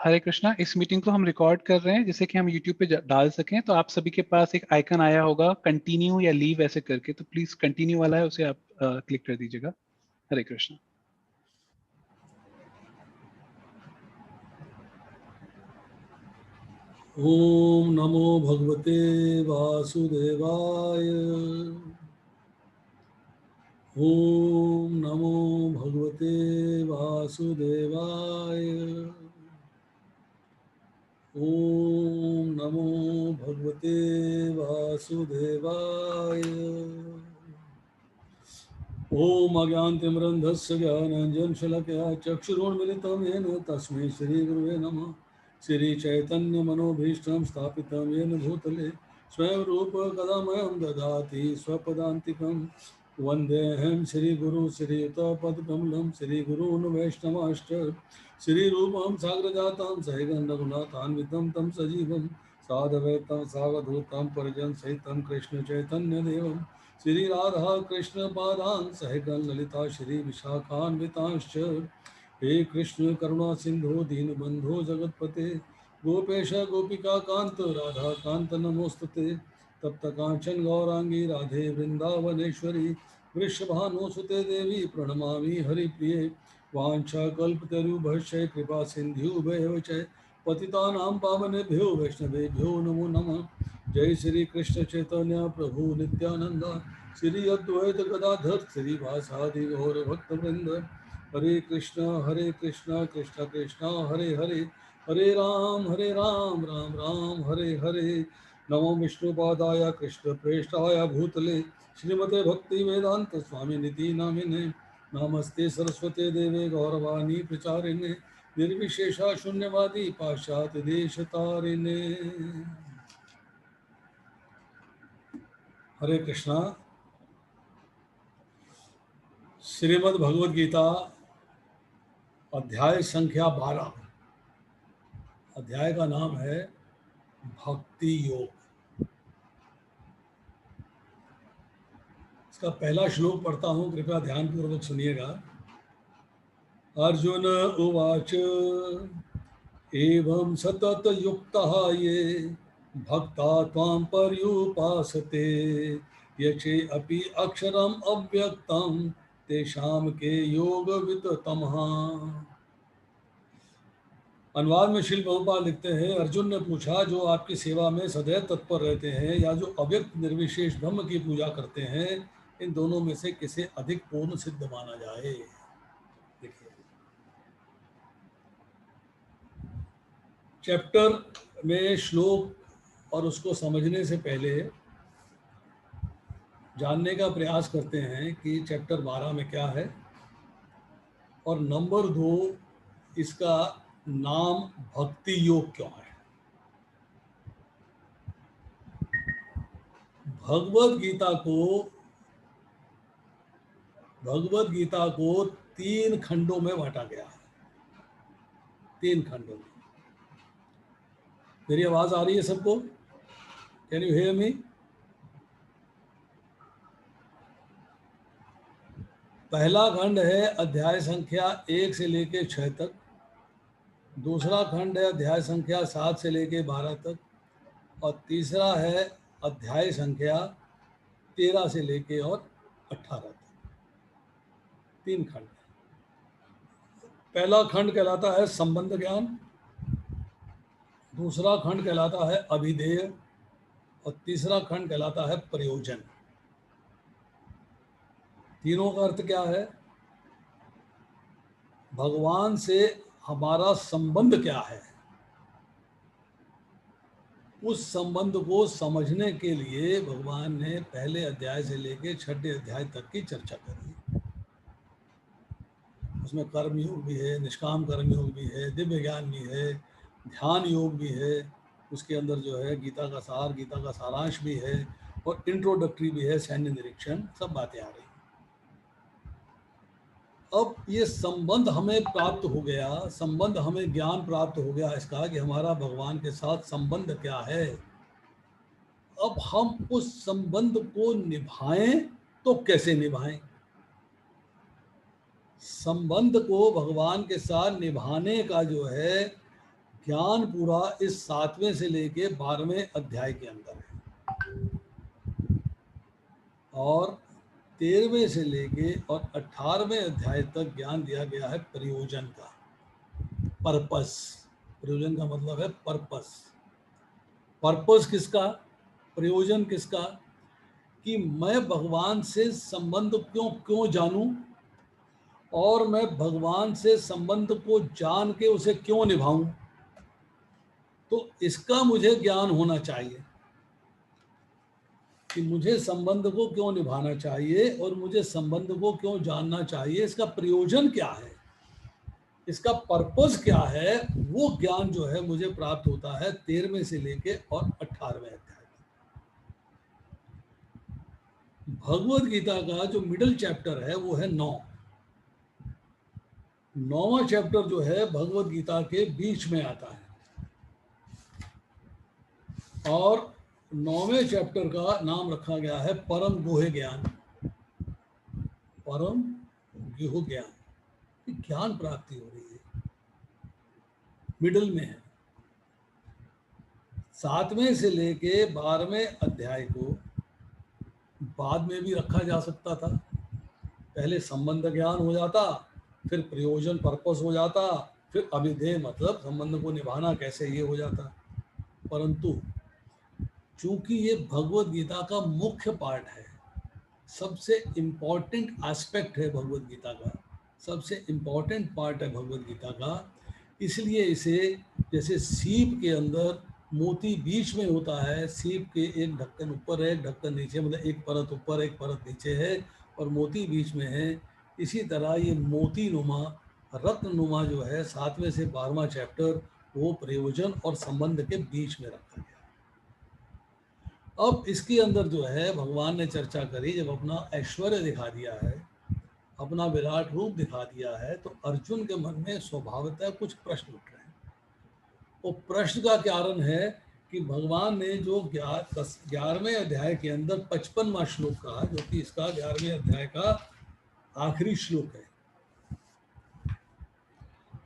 हरे कृष्णा। इस मीटिंग को हम रिकॉर्ड कर रहे हैं जिससे कि हम यूट्यूब पे डाल सकें। तो आप सभी के पास एक आइकन आया होगा कंटिन्यू या लीव ऐसे करके, तो प्लीज कंटिन्यू वाला है उसे आप क्लिक कर दीजिएगा। हरे कृष्णा। ओम नमो भगवते वासुदेवाय। ओम नमो भगवते वासुदेवाय। ओम नमो भगवते वासुदेवाय। ओम अज्ञानतिमिरन्धस्य ज्ञानाञ्जनशलाकया चक्षुरुन्मिलितं येन तस्मै श्रीगुरुवे नमः। श्रीचैतन्यमनोभीष्टं स्थापितं येन भूतले स्वयं रूप कदा मह्यं ददाति स्वपदान्तिकं। वन्देऽहं श्रीगुरु श्रीयुतपदकमलं श्रीगुरून् वैष्णवांश्च श्रीरूपं साग्रजातं सहगं रघुनाथान्वितं तं सजीवं साधवैतं सावधूतं परिजनसहितं कृष्णचैतन्यदेवं श्री राधा कृष्ण पादान सहगन ललिता श्री विशाखान्वितांश्च। हे कृष्ण करुणा सिंधु दीनबंधो जगतपते गोपेश गोपिका कांत राधा कांत नमोस्तुते। तप्त कांचन गौरांगी राधे वृंदावनेश्वरी वृषभानुसुते देवी प्रणमामि हरिप्रिये। वाञ्छाकल्पतरुभ्यश्च कृपा सिन्धुभ्येव च पतितानां पावनेभ्यो वैष्णवेभ्यो नमो नमः। जय श्री कृष्ण चैतन्य प्रभु नित्यानंद श्री अद्वैत गदाधर श्रीवासादि गौर भक्तवृंद। हरे कृष्ण कृष्ण कृष्ण हरे हरे हरे राम राम राम हरे हरे। नमो विष्णुपादाय कृष्ण प्रेष्ठाय भूतले श्रीमते भक्ति वेदांत स्वामी निति नामिने। नमस्ते सरस्वते देवे गौरवाणी प्रचारिणे निर्विशेषा शून्यवादी पाश्चात्य देश तारिणे। हरे कृष्णा। श्रीमद् भगवद गीता अध्याय संख्या 12। अध्याय का नाम है भक्ति योग। इसका पहला श्लोक पढ़ता हूँ, कृपया ध्यान पूर्वक सुनिएगा। अर्जुन उवाच एवं सतत युक्तः ये भक्ता त्वां पर्युपासते यचे अपि अक्षरम अव्यक्तम तेषाम के योगवित तमः। अनुवाद में श्रील प्रभुपाद लिखते हैं, अर्जुन ने पूछा जो आपकी सेवा में सदैव तत्पर रहते हैं या जो अव्यक्त निर्विशेष ब्रह्म की पूजा करते हैं, इन दोनों में से किसे अधिक पूर्ण सिद्ध माना जाए। देखिए, चैप्टर में श्लोक और उसको समझने से पहले जानने का प्रयास करते हैं कि चैप्टर 12 में क्या है, और नंबर 2 इसका नाम भक्ति योग क्यों है। भगवद गीता को 3 खंडों में बांटा गया है। 3 खंडों में। मेरी आवाज आ रही है सबको? Can you hear me? पहला खंड है अध्याय संख्या 1 से लेके 6 तक। दूसरा खंड है अध्याय संख्या 7 से लेके 12 तक। और तीसरा है अध्याय संख्या 13 से लेके और 18 तक। 3 खंड। पहला खंड कहलाता है संबंध ज्ञान, दूसरा खंड कहलाता है अभिधेय, और तीसरा खंड कहलाता है प्रयोजन। तीनों का अर्थ क्या है? भगवान से हमारा संबंध क्या है, उस संबंध को समझने के लिए भगवान ने पहले अध्याय से लेकर 6ठे अध्याय तक की चर्चा करी। उसमें कर्म योग भी है, निष्काम कर्म योग भी है, दिव्य ज्ञान भी है, ध्यान योग भी है। उसके अंदर जो है गीता का सार, गीता का सारांश भी है, और इंट्रोडक्टरी भी है, सैन्य निरीक्षण, सब बातें आ रही। अब ये संबंध हमें प्राप्त हो गया, संबंध हमें ज्ञान प्राप्त हो गया इसका कि हमारा भगवान के साथ संबंध क्या है। अब हम उस संबंध को निभाएं तो कैसे निभाएं? संबंध को भगवान के साथ निभाने का जो है ज्ञान पूरा इस 7वें से लेके 12वें अध्याय के अंदर है, और 13वें से लेके और 18वें अध्याय तक ज्ञान दिया गया है प्रयोजन का, पर्पस। प्रयोजन का मतलब है पर्पस। पर्पस किसका, प्रयोजन किसका, कि मैं भगवान से संबंध क्यों क्यों जानूं, और मैं भगवान से संबंध को जान के उसे क्यों निभाऊं। तो इसका मुझे ज्ञान होना चाहिए कि मुझे संबंध को क्यों निभाना चाहिए और मुझे संबंध को क्यों जानना चाहिए, इसका प्रयोजन क्या है, इसका पर्पस क्या है। वो ज्ञान जो है मुझे प्राप्त होता है 13वें से लेके और 18वें अध्याय तक। भगवत गीता का जो मिडिल चैप्टर है वो है 9। 9वां चैप्टर जो है भगवत गीता के बीच में आता है, और 9वें चैप्टर का नाम रखा गया है परम गुह्य ज्ञान। परम गुह्य ज्ञान, ज्ञान प्राप्ति हो रही है, मिडिल में है। 7वें से लेके 12वें अध्याय को बाद में भी रखा जा सकता था। पहले संबंध ज्ञान हो जाता, फिर प्रयोजन पर्पस हो जाता, फिर अभिधेय मतलब संबंध को निभाना कैसे ये हो जाता। परंतु चूंकि ये भगवत गीता का मुख्य पार्ट है, सबसे इम्पॉर्टेंट एस्पेक्ट है भगवत गीता का, सबसे इम्पॉर्टेंट पार्ट है भगवत गीता का, इसलिए इसे जैसे सीप के अंदर मोती बीच में होता है, सीप के एक ढक्कन ऊपर है एक ढक्कन नीचे, मतलब एक परत ऊपर एक परत नीचे है और मोती बीच में है, इसी तरह ये मोती नुमा रत्न नुमा जो है 7वें से 12वां चैप्टर वो प्रयोजन और संबंध के बीच में रखा गया। अब इसके अंदर जो है भगवान ने चर्चा करी, जब अपना ऐश्वर्य दिखा दिया है, अपना विराट रूप दिखा दिया है, तो अर्जुन के मन में स्वभावतः कुछ प्रश्न उठ रहे हैं। वो प्रश्न का कारण है कि भगवान ने जो 11वें अध्याय के अंदर 55वां श्लोक कहा, जो कि इसका 11वें अध्याय का आखिरी श्लोक है,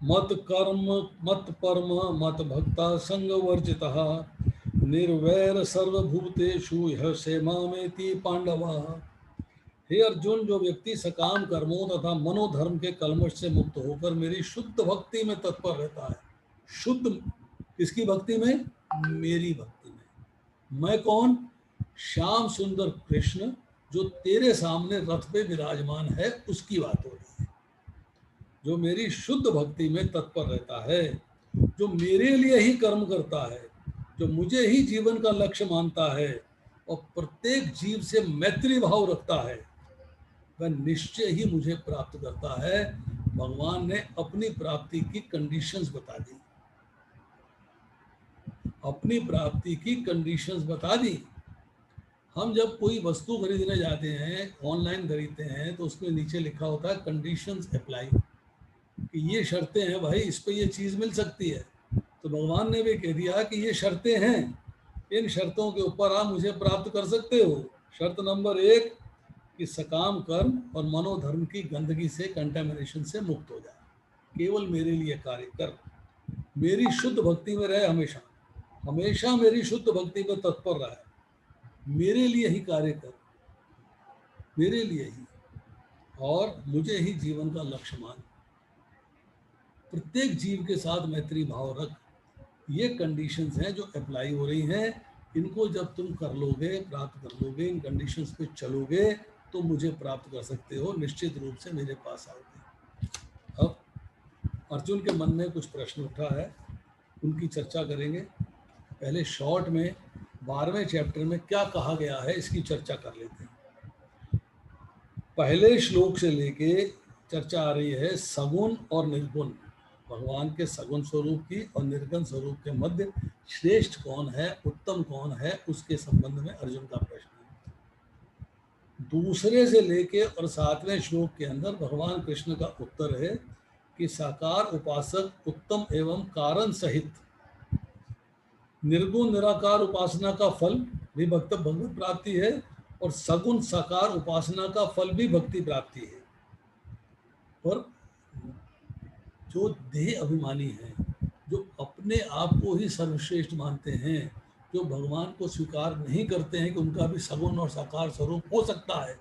मत कर्म मत परम मत भक्ता संग वर्जितः निर्वैर सर्वभूतेषु यः सेमामेति पांडवा। हे अर्जुन, जो व्यक्ति सकाम कर्मों तथा मनोधर्म के कलमश से मुक्त होकर मेरी शुद्ध भक्ति में तत्पर रहता है, शुद्ध किसकी भक्ति में, मेरी भक्ति में। मैं कौन, श्याम सुंदर कृष्ण जो तेरे सामने रथ पे विराजमान है, उसकी बात हो रही है। जो मेरी शुद्ध भक्ति में तत्पर रहता है, जो मेरे लिए ही कर्म करता है, जो मुझे ही जीवन का लक्ष्य मानता है और प्रत्येक जीव से मैत्री भाव रखता है, वह निश्चय ही मुझे प्राप्त करता है। भगवान ने अपनी प्राप्ति की कंडीशंस बता दी, अपनी प्राप्ति की कंडीशंस बता दी। हम जब कोई वस्तु खरीदने जाते हैं, ऑनलाइन खरीदते हैं, तो उसमें नीचे लिखा होता है कंडीशंस अप्लाई, कि ये शर्तें हैं भाई, इस पे ये चीज़ मिल सकती है। तो भगवान ने भी कह दिया कि ये शर्तें हैं, इन शर्तों के ऊपर आप मुझे प्राप्त कर सकते हो। शर्त नंबर 1 कि सकाम कर्म और मनोधर्म की गंदगी से, कंटेमिनेशन से मुक्त हो जाए, केवल मेरे लिए कार्य कर, मेरी शुद्ध भक्ति में रहे, हमेशा हमेशा मेरी शुद्ध भक्ति में तत्पर रहे, मेरे लिए ही कार्य कर, मेरे लिए ही, और मुझे ही जीवन का लक्ष्य मान, प्रत्येक जीव के साथ मैत्री भाव रख। ये कंडीशंस हैं जो अप्लाई हो रही हैं। इनको जब तुम कर लोगे, प्राप्त कर लोगे, इन कंडीशंस पे चलोगे, तो मुझे प्राप्त कर सकते हो, निश्चित रूप से मेरे पास आओगे। अब अर्जुन के मन में कुछ प्रश्न उठा है, उनकी चर्चा करेंगे। पहले शॉर्ट में 12वें चैप्टर में क्या कहा गया है इसकी चर्चा कर लेते हैं। पहले श्लोक से लेके चर्चा आ रही है सगुण और निर्गुण, भगवान के सगुण स्वरूप की और निर्गुण स्वरूप के मध्य श्रेष्ठ कौन है, उत्तम कौन है, उसके संबंध में अर्जुन का प्रश्न है। दूसरे से लेके और 7वें श्लोक के अंदर भगवान कृष्ण का उत्तर है कि साकार उपासक उत्तम एवं कारण सहित निर्गुण निराकार उपासना का फल भी भगवत प्राप्ति है, और सगुण साकार उपासना का फल भी भक्ति प्राप्ति है। और जो देह अभिमानी है, जो अपने अपने आप को ही सर्वश्रेष्ठ मानते हैं, जो भगवान को स्वीकार नहीं करते हैं कि उनका भी सगुण और साकार स्वरूप हो सकता है,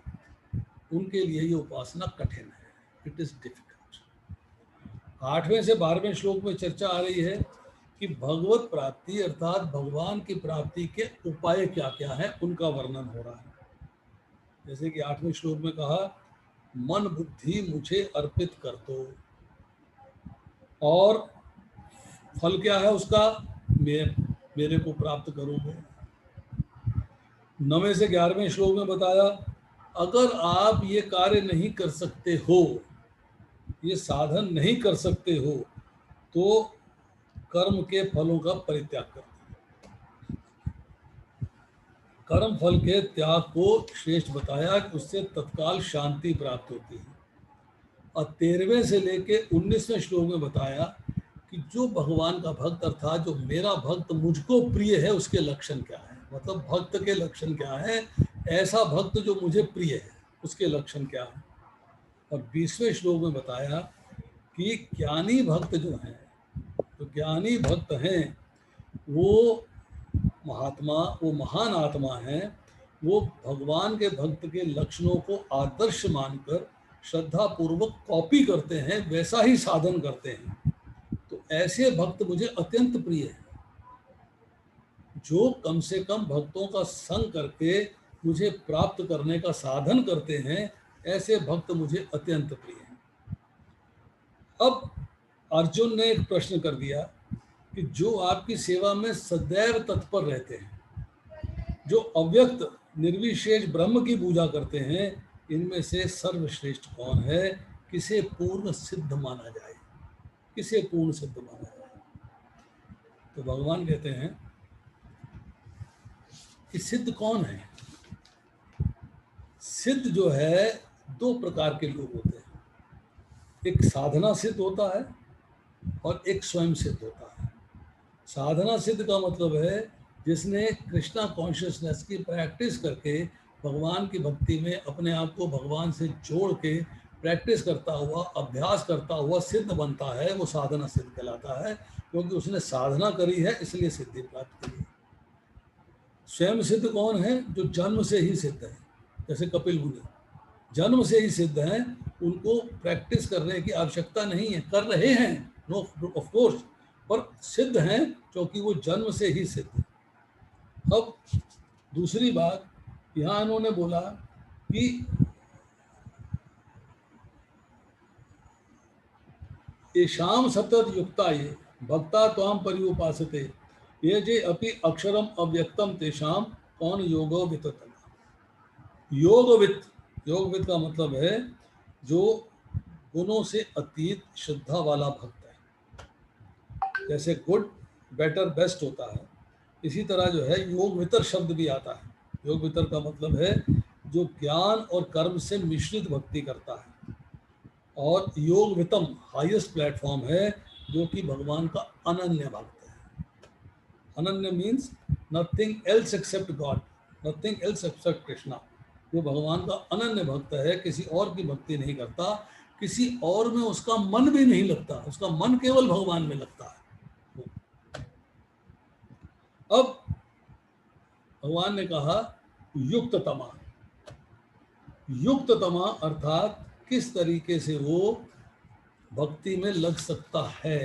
उनके लिए ये उपासना कठिन है। It is difficult. 8वें से 12वें श्लोक में चर्चा आ रही है कि भगवत प्राप्ति अर्थात भगवान की प्राप्ति के उपाय क्या क्या हैं, उनका वर्णन हो रहा है। जैसे कि 8वें श्लोक में कहा, मन बुद्धि मुझे अर्पित कर दो, और फल क्या है उसका, मेरे को प्राप्त करोगे। 9वें से 11वें श्लोक में बताया, अगर आप ये कार्य नहीं कर सकते हो, ये साधन नहीं कर सकते हो, तो कर्म के फलों का परित्याग कर दो। कर्म फल के त्याग को श्रेष्ठ बताया कि उससे तत्काल शांति प्राप्त होती है। और 13वें से लेके 19वें श्लोक में बताया कि जो भगवान का भक्त अर्थात जो मेरा भक्त मुझको प्रिय है, उसके लक्षण क्या है। मतलब भक्त के लक्षण क्या है, ऐसा भक्त जो मुझे प्रिय है उसके लक्षण क्या है। और 20वें श्लोक में बताया कि ज्ञानी भक्त जो हैं, तो ज्ञानी भक्त हैं वो महात्मा, वो महान आत्मा हैं, वो भगवान के भक्त के लक्षणों को आदर्श मानकर श्रद्धा पूर्वक कॉपी करते हैं, वैसा ही साधन करते हैं। तो ऐसे भक्त मुझे अत्यंत प्रिय हैं, जो कम से कम भक्तों का संग करके मुझे प्राप्त करने का साधन करते हैं, ऐसे भक्त मुझे अत्यंत प्रिय हैं। अब अर्जुन ने एक प्रश्न कर दिया कि जो आपकी सेवा में सदैव तत्पर रहते हैं, जो अव्यक्त निर्विशेष ब्रह्म की पूजा करते हैं, इनमें से सर्वश्रेष्ठ कौन है, किसे पूर्ण सिद्ध माना जाए, किसे पूर्ण सिद्ध माना जाए। तो भगवान कहते हैं कि सिद्ध कौन है। सिद्ध जो है, दो प्रकार के लोग होते हैं, एक साधना सिद्ध होता है और एक स्वयं सिद्ध होता है। साधना सिद्ध का मतलब है जिसने कृष्णा कॉन्शियसनेस की प्रैक्टिस करके भगवान की भक्ति में अपने आप को भगवान से जोड़ के प्रैक्टिस करता हुआ, अभ्यास करता हुआ सिद्ध बनता है, वो साधना सिद्ध कहलाता है, क्योंकि उसने साधना करी है इसलिए सिद्धि प्राप्त करी है। स्वयं सिद्ध कौन है, जो जन्म से ही सिद्ध है, जैसे कपिल मुनि जन्म से ही सिद्ध हैं, उनको प्रैक्टिस करने की आवश्यकता नहीं है, कर रहे हैं, नो ऑफ कोर्स, पर सिद्ध हैं क्योंकि वो जन्म से ही सिद्ध है। अब दूसरी बात यहाँ इन्होंने बोला कि येषाम सतत युक्ता ये भक्ता त्वाम पर्युपासते ये जे अपि अक्षरम अव्यक्तम तेषाम कौन योगो विततम। योगवित, योगवित का मतलब है जो गुणों से अतीत श्रद्धा वाला भक्त है। जैसे गुड, बेटर, बेस्ट होता है, इसी तरह जो है योगवितर शब्द भी आता है। योगवितर का मतलब है जो ज्ञान और कर्म से मिश्रित भक्ति करता है। और योगवितम हाईएस्ट प्लेटफॉर्म है, जो कि भगवान का अनन्य भक्त है। अनन्य means nothing else except God, nothing else except Krishna. जो भगवान का अनन्य भक्त है, किसी और की भक्ति नहीं करता, किसी और में उसका मन भी नहीं लगता, उसका मन केवल भगवान में लगता है। अब भगवान ने कहा युक्ततमा। युक्ततमा अर्थात किस तरीके से वो भक्ति में लग सकता है।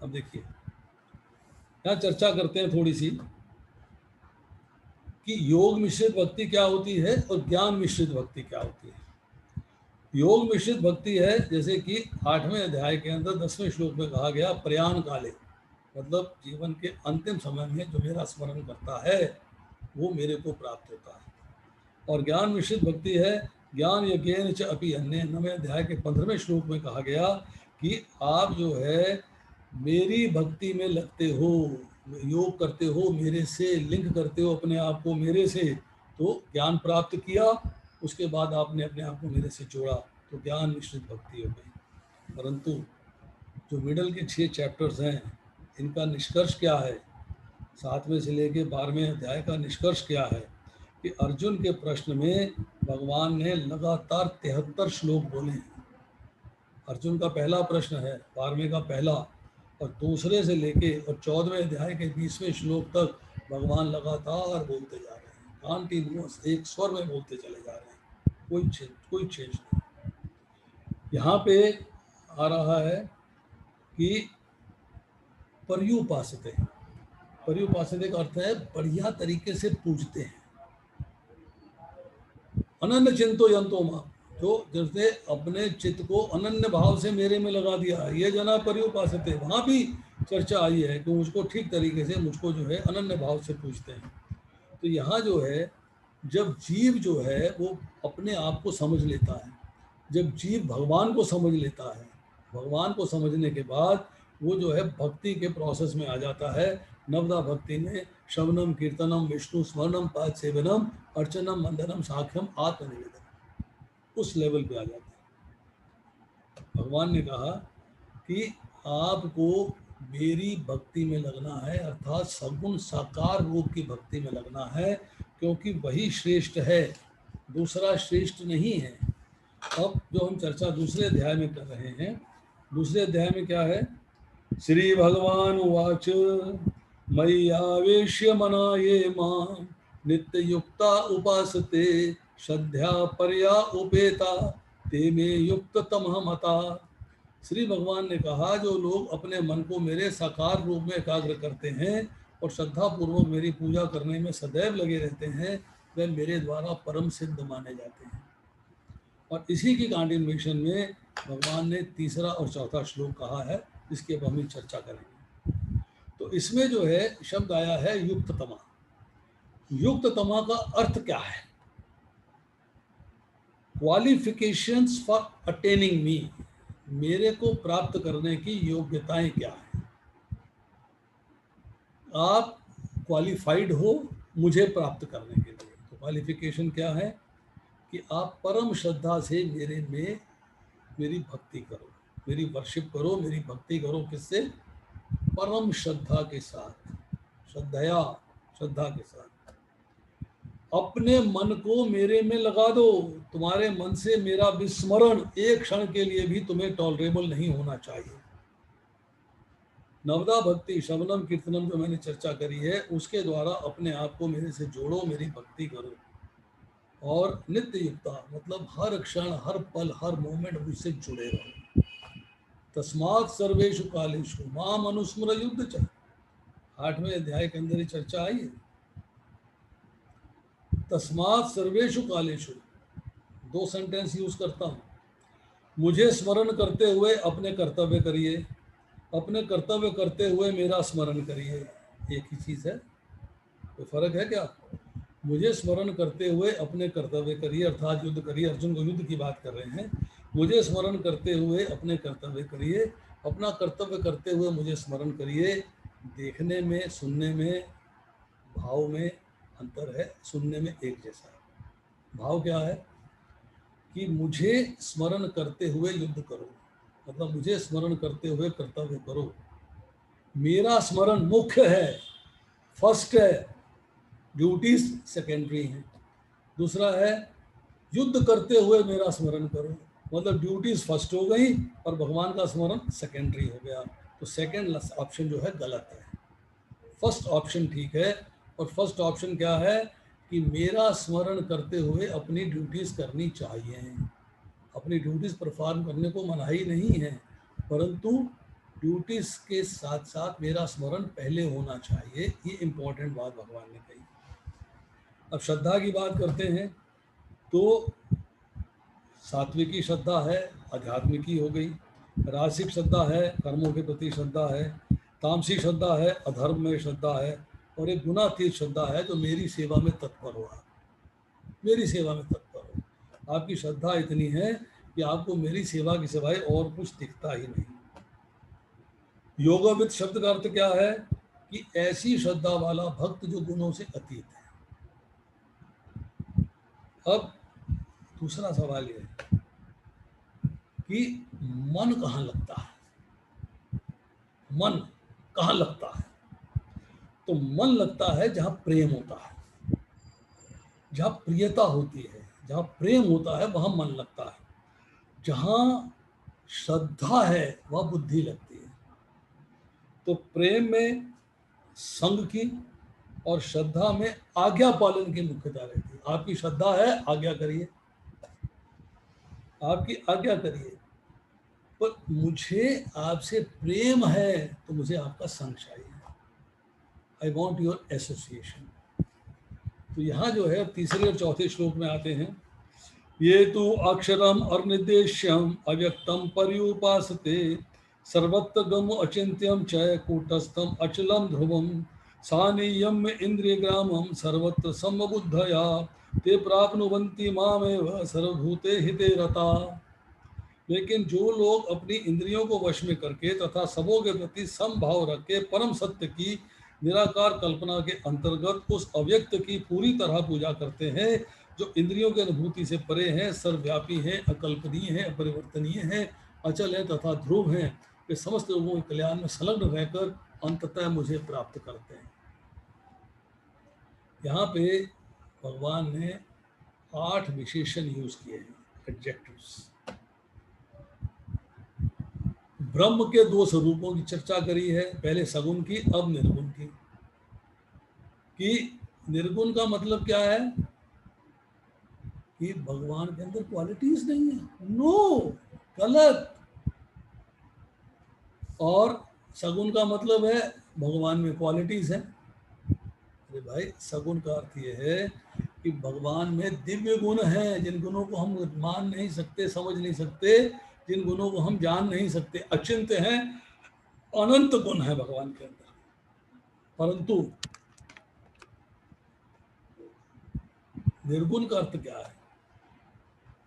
अब देखिए यहाँ चर्चा करते हैं थोड़ी सी कि योग मिश्रित भक्ति क्या होती है और ज्ञान मिश्रित भक्ति क्या होती है। योग मिश्रित भक्ति है जैसे कि 8वें अध्याय के अंदर 10वें श्लोक में कहा गया, प्रयाण काले, मतलब जीवन के अंतिम समय में जो मेरा स्मरण करता है वो मेरे को प्राप्त होता है। और ज्ञान मिश्रित भक्ति है ज्ञान यज्ञेन च अपि अन्य, 9वें अध्याय के 15वें श्लोक में कहा गया कि आप जो है मेरी भक्ति में लगते हो, योग करते हो, मेरे से लिंक करते हो अपने आप को मेरे से, तो ज्ञान प्राप्त किया, उसके बाद आपने अपने आप को मेरे से जोड़ा, तो ज्ञान मिश्रित भक्ति हो गई। परंतु जो मिडल के 6 चैप्टर्स हैं, इनका निष्कर्ष क्या है, 7वें से लेके 12वें अध्याय का निष्कर्ष क्या है कि अर्जुन के प्रश्न में भगवान ने लगातार 73 श्लोक बोले हैं। अर्जुन का पहला प्रश्न है 12वें का पहला और दूसरे से लेके और 14वें अध्याय के 20वें श्लोक तक भगवान लगातार बोलते जा रहे हैं, कंटिन्यूअस एक स्वर में बोलते चले जा रहे हैं, कोई चेंज नहीं। यहाँ पे आ रहा है कि पर्युपासते, पर्युपासते का अर्थ है बढ़िया तरीके से पूजते हैं। अनन्य चिंतो यंतो मां, जो जैसे अपने चित्त को अनन्य भाव से मेरे में लगा दिया, ये जना पर्युपासते, वहाँ भी चर्चा आई है कि मुझको ठीक तरीके से मुझको जो है अनन्य भाव से पूजते हैं। तो यहाँ जो है जब जीव जो है वो अपने आप को समझ लेता है, जब जीव भगवान को समझ लेता है, भगवान को समझने के बाद वो जो है भक्ति के प्रोसेस में आ जाता है। नवदा भक्ति में श्रवणम कीर्तनम विष्णु स्मरणम पाद सेवनम अर्चनम मंदनम साख्यम आत्मनिवेदन, उस लेवल पे आ जाता है। भगवान ने कहा कि आपको मेरी भक्ति में लगना है, अर्थात सगुण साकार रूप की भक्ति में लगना है, क्योंकि वही श्रेष्ठ है, दूसरा श्रेष्ठ नहीं है। अब जो हम चर्चा दूसरे अध्याय में कर रहे हैं, दूसरे अध्याय में क्या है? श्री भगवान उवाच मयि आवेश्य मनाये मां नित्य युक्ता उपासते श्रद्धा पर्या उपेता ते मे युक्त तमः मता। श्री भगवान ने कहा जो लोग अपने मन को मेरे साकार रूप में एकाग्र करते हैं और श्रद्धा पूर्वक मेरी पूजा करने में सदैव लगे रहते हैं, वे मेरे द्वारा परम सिद्ध माने जाते हैं। और इसी की कंटिन्यूएशन में भगवान ने तीसरा और चौथा श्लोक कहा है, जिसकी अब हम चर्चा करेंगे। तो इसमें जो है शब्द आया है युक्ततमा। युक्ततमा का अर्थ क्या है? क्वालिफिकेशंस फॉर अटेनिंग मी, मेरे को प्राप्त करने की योग्यताएं क्या है? आप क्वालिफाइड हो मुझे प्राप्त करने के लिए। तो क्वालिफिकेशन क्या है? कि आप परम श्रद्धा से मेरे में मेरी भक्ति करो, मेरी वर्शिप करो, मेरी भक्ति करो। किससे? परम श्रद्धा के साथ, श्रद्धा के साथ। अपने मन को मेरे में लगा दो। तुम्हारे मन से मेरा विस्मरण एक क्षण के लिए भी तुम्हें टॉलरेबल नहीं होना चाहिए। नवदा भक्ति श्रवणम कीर्तनम जो मैंने चर्चा करी है, उसके द्वारा अपने आप को मेरे से जोड़ो, मेरी भक्ति करो। और नित्य युक्ता मतलब हर क्षण, हर पल, हर मोमेंट मुझसे जुड़े रहो। तस्मात् सर्वेषु कालेषु माम अनुस्मर युद्ध च, 8वें अध्याय के अंदर ही चर्चा आई है। तस्मात् सर्वेषु कालेषु, 2 सेंटेंस यूज करता हूँ। मुझे स्मरण करते हुए अपने कर्तव्य करिए, अपने कर्तव्य करते हुए मेरा स्मरण करिए। एक ही चीज़ है, कोई फर्क है क्या? मुझे स्मरण करते हुए अपने कर्तव्य करिए, अर्थात युद्ध करिए। अर्जुन को युद्ध की बात कर रहे हैं। मुझे स्मरण करते हुए अपने कर्तव्य करिए, अपना कर्तव्य करते हुए मुझे स्मरण करिए। देखने में, सुनने में, भाव में अंतर है। सुनने में एक जैसा है। भाव क्या है? कि मुझे स्मरण करते हुए युद्ध करो, मतलब मुझे स्मरण करते हुए कर्तव्य करो। मेरा स्मरण मुख्य है, फर्स्ट है, ड्यूटीज सेकेंडरी हैं। दूसरा है युद्ध करते हुए मेरा स्मरण करो, मतलब ड्यूटीज फर्स्ट हो गई और भगवान का स्मरण सेकेंडरी हो गया। तो सेकेंड ऑप्शन जो है गलत है, फर्स्ट ऑप्शन ठीक है। और फर्स्ट ऑप्शन क्या है? कि मेरा स्मरण करते हुए अपनी ड्यूटीज करनी चाहिए। अपनी ड्यूटीज परफॉर्म करने को मनाही नहीं है, परंतु ड्यूटीज के साथ साथ मेरा स्मरण पहले होना चाहिए। ये इम्पोर्टेंट बात भगवान ने कही। अब श्रद्धा की बात करते हैं तो सात्विकी श्रद्धा है, आध्यात्मिकी हो गई। रासिक श्रद्धा है, कर्मों के प्रति श्रद्धा है। तामसिक श्रद्धा है, अधर्म में श्रद्धा है। और एक गुणातीत श्रद्धा है जो मेरी सेवा में तत्पर हो, मेरी सेवा में तत्पर हो। आपकी श्रद्धा इतनी है कि आपको मेरी सेवा की सिवाय और कुछ दिखता ही नहीं। योगविद शब्द का अर्थ क्या है? कि ऐसी श्रद्धा वाला भक्त जो गुणों से अतीत है। अब दूसरा सवाल यह है कि मन कहाँ लगता है? मन कहाँ लगता है? तो मन लगता है जहाँ प्रेम होता है, जहाँ प्रियता होती है, जहाँ प्रेम होता है वहाँ मन लगता है। जहाँ श्रद्धा है वहाँ बुद्धि लगती है। तो प्रेम में संग की और श्रद्धा में आज्ञा पालन की मुख्यता रहती है। आपकी श्रद्धा है, आज्ञा करिए, आपकी आज्ञा करिए, पर मुझे आपसे प्रेम है तो मुझे आपका संग चाहिए। I want your association. तो यहाँ जो है तीसरे और चौथे श्लोक में आते हैं, ये तो अक्षरम अनिर्देश्यम अव्यक्तम पर्युपासते सर्वत्र गम अचिंत्यम च कूटस्थम अचलम ध्रुवम सानियम इंद्रिय ग्रामम सर्वत्र समबुद्धया ते प्राप्नुवन्ति मामेव सर्वभूते हिते रता। लेकिन जो लोग अपनी इंद्रियों को वश में करके तथा सबों के प्रति समभाव रख के परम सत्य की निराकार कल्पना के अंतर्गत उस अव्यक्त की पूरी तरह पूजा करते हैं, जो इंद्रियों की अनुभूति से परे हैं, सर्वव्यापी हैं, अकल्पनीय हैं, अपरिवर्तनीय हैं, अचल है तथा ध्रुव हैं, वे समस्त लोगों के कल्याण में संलग्न रहकर अंततः मुझे प्राप्त करते हैं। यहाँ पे भगवान ने 8 विशेषण यूज किए हैं, एडजेक्टिव्स। ब्रह्म के 2 स्वरूपों की चर्चा करी है, पहले सगुण की, अब निर्गुण की। कि निर्गुण का मतलब क्या है कि भगवान के अंदर क्वालिटीज नहीं है, नो, गलत। और सगुण का मतलब है भगवान में क्वालिटीज है। अरे भाई, सगुण का अर्थ ये है कि भगवान में दिव्य गुण हैं, जिन गुणों को हम मान नहीं सकते, समझ नहीं सकते, जिन गुणों को हम जान नहीं सकते, अचिंत्य हैं, अनंत गुण है भगवान के अंदर। परंतु निर्गुण का अर्थ क्या है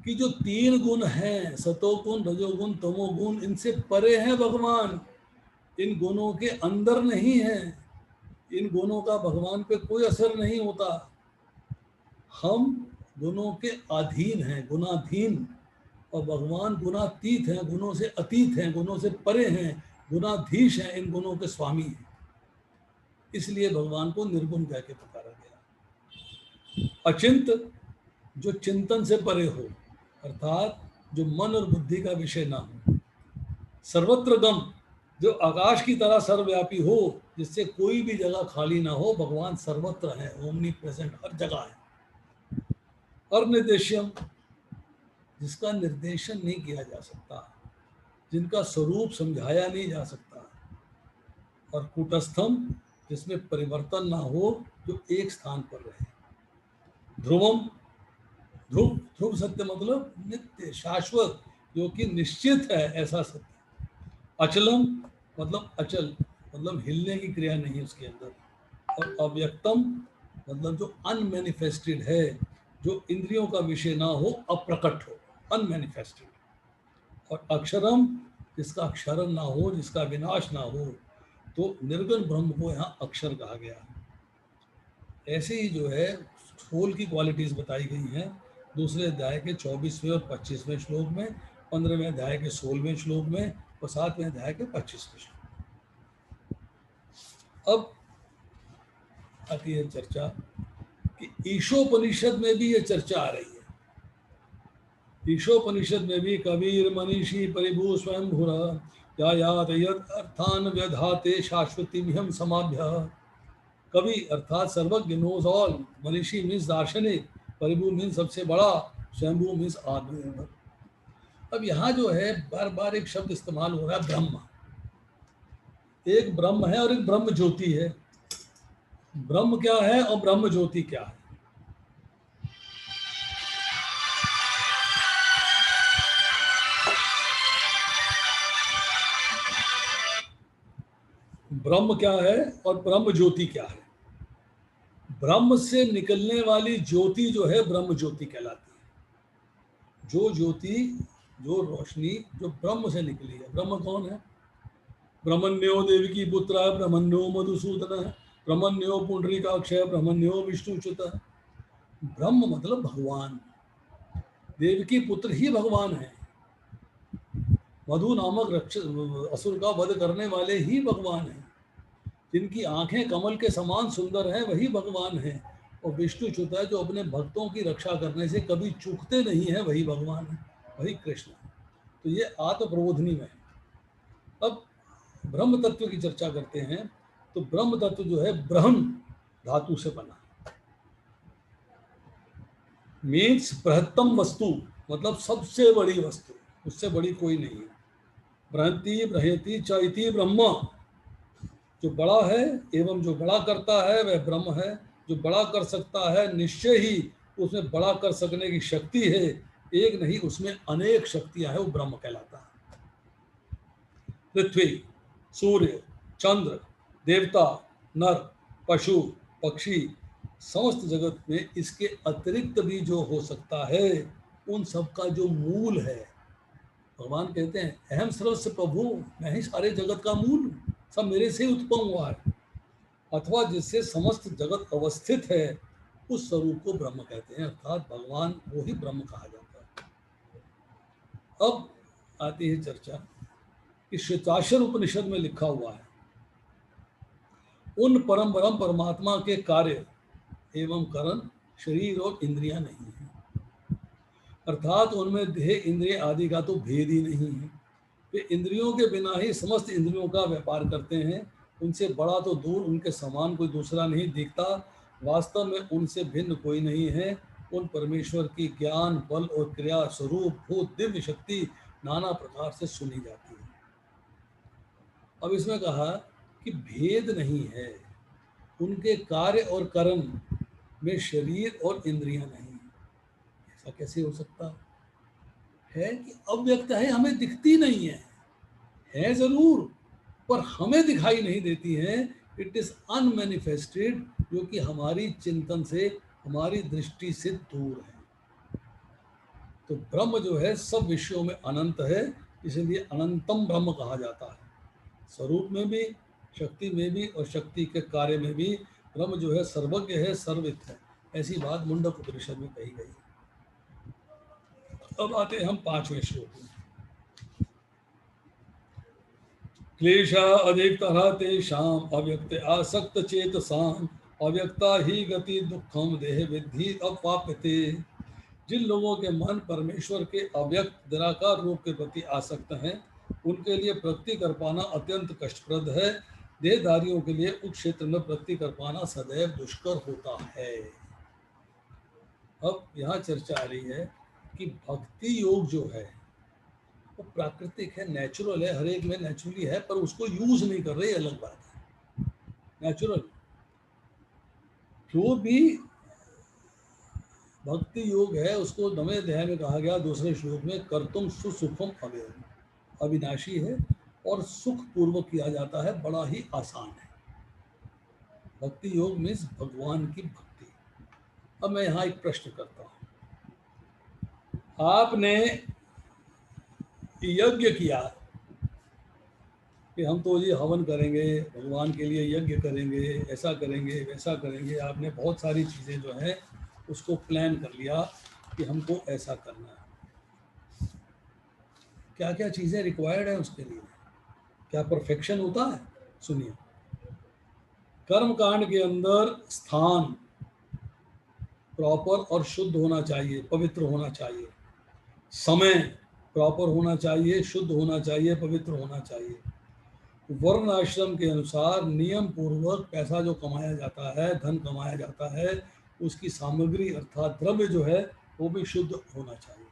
कि जो 3 गुण हैं, सतोगुण, रजोगुण, तमोगुण, इनसे परे हैं भगवान, इन गुणों के अंदर नहीं है, इन गुणों का भगवान पे कोई असर नहीं होता। हम गुणों के अधीन हैं, गुणाधीन, और भगवान गुणातीत हैं, गुणों से अतीत हैं, गुणों से परे हैं, गुणाधीश हैं, इन गुणों के स्वामी हैं। इसलिए भगवान को निर्गुण कह के पुकारा गया। अचिंत, जो चिंतन से परे हो, अर्थात जो मन और बुद्धि का विषय ना हो। सर्वत्र गम, जो आकाश की तरह सर्वव्यापी हो, जिससे कोई भी जगह खाली ना हो, भगवान सर्वत्र है, ओमनी प्रेजेंट, हर जगह है। अनिर्देश्यम, जिसका निर्देशन नहीं किया जा सकता, जिनका स्वरूप समझाया नहीं जा सकता। और कूटस्थम, जिसमें परिवर्तन ना हो, जो एक स्थान पर रहे। ध्रुवम, ध्रुव, ध्रुव सत्य मतलब नित्य, शाश्वत, जो कि निश्चित है, ऐसा सत्य। अचलम मतलब अचल, मतलब हिलने की क्रिया नहीं उसके अंदर। और अव्यक्तम मतलब जो अनमैनिफेस्टेड है, जो इंद्रियों का विषय ना हो, अप्रकट हो, अनमैनिफेस्टेड। और अक्षरम, जिसका क्षरण ना हो, जिसका विनाश ना हो, तो निर्गुण ब्रह्म को यहाँ अक्षर कहा गया है। ऐसे ही जो है स्थूल की क्वालिटीज बताई गई हैं दूसरे अध्याय के 24वें और 25वें श्लोक में, 15वें अध्याय के 16वें श्लोक में और 7वें अध्याय के 25वें श्लोक में। अब आती है चर्चा कि ईशोपनिषद में भी ये चर्चा आ रही है। ईशोपनिषद में भी कबीर मनीषी परिभू स्वयं भूरा यायात यत् अर्थान व्यधाते शाश्वती विहम समाभ्य। कवि अर्थात सर्वज्ञ, नोज ऑल, मनीषी मीन्स दार्शनिक, परिभू मीन्स सबसे बड़ा, स्वयंभू मीन्स आत्मनिर्भर। अब यहाँ जो है बार बार एक शब्द इस्तेमाल हो रहा है, ब्रह्म। एक ब्रह्म है और एक ब्रह्म ज्योति है। ब्रह्म क्या है और ब्रह्म ज्योति क्या है? ब्रह्म क्या है और ब्रह्म ज्योति क्या है? ब्रह्म से निकलने वाली ज्योति जो है ब्रह्म ज्योति कहलाती है। जो ज्योति, जो रोशनी जो ब्रह्म से निकली है। ब्रह्म कौन है? ब्रह्मण्यो देवकी पुत्र, ब्रह्मण्यो मधुसूदन, ब्रह्मण्यो पुंडरीकाक्षय, ब्रह्मण्यो विष्णुच्युत। ब्रह्म मतलब भगवान, देवकी पुत्र ही भगवान है, मधु नामक असुर का वध करने वाले ही भगवान हैं, जिनकी आंखें कमल के समान सुंदर हैं वही भगवान हैं, और विष्णुच्युत है जो अपने भक्तों की रक्षा करने से कभी चूकते नहीं हैं, वही भगवान है, वही कृष्ण है। तो ये आत्मप्रबोधनी में है। अब ब्रह्म तत्व की चर्चा करते हैं तो ब्रह्म तत्व जो है ब्रह्म धातु से बना, मीन्स बृहत्तम वस्तु, मतलब सबसे बड़ी वस्तु, उससे बड़ी कोई नहीं है। बृहति बृहति च इति ब्रह्म, जो बड़ा है एवं जो बड़ा करता है वह ब्रह्म है। जो बड़ा कर सकता है निश्चय ही उसमें बड़ा कर सकने की शक्ति है, एक नहीं उसमें अनेक शक्तियां हैं, वो ब्रह्म कहलाता है। पृथ्वी, सूर्य, चंद्र, देवता, नर, पशु, पक्षी, समस्त जगत में इसके अतिरिक्त भी जो हो सकता है उन सब का जो मूल है, भगवान कहते हैं अहम सर्वस्य प्रभु, मैं ही सारे जगत का मूल हूं, सब मेरे से उत्पन्न हुआ है, अथवा जिससे समस्त जगत अवस्थित है उस स्वरूप को ब्रह्म कहते हैं, अर्थात भगवान वो ही ब्रह्म कहा जाता है। अब आती है चर्चा कि श्वेताक्षर उपनिषद में लिखा हुआ है उन परम ब्रह्म परमात्मा के कार्य एवं कारण शरीर और इंद्रियां नहीं है, अर्थात उनमें देह इंद्रिय आदि का तो भेद ही नहीं है। वे इंद्रियों के बिना ही समस्त इंद्रियों का व्यापार करते हैं, उनसे बड़ा तो दूर उनके समान कोई दूसरा नहीं दिखता, वास्तव में उनसे भिन्न कोई नहीं है। उन परमेश्वर की ज्ञान बल और क्रिया स्वरूप भूत दिव्य शक्ति नाना प्रकार से सुनी जाती है। अब इसमें कहा कि भेद नहीं है, उनके कार्य और कर्म में शरीर और इंद्रियां नहीं, ऐसा कैसे हो सकता है कि अव्यक्त है, हमें दिखती नहीं है जरूर पर हमें दिखाई नहीं देती है। इट इज अनमैनिफेस्टेड, जो कि हमारी चिंतन से हमारी दृष्टि से दूर है। तो ब्रह्म जो है सब विषयों में अनंत है, इसलिए अनंतम ब्रह्म कहा जाता है। स्वरूप में भी, शक्ति में भी और शक्ति के कार्य में भी ब्रह्म जो है सर्वज्ञ है, सर्वविद है, ऐसी बात मुंडक उपनिषद में कही गई। अब आते हैं हम 5वें श्लोक में। क्लेशा अधिकतरा तेषाम अव्यक्त आसक्त चेतसाम अव्यक्ता ही गति दुखम देह विद्धि अपाप्यते। जिन लोगों के मन परमेश्वर के अव्यक्त निराकार रूप के प्रति आसक्त हैं उनके लिए प्रगति कर पाना अत्यंत कष्टप्रद है। देहधारियों के लिए उस क्षेत्र में प्रगति कर पाना सदैव दुष्कर होता है। अब यहाँ चर्चा आ रही है कि भक्ति योग जो है वो प्राकृतिक है, नेचुरल है, हर एक में नेचुरली है, पर उसको यूज नहीं कर रहे, अलग बात है। नेचुरल जो भी भक्ति योग है उसको 9वें अध्याय में कहा गया, दूसरे श्लोक में, कर्तुम सुसुखम अव्ययम, अविनाशी है और सुख पूर्वक किया जाता है, बड़ा ही आसान है। भक्ति योग मीन्स भगवान की भक्ति। अब मैं यहाँ एक प्रश्न करता हूँ, आपने यज्ञ किया कि हम तो ये हवन करेंगे, भगवान के लिए यज्ञ करेंगे, ऐसा करेंगे वैसा करेंगे, आपने बहुत सारी चीज़ें जो है उसको प्लान कर लिया कि हमको ऐसा करना है। क्या क्या चीज़ें रिक्वायर्ड है उसके लिए, क्या परफेक्शन होता है? सुनिए, कर्म कांड के अंदर स्थान प्रॉपर और शुद्ध होना चाहिए, पवित्र होना चाहिए, समय प्रॉपर होना चाहिए, शुद्ध होना चाहिए, पवित्र होना चाहिए, वर्ण आश्रम के अनुसार नियम पूर्वक पैसा जो कमाया जाता है, धन कमाया जाता है, उसकी सामग्री अर्थात द्रव्य जो है वो भी शुद्ध होना चाहिए।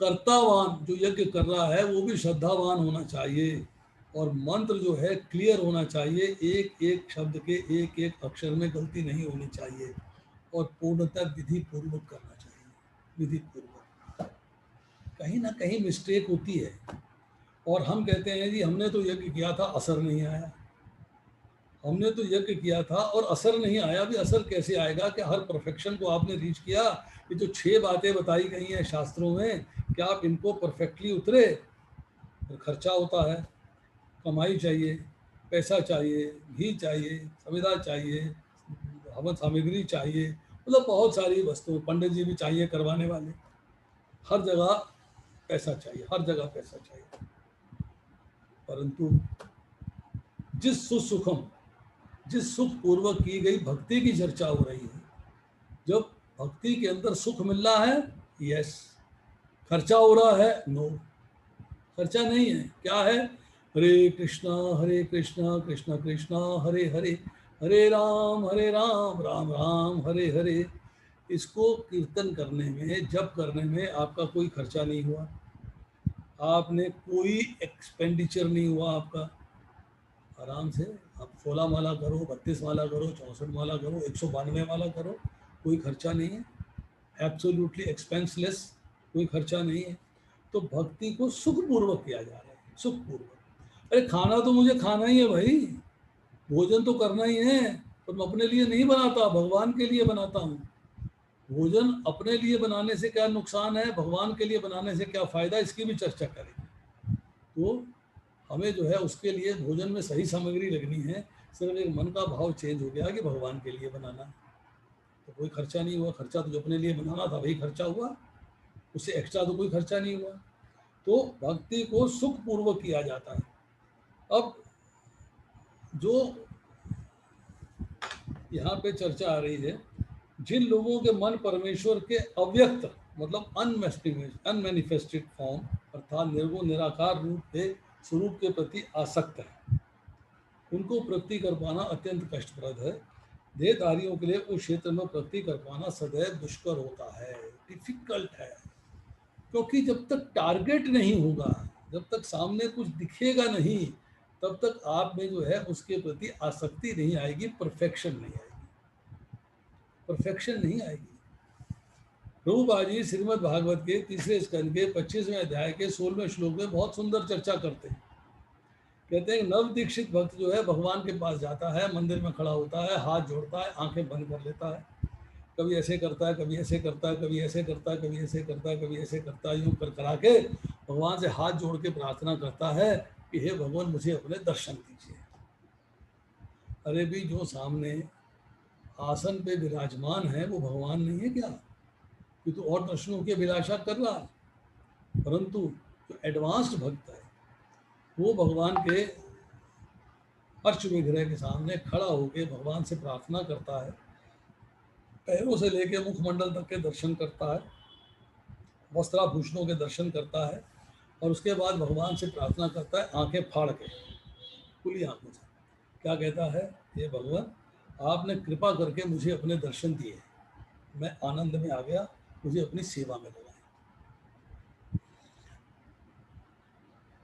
कर्तावान जो यज्ञ कर रहा है वो भी श्रद्धावान होना चाहिए, और मंत्र जो है क्लियर होना चाहिए, एक एक शब्द के एक एक अक्षर में गलती नहीं होनी चाहिए, और पूर्णतः विधि पूर्वक करना चाहिए। विधि पूर्वक कहीं ना कहीं मिस्टेक होती है, और हम कहते हैं जी हमने तो यज्ञ किया था असर नहीं आया, हमने तो यज्ञ किया था और असर नहीं आया। भी असर कैसे आएगा कि हर परफेक्शन को आपने रीच किया? ये जो 6 बातें बताई गई हैं शास्त्रों में, क्या आप इनको परफेक्टली उतरे? तो खर्चा होता है, कमाई चाहिए, पैसा चाहिए, घी चाहिए, संविदा चाहिए, हवन सामग्री चाहिए, मतलब बहुत सारी वस्तुएं, पंडित जी भी चाहिए करवाने वाले, हर जगह पैसा चाहिए, हर जगह पैसा चाहिए। परंतु जिस सुख पूर्वक की गई भक्ति की चर्चा हो रही है, जब भक्ति के अंदर सुख मिल रहा है, यस, खर्चा हो रहा है, नो, खर्चा नहीं है। क्या है? हरे कृष्णा कृष्ण कृष्णा हरे हरे, हरे राम राम राम हरे हरे। इसको कीर्तन करने में, जप करने में आपका कोई खर्चा नहीं हुआ, आपने कोई एक्सपेंडिचर नहीं हुआ आपका। आराम से आप 16 माला करो, 32 माला करो, 64 माला करो, 192 माला करो, कोई खर्चा नहीं है, एब्सोल्युटली एक्सपेंसलेस, कोई खर्चा नहीं है। तो भक्ति को सुखपूर्वक किया जा रहा है, सुखपूर्वक। अरे खाना तो मुझे खाना ही है भाई, भोजन तो करना ही है, पर मैं अपने लिए नहीं बनाता, भगवान के लिए बनाता हूँ। भोजन अपने लिए बनाने से क्या नुकसान है, भगवान के लिए बनाने से क्या फायदा, इसकी भी चर्चा करेंगे। तो हमें जो है उसके लिए भोजन में सही सामग्री लगनी है, सिर्फ एक मन का भाव चेंज हो गया कि भगवान के लिए बनाना है, तो कोई खर्चा नहीं हुआ। खर्चा तो जो अपने लिए बनाना था वही खर्चा हुआ, उससे एक्स्ट्रा तो कोई खर्चा नहीं हुआ। तो भक्ति को सुखपूर्वक किया जाता है। अब जो यहाँ पे चर्चा आ रही है, जिन लोगों के मन परमेश्वर के अव्यक्त मतलब अनमैनिफेस्टेड फॉर्म अर्थात निर्गुण निराकार रूप के स्वरूप के प्रति आसक्त है, उनको प्रगति कर पाना अत्यंत कष्टप्रद है। देहधारियों के लिए उस क्षेत्र में प्रगति कर पाना सदैव दुष्कर होता है, डिफिकल्ट है। क्योंकि जब तक टारगेट नहीं होगा, जब तक सामने कुछ दिखेगा नहीं, तब तक आप में जो है उसके प्रति आसक्ति नहीं आएगी, परफेक्शन नहीं आएगी, परफेक्शन नहीं आएगी। प्रभुपाद जी श्रीमद् भागवत के 3 स्कंद के 25वें अध्याय के 16वें श्लोक में बहुत सुंदर चर्चा करते हैं। कहते हैं नव दीक्षित भक्त जो है भगवान के पास जाता है, मंदिर में खड़ा होता है, हाथ जोड़ता है, आंखें बंद कर लेता है, कभी ऐसे करता है, कभी ऐसे करता है, कभी ऐसे करता है, कभी ऐसे करता है, कभी ऐसे करता है, यूं कर करा के भगवान से हाथ जोड़ के प्रार्थना करता है कि हे भगवान मुझे अपने दर्शन दीजिए। अरे भी जो सामने आसन पे विराजमान है वो भगवान नहीं है क्या? कि तो और दर्शनों की अभिलाषा कर रहा, परंतु जो एडवांस्ड भक्त है वो भगवान के अर्श विग्रह के सामने खड़ा होकर भगवान से प्रार्थना करता है, पैरों से लेकर मुखमंडल तक के दर्शन करता है, वस्त्राभूषणों के दर्शन करता है, और उसके बाद भगवान से प्रार्थना करता है आंखें फाड़ के, खुली आंखों से। क्या कहता है? हे भगवान आपने कृपा करके मुझे अपने दर्शन दिए, मैं आनंद में आ गया, मुझे अपनी सेवा में लगाए।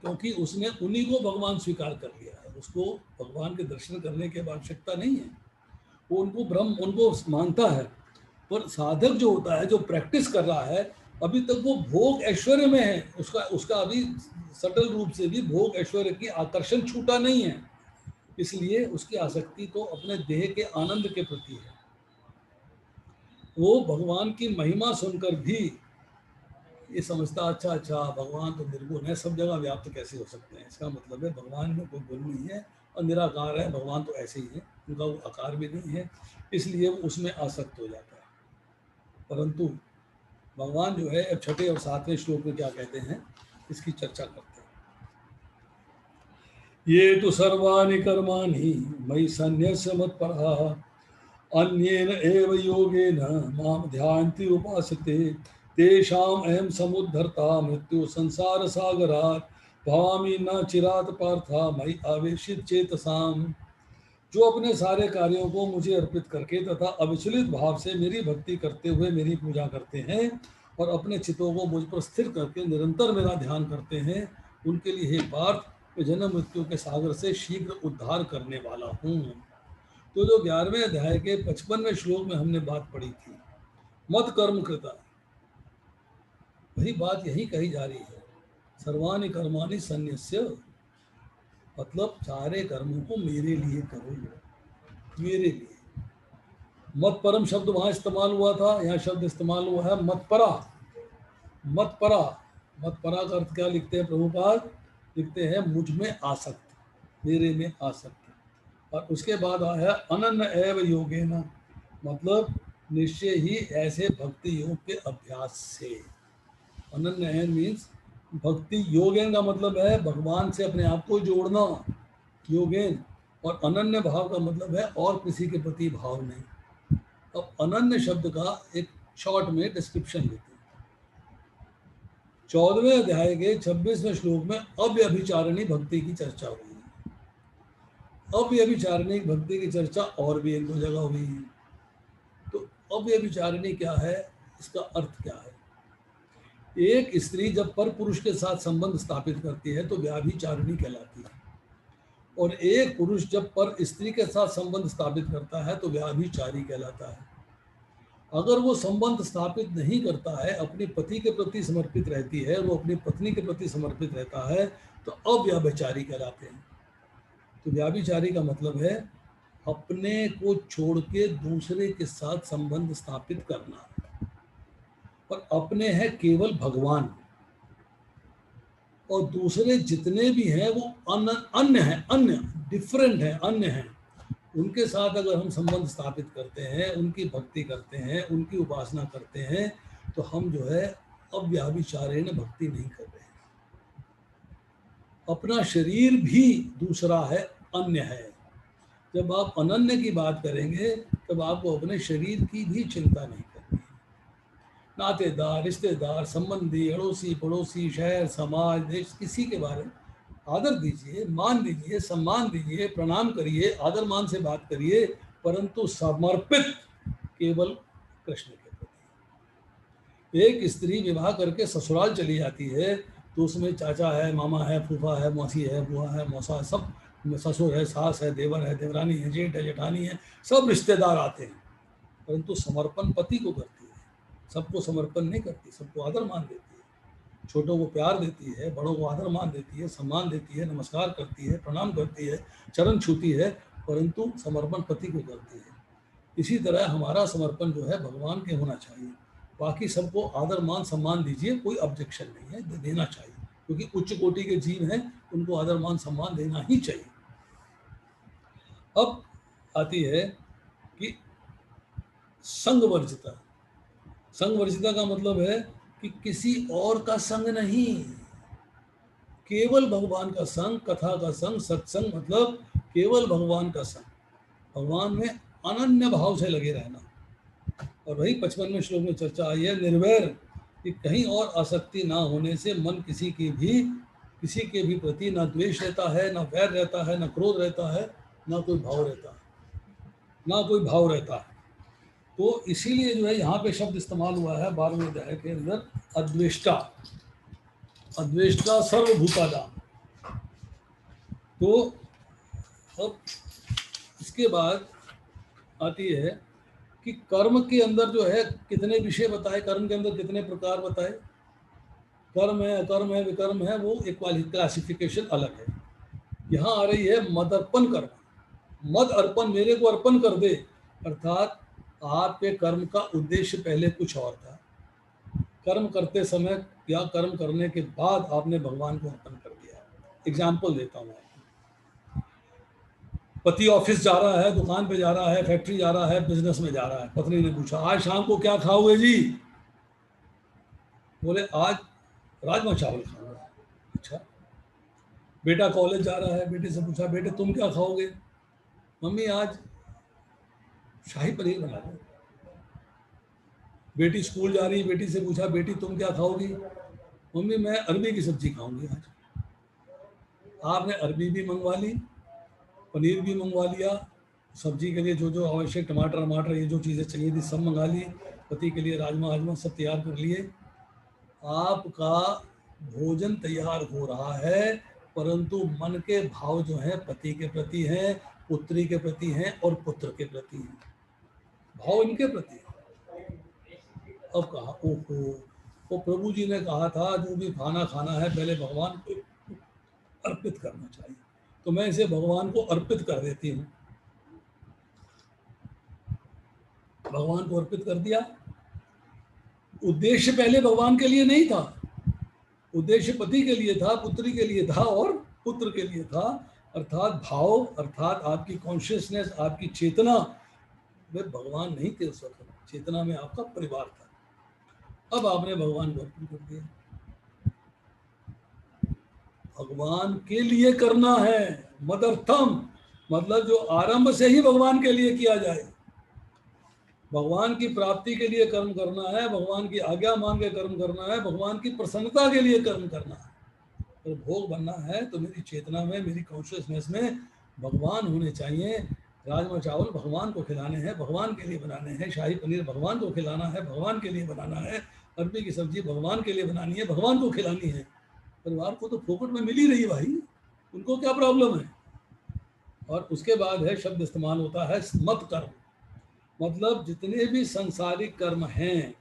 क्योंकि उसने उन्हीं को भगवान स्वीकार कर लिया है, उसको भगवान के दर्शन करने की आवश्यकता नहीं है, वो उनको ब्रह्म उनको मानता है। पर साधक जो होता है, जो प्रैक्टिस कर रहा है, अभी तक वो भोग ऐश्वर्य में है, उसका अभी सटल रूप से भी भोग ऐश्वर्य की आकर्षण छूटा नहीं है, इसलिए उसकी आसक्ति तो अपने देह के आनंद के प्रति है। वो भगवान की महिमा सुनकर भी ये समझता अच्छा अच्छा भगवान तो निर्गुण है, सब जगह व्याप्त कैसे हो सकते हैं, इसका मतलब है भगवान में कोई गुण नहीं है और निराकार है, भगवान तो ऐसे ही है, उनका वो आकार भी नहीं है, इसलिए वो उसमें आसक्त हो जाता है। परंतु भगवान जो है अब 6 और 7वें श्लोक में क्या कहते हैं, इसकी चर्चा करते हैं। ये तो सर्वाणि कर्माणि मयि सन्न्यस्य मत्परः अन्येन एव योगेन मां ध्यान्ति उपासते तेषाम् अहं समुद्धर्ता मृत्यु संसार सागरात् भवामि न चिरात् पार्था मयि आवेशित चेतसाम्। जो अपने सारे कार्यों को मुझे अर्पित करके तथा अविचलित भाव से मेरी भक्ति करते हुए मेरी पूजा करते हैं और अपने चित्तों को मुझ पर स्थिर करके निरंतर मेरा ध्यान करते हैं, उनके लिए हे पार्थ मैं जन्म मृत्यु के सागर से शीघ्र उद्धार करने वाला हूँ। तो जो 11वें अध्याय के 55वें श्लोक में हमने बात पढ़ी थी, मत कर्म कृता, वही बात यही कही जा रही है। सर्वाणि कर्माणि सन्न्यस्य, मतलब सारे कर्मों को मेरे लिए करो, मेरे लिए। मत परम शब्द वहां इस्तेमाल हुआ था, यहाँ शब्द इस्तेमाल हुआ है मतपरा। मतपरा, मतपरा का अर्थ क्या लिखते हैं प्रभुपाद? लिखते हैं मुझ में आसक्त, मेरे में आसक्त। और उसके बाद आया अनन्य एव योगेन, मतलब निश्चय ही ऐसे भक्ति योग के अभ्यास से। अनन्य एन मीन्स भक्ति, योगेन का मतलब है भगवान से अपने आप को जोड़ना, योगेन, और अनन्य भाव का मतलब है और किसी के प्रति भाव नहीं। अब अनन्य शब्द का एक शॉर्ट में डिस्क्रिप्शन देते हैं। 14वें अध्याय के 26वें श्लोक में अव्यभिचारिणी भक्ति की चर्चा हुई है। अव्यभिचारिणी भक्ति की चर्चा और भी 1-2 जगह हुई है। तो अव्यभिचारिणी क्या है, इसका अर्थ क्या है? एक स्त्री जब पर पुरुष के साथ संबंध स्थापित करती है तो व्याभिचारिणी कहलाती है, और एक पुरुष जब पर स्त्री के साथ संबंध स्थापित करता है तो व्याभिचारी कहलाता है। अगर वो संबंध स्थापित नहीं करता है, अपने पति के प्रति समर्पित रहती है, वो अपनी पत्नी के प्रति समर्पित रहता है, तो अव्यभिचारी कहलाते हैं। तो व्याभिचारी का मतलब है अपने को छोड़ के दूसरे के साथ संबंध स्थापित करना, और अपने हैं केवल भगवान, और दूसरे जितने भी हैं वो अन्य हैं, अन्य डिफरेंट हैं, अन्य हैं। उनके साथ अगर हम संबंध स्थापित करते हैं, उनकी भक्ति करते हैं, उनकी उपासना करते हैं, तो हम जो है अव्याभिचारेण भक्ति नहीं कर रहे हैं। अपना शरीर भी दूसरा है, अन्य है। जब आप अनन्य की बात करेंगे तब आपको अपने शरीर की भी चिंता नहीं करनी है। नातेदार, रिश्तेदार, संबंधी, अड़ोसी पड़ोसी, शहर, समाज, देश, किसी के बारे में आदर दीजिए, मान दीजिए, सम्मान दीजिए, प्रणाम करिए, आदर मान से बात करिए, परंतु समर्पित केवल कृष्ण के प्रति। एक स्त्री विवाह करके ससुराल चली जाती है तो उसमें चाचा है, मामा है, फूफा है, मौसी है, बुआ है, मौसा है, सब ससुर है, सास है, देवर है, देवरानी है, जेठ है, जेठानी है, सब रिश्तेदार आते हैं, परंतु समर्पण पति को करती है। सबको समर्पण नहीं करती, सबको आदर मान देती है, छोटों को प्यार देती है, बड़ों को आदर मान देती है, सम्मान देती है, नमस्कार करती है, प्रणाम करती है, चरण छूती है, परंतु समर्पण पति को करती है। इसी तरह हमारा समर्पण जो है भगवान के होना चाहिए। बाकी सबको आदर मान सम्मान दीजिए, कोई ऑब्जेक्शन नहीं है, देना चाहिए, क्योंकि उच्च कोटि के जीव हैं, उनको आदर मान सम्मान देना ही चाहिए। अब आती है कि संगवर्जिता। संगवर्जिता का मतलब है कि किसी और का संग नहीं, केवल भगवान का संग, कथा का संग, सत्संग, मतलब केवल भगवान का संग, भगवान में अनन्य भाव से लगे रहना। और वही 55वें श्लोक में चर्चा आई है, निर्वैर, कि कहीं और आसक्ति ना होने से मन किसी के भी प्रति ना द्वेष रहता है, ना वैर रहता है, ना क्रोध रहता है, ना कोई भाव रहता है, ना कोई भाव रहता है। तो इसीलिए जो है यहाँ पे शब्द इस्तेमाल हुआ है 12वें अध्याय के अंदर, अद्वेष्टा, अद्वेष्टा सर्वभूतादा। तो अब इसके बाद आती है कि कर्म के अंदर जो है कितने विषय बताए, कर्म के अंदर कितने प्रकार बताए, कर्म है, अकर्म है, विकर्म है, वो एक क्लासिफिकेशन अलग है। यहाँ आ रही है मद अर्पण कर्म। मद अर्पण, मेरे को अर्पण कर दे, अर्थात आपके कर्म का उद्देश्य पहले कुछ और था, कर्म करते समय या कर्म करने के बाद आपने भगवान को अर्पण कर दिया। एग्जाम्पल देता हूँ, पति ऑफिस जा रहा है, दुकान पे जा रहा है, फैक्ट्री जा रहा है, बिजनेस में जा रहा है, पत्नी ने पूछा आज शाम को क्या खाओगे जी? बोले आज राजमा चावल खाऊंगा। अच्छा। बेटा कॉलेज जा रहा है, बेटे से पूछा बेटे तुम क्या खाओगे? मम्मी आज शाही पनीर बना दो। बेटी स्कूल जा रही है, बेटी से पूछा बेटी तुम क्या खाओगी? मम्मी मैं अरबी की सब्जी खाऊंगी आज। आपने अरबी भी मंगवा ली, पनीर भी मंगवा लिया, सब्जी के लिए जो जो आवश्यक टमाटर ये जो चीज़ें चाहिए थी सब मंगा ली, पति के लिए राजमा सब तैयार कर लिए। आपका भोजन तैयार हो रहा है, परंतु मन के भाव जो हैं पति के प्रति हैं, पुत्री के प्रति हैं और पुत्र के प्रति हैं, भाव इनके प्रति है। अब कहा ओहो, तो प्रभु जी ने कहा था जो भी खाना खाना है पहले भगवान को अर्पित करना चाहिए, तो मैं इसे भगवान को अर्पित कर देती हूँ। भगवान को अर्पित कर दिया। उद्देश्य पहले भगवान के लिए नहीं था, उद्देश्य पति के लिए था, पुत्री के लिए था और पुत्र के लिए था, अर्थात भाव, अर्थात आपकी कॉन्शियसनेस, आपकी चेतना वे भगवान नहीं थे उस वक्त, चेतना में आपका परिवार था। अब आपने भगवान को अर्पण कर दिया। भगवान के लिए करना है, मदर्थम, मतलब जो आरंभ से ही भगवान के लिए किया जाए। भगवान की प्राप्ति के लिए कर्म करना है, भगवान की आज्ञा मान के कर्म करना है, भगवान की प्रसन्नता के लिए कर्म करना है। अगर भोग बनना है तो मेरी चेतना में, मेरी कॉन्शियसनेस में भगवान होने चाहिए। राजमा चावल भगवान को खिलाने हैं, भगवान के लिए बनाने हैं। शाही पनीर भगवान को खिलाना है, भगवान के लिए बनाना है। अरबी की सब्जी भगवान के लिए बनानी है, भगवान को खिलानी है। परिवार को तो फोकट में मिल ही रही है भाई, उनको क्या प्रॉब्लम है। और उसके बाद है शब्द इस्तेमाल होता है मत कर्म, मतलब जितने भी सांसारिक कर्म हैं,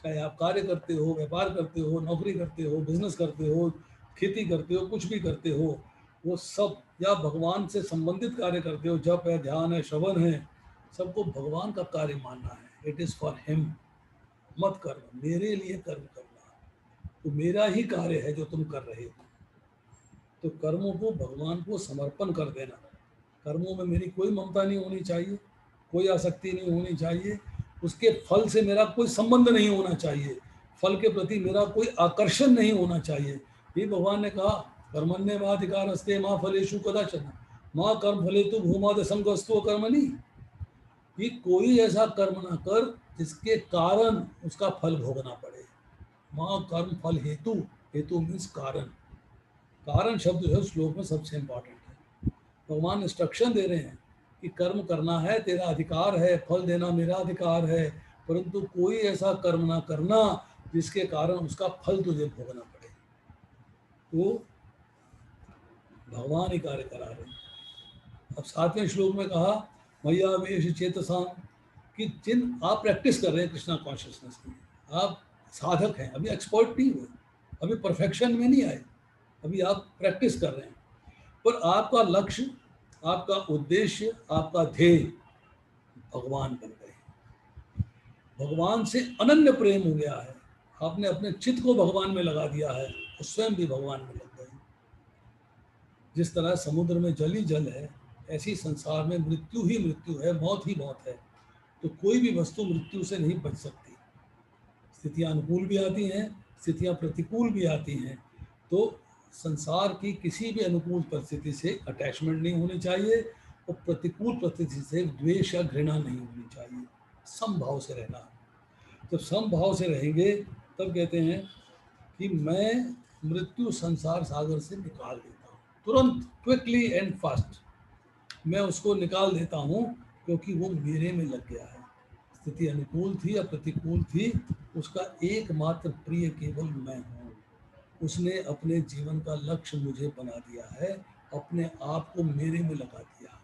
चाहे आप कार्य करते हो, व्यापार करते हो, नौकरी करते हो, बिजनेस करते हो, खेती करते हो, कुछ भी करते हो, वो सब, या भगवान से संबंधित कार्य करते हो, जप है, ध्यान है, श्रवण है, सबको भगवान का कार्य मानना है। It is for him. मत कर्म, मेरे लिए कर्म करना, तो मेरा ही कार्य है जो तुम कर रहे हो। तो कर्मों को भगवान को समर्पण कर देना। कर्मों में मेरी कोई ममता नहीं होनी चाहिए, कोई आसक्ति नहीं होनी चाहिए, उसके फल से मेरा कोई संबंध नहीं होना चाहिए, फल के प्रति मेरा कोई आकर्षण नहीं होना चाहिए। ये भगवान ने कहा, कर्मण्य माधिकार अस्ते माँ फलेषु कदाचन माँ कर्म फले तु भूमाद संगस्तो कर्मणि, कि कोई ऐसा कर्म ना कर जिसके कारण उसका फल भोगना पड़े। माँ कर्म फल हेतु, हेतु मीन्स कारण। कारण शब्द जो है श्लोक में सबसे इंपॉर्टेंट है। भगवान इंस्ट्रक्शन दे रहे हैं कि कर्म करना है, तेरा अधिकार है, फल देना मेरा अधिकार है, परंतु कोई ऐसा कर्म ना करना जिसके कारण उसका फल तुझे भोगना पड़े। तो भगवान ही कार्य करा रहे हैं। अब 7वें श्लोक में कहा मैया वेश चेतसाम, कि जिन आप प्रैक्टिस कर रहे हैं कृष्णा कॉन्शियसनेस की, आप साधक हैं, अभी एक्सपर्ट नहीं हुए, अभी परफेक्शन में नहीं आए, अभी आप प्रैक्टिस कर रहे हैं, पर आपका लक्ष्य, आपका उद्देश्य, आपका ध्येय भगवान बन गए, भगवान से अनन्य प्रेम हो गया है, आपने अपने चित्त को भगवान में लगा दिया है और स्वयं भी भगवान में लग गए। जिस तरह समुद्र में जल ही जल है, ऐसी संसार में मृत्यु ही मृत्यु है, मौत ही मौत है। तो कोई भी वस्तु मृत्यु से नहीं बच सकती। स्थितियाँ अनुकूल भी आती हैं, स्थितियाँ प्रतिकूल भी आती हैं। तो संसार की किसी भी अनुकूल परिस्थिति से अटैचमेंट नहीं होनी चाहिए और प्रतिकूल परिस्थिति से द्वेष या घृणा नहीं होनी चाहिए, समभाव से रहना। जब समभाव से रहेंगे तब कहते हैं कि मैं मृत्यु संसार सागर से निकाल देता हूँ, तुरंत, क्विकली एंड फास्ट मैं उसको निकाल देता हूँ, क्योंकि वो मेरे में लग गया है। स्थिति अनुकूल थी या प्रतिकूल थी, उसका एकमात्र प्रिय केवल मैं हूँ। उसने अपने जीवन का लक्ष्य मुझे बना दिया है, अपने आप को मेरे में लगा दिया,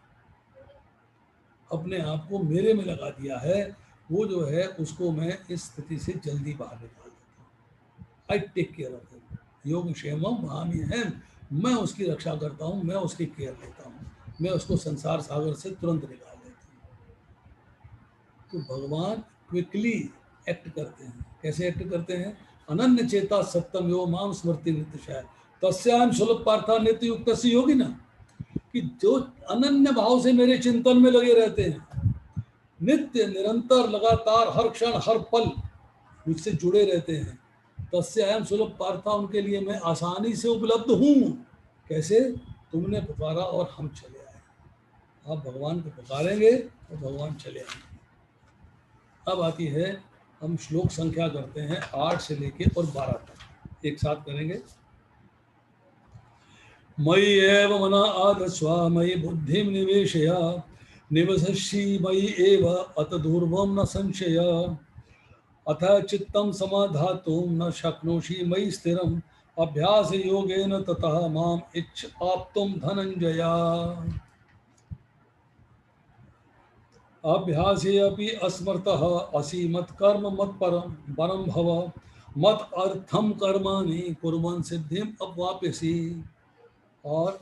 अपने आप को मेरे में लगा दिया है। वो जो है उसको मैं इस स्थिति से जल्दी बाहर निकाल देता हूँ। I take care of him, योग क्षेमम वहामी है, मैं उसकी रक्षा करता हूँ, मैं उसकी केयर लेता हूँ, मैं उसको संसार सागर से तुरंत निकाल देता हूँ। तो भगवान क्विकली एक्ट करते हैं। कैसे एक्ट करते हैं? अनन्य चेता सत्यम यो माम स्मृति नित्यशय तस्याम सुलभ पार्था नित्य युक्त योगी ना, कि जो अनन्य भाव से मेरे चिंतन में लगे रहते हैं, नित्य निरंतर लगातार हर क्षण हर पल मुझसे जुड़े रहते हैं, तस्याम सुलभ पार्था, उनके लिए मैं आसानी से उपलब्ध हूँ। कैसे? तुमने पुकारा और हम चले आए। आप भगवान को पुकारेंगे और भगवान चले आएंगे। अब आती है, हम श्लोक संख्या करते हैं 8 से लेके और 12 तक, एक साथ करेंगे। मयि एव मना आदस्व मयि बुद्धिं निवेशय निवसषि मयि एव अत दूर्वं न संशय अथ चित्तं समाधातुं न शक्नोषि मयि स्थिरम् अभ्यास योगेन ततः माम इच्छ आप्तुं धनंजय अभ्यासे अपि असमर्थः असि मत्कर्म मत्परं भव मत अर्थम कर्माणि कुर्वन् सिद्धिम् अवाप्स्यसि। और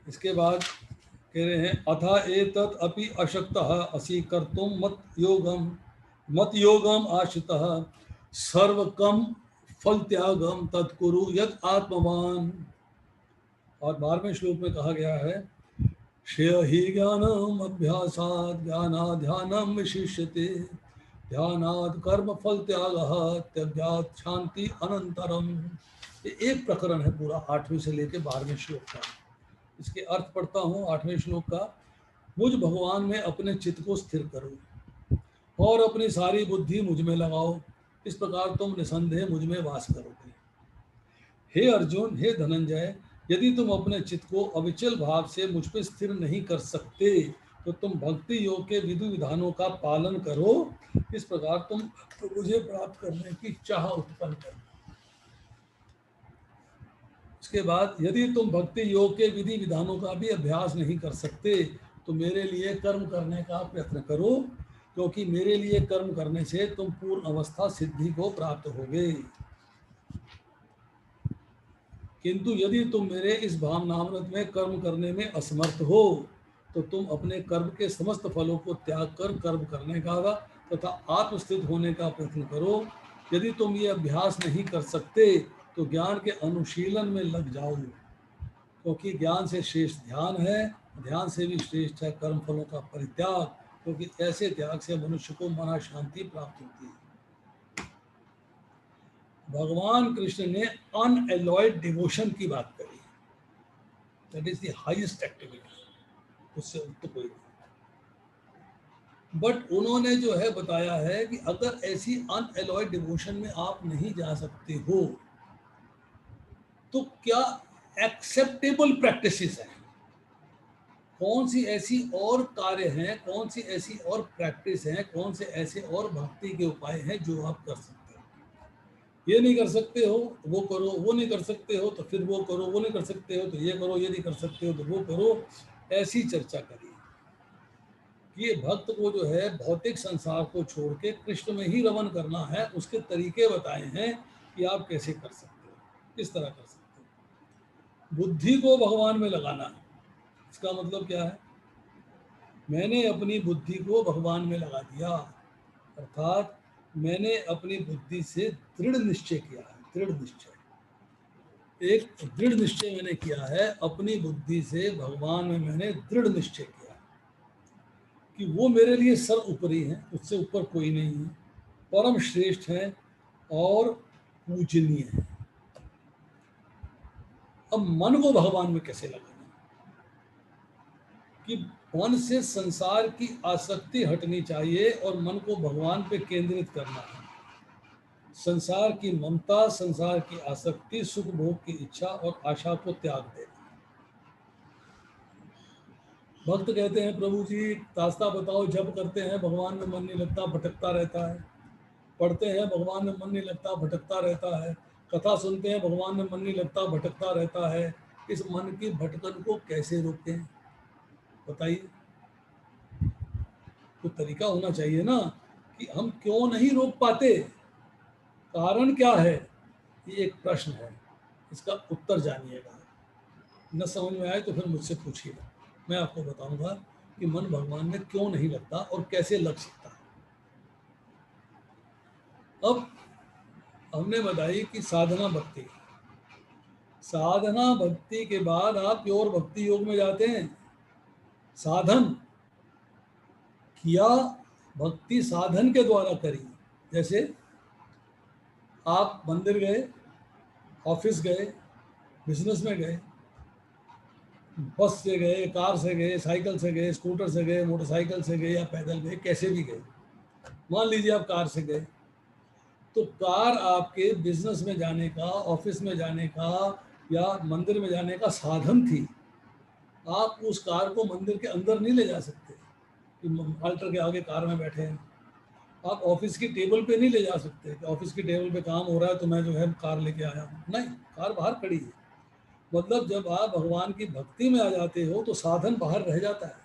इसके बाद कह रहे हैं अथा एतत् अपि अशक्तः असि कर्तुं मत योगम आश्रितः सर्वकम फल त्यागम तत्कुरु यद आत्मवान। और 12वें श्लोक में कहा गया है श्रेय ही ज्ञानम अभ्यासाद ज्ञानाद ध्यानम विशिष्यते ध्यानाद कर्म फल त्यागः त्यागात् शांति अनंतरम। ये एक प्रकरण है पूरा 8वें से लेकर 12वें श्लोक का। इसके अर्थ पढ़ता हूँ 8वें श्लोक का। मुझ भगवान में अपने चित्त को स्थिर करो और अपनी सारी बुद्धि मुझ में लगाओ। इस प्रकार तुम निसंदेह मुझ में वास करोगे। हे अर्जुन, हे धनंजय, यदि तुम अपने चित्त को अविचल भाव से मुझ पर स्थिर नहीं कर सकते तो तुम भक्ति योग के विधि विधानों का पालन करो। इस प्रकार तुम मुझे प्राप्त करने की चाह उत्पन्न करो। इसके बाद, यदि तुम भक्ति योग के विधि विधानों का भी अभ्यास नहीं कर सकते तो मेरे लिए कर्म करने का प्रयत्न करो, क्योंकि मेरे लिए कर्म करने से तुम पूर्ण अवस्था सिद्धि को प्राप्त होगे। किंतु यदि तुम मेरे इस भावनामृत में कर्म करने में असमर्थ हो तो तुम अपने कर्म के समस्त फलों को त्याग कर कर्म करने का तथा आत्मस्थित होने का प्रयत्न करो। यदि तुम ये अभ्यास नहीं कर सकते तो ज्ञान के अनुशीलन में लग जाओ, क्योंकि ज्ञान से श्रेष्ठ ध्यान है, ध्यान से भी श्रेष्ठ है कर्म फलों का परित्याग, क्योंकि ऐसे त्याग से मनुष्य को मना शांति प्राप्त होती है। भगवान कृष्ण ने अनएलॉयड डिवोशन की बात करी, that is the highest activity, उससे तो कोई नहीं। बट उन्होंने जो है बताया है कि अगर ऐसी अनएलॉयड डिवोशन में आप नहीं जा सकते हो तो क्या एक्सेप्टेबल प्रैक्टिसेस हैं, कौन सी ऐसी और कार्य हैं, कौन सी ऐसी और प्रैक्टिस हैं, कौन से ऐसे और भक्ति के उपाय हैं जो आप कर सकते हो। ये नहीं कर सकते हो तो वो करो, वो नहीं कर सकते हो तो फिर वो करो, वो नहीं कर सकते हो तो ये करो, ये नहीं कर सकते हो तो वो करो। ऐसी चर्चा करिए कि ये भक्त को जो है भौतिक संसार को छोड़ के कृष्ण में ही रमन करना है, उसके तरीके बताए हैं कि आप कैसे कर सकते हो, किस तरह कर सकते हो। बुद्धि को भगवान में लगाना है, इसका मतलब क्या है? मैंने अपनी बुद्धि को भगवान में लगा दिया, अर्थात मैंने अपनी बुद्धि से दृढ़ निश्चय किया है। दृढ़ निश्चय, एक दृढ़ निश्चय मैंने किया है, अपनी बुद्धि से भगवान में मैंने दृढ़ निश्चय किया है कि वो मेरे लिए सर्व उपरि है, उससे ऊपर कोई नहीं है, परम श्रेष्ठ है और पूजनीय है। अब मन को भगवान में कैसे लगाना कि मन से संसार की आसक्ति हटनी चाहिए और मन को भगवान पे केंद्रित करना है। संसार की ममता, संसार की आसक्ति, सुख भोग की इच्छा और आशा को त्याग देना। भक्त कहते हैं, प्रभु जी रास्ता बताओ, जप करते हैं भगवान में मन नहीं लगता, भटकता रहता है, पढ़ते हैं भगवान में मन नहीं लगता, भटकता रहता है, कथा सुनते हैं भगवान में मन नहीं लगता, भटकता रहता है। इस मन की भटकन को कैसे रोकें, बताइए। तो तरीका होना चाहिए ना कि हम क्यों नहीं रोक पाते, कारण क्या है, ये एक प्रश्न है, इसका उत्तर जानिएगा। न समझ में आए तो फिर मुझसे पूछिएगा, मैं आपको बताऊंगा कि मन भगवान में क्यों नहीं लगता और कैसे लग सकता है। अब हमने बताई कि साधना भक्ति, साधना भक्ति के बाद आप प्योर भक्ति योग में जाते हैं। साधन किया, भक्ति साधन के द्वारा करी। जैसे आप मंदिर गए, ऑफिस गए, बिजनेस में गए, बस से गए, कार से गए, साइकिल से गए, स्कूटर से गए, मोटरसाइकिल से गए या पैदल गए, कैसे भी गए। मान लीजिए आप कार से गए, तो कार आपके बिजनेस में जाने का, ऑफिस में जाने का या मंदिर में जाने का साधन थी। आप उस कार को मंदिर के अंदर नहीं ले जा सकते कि अल्टर के आगे कार में बैठे हैं। आप ऑफिस की टेबल पे नहीं ले जा सकते कि ऑफिस की टेबल पे काम हो रहा है तो मैं जो है कार लेके आया हूँ, नहीं, कार बाहर खड़ी है। मतलब जब आप भगवान की भक्ति में आ जाते हो तो साधन बाहर रह जाता है,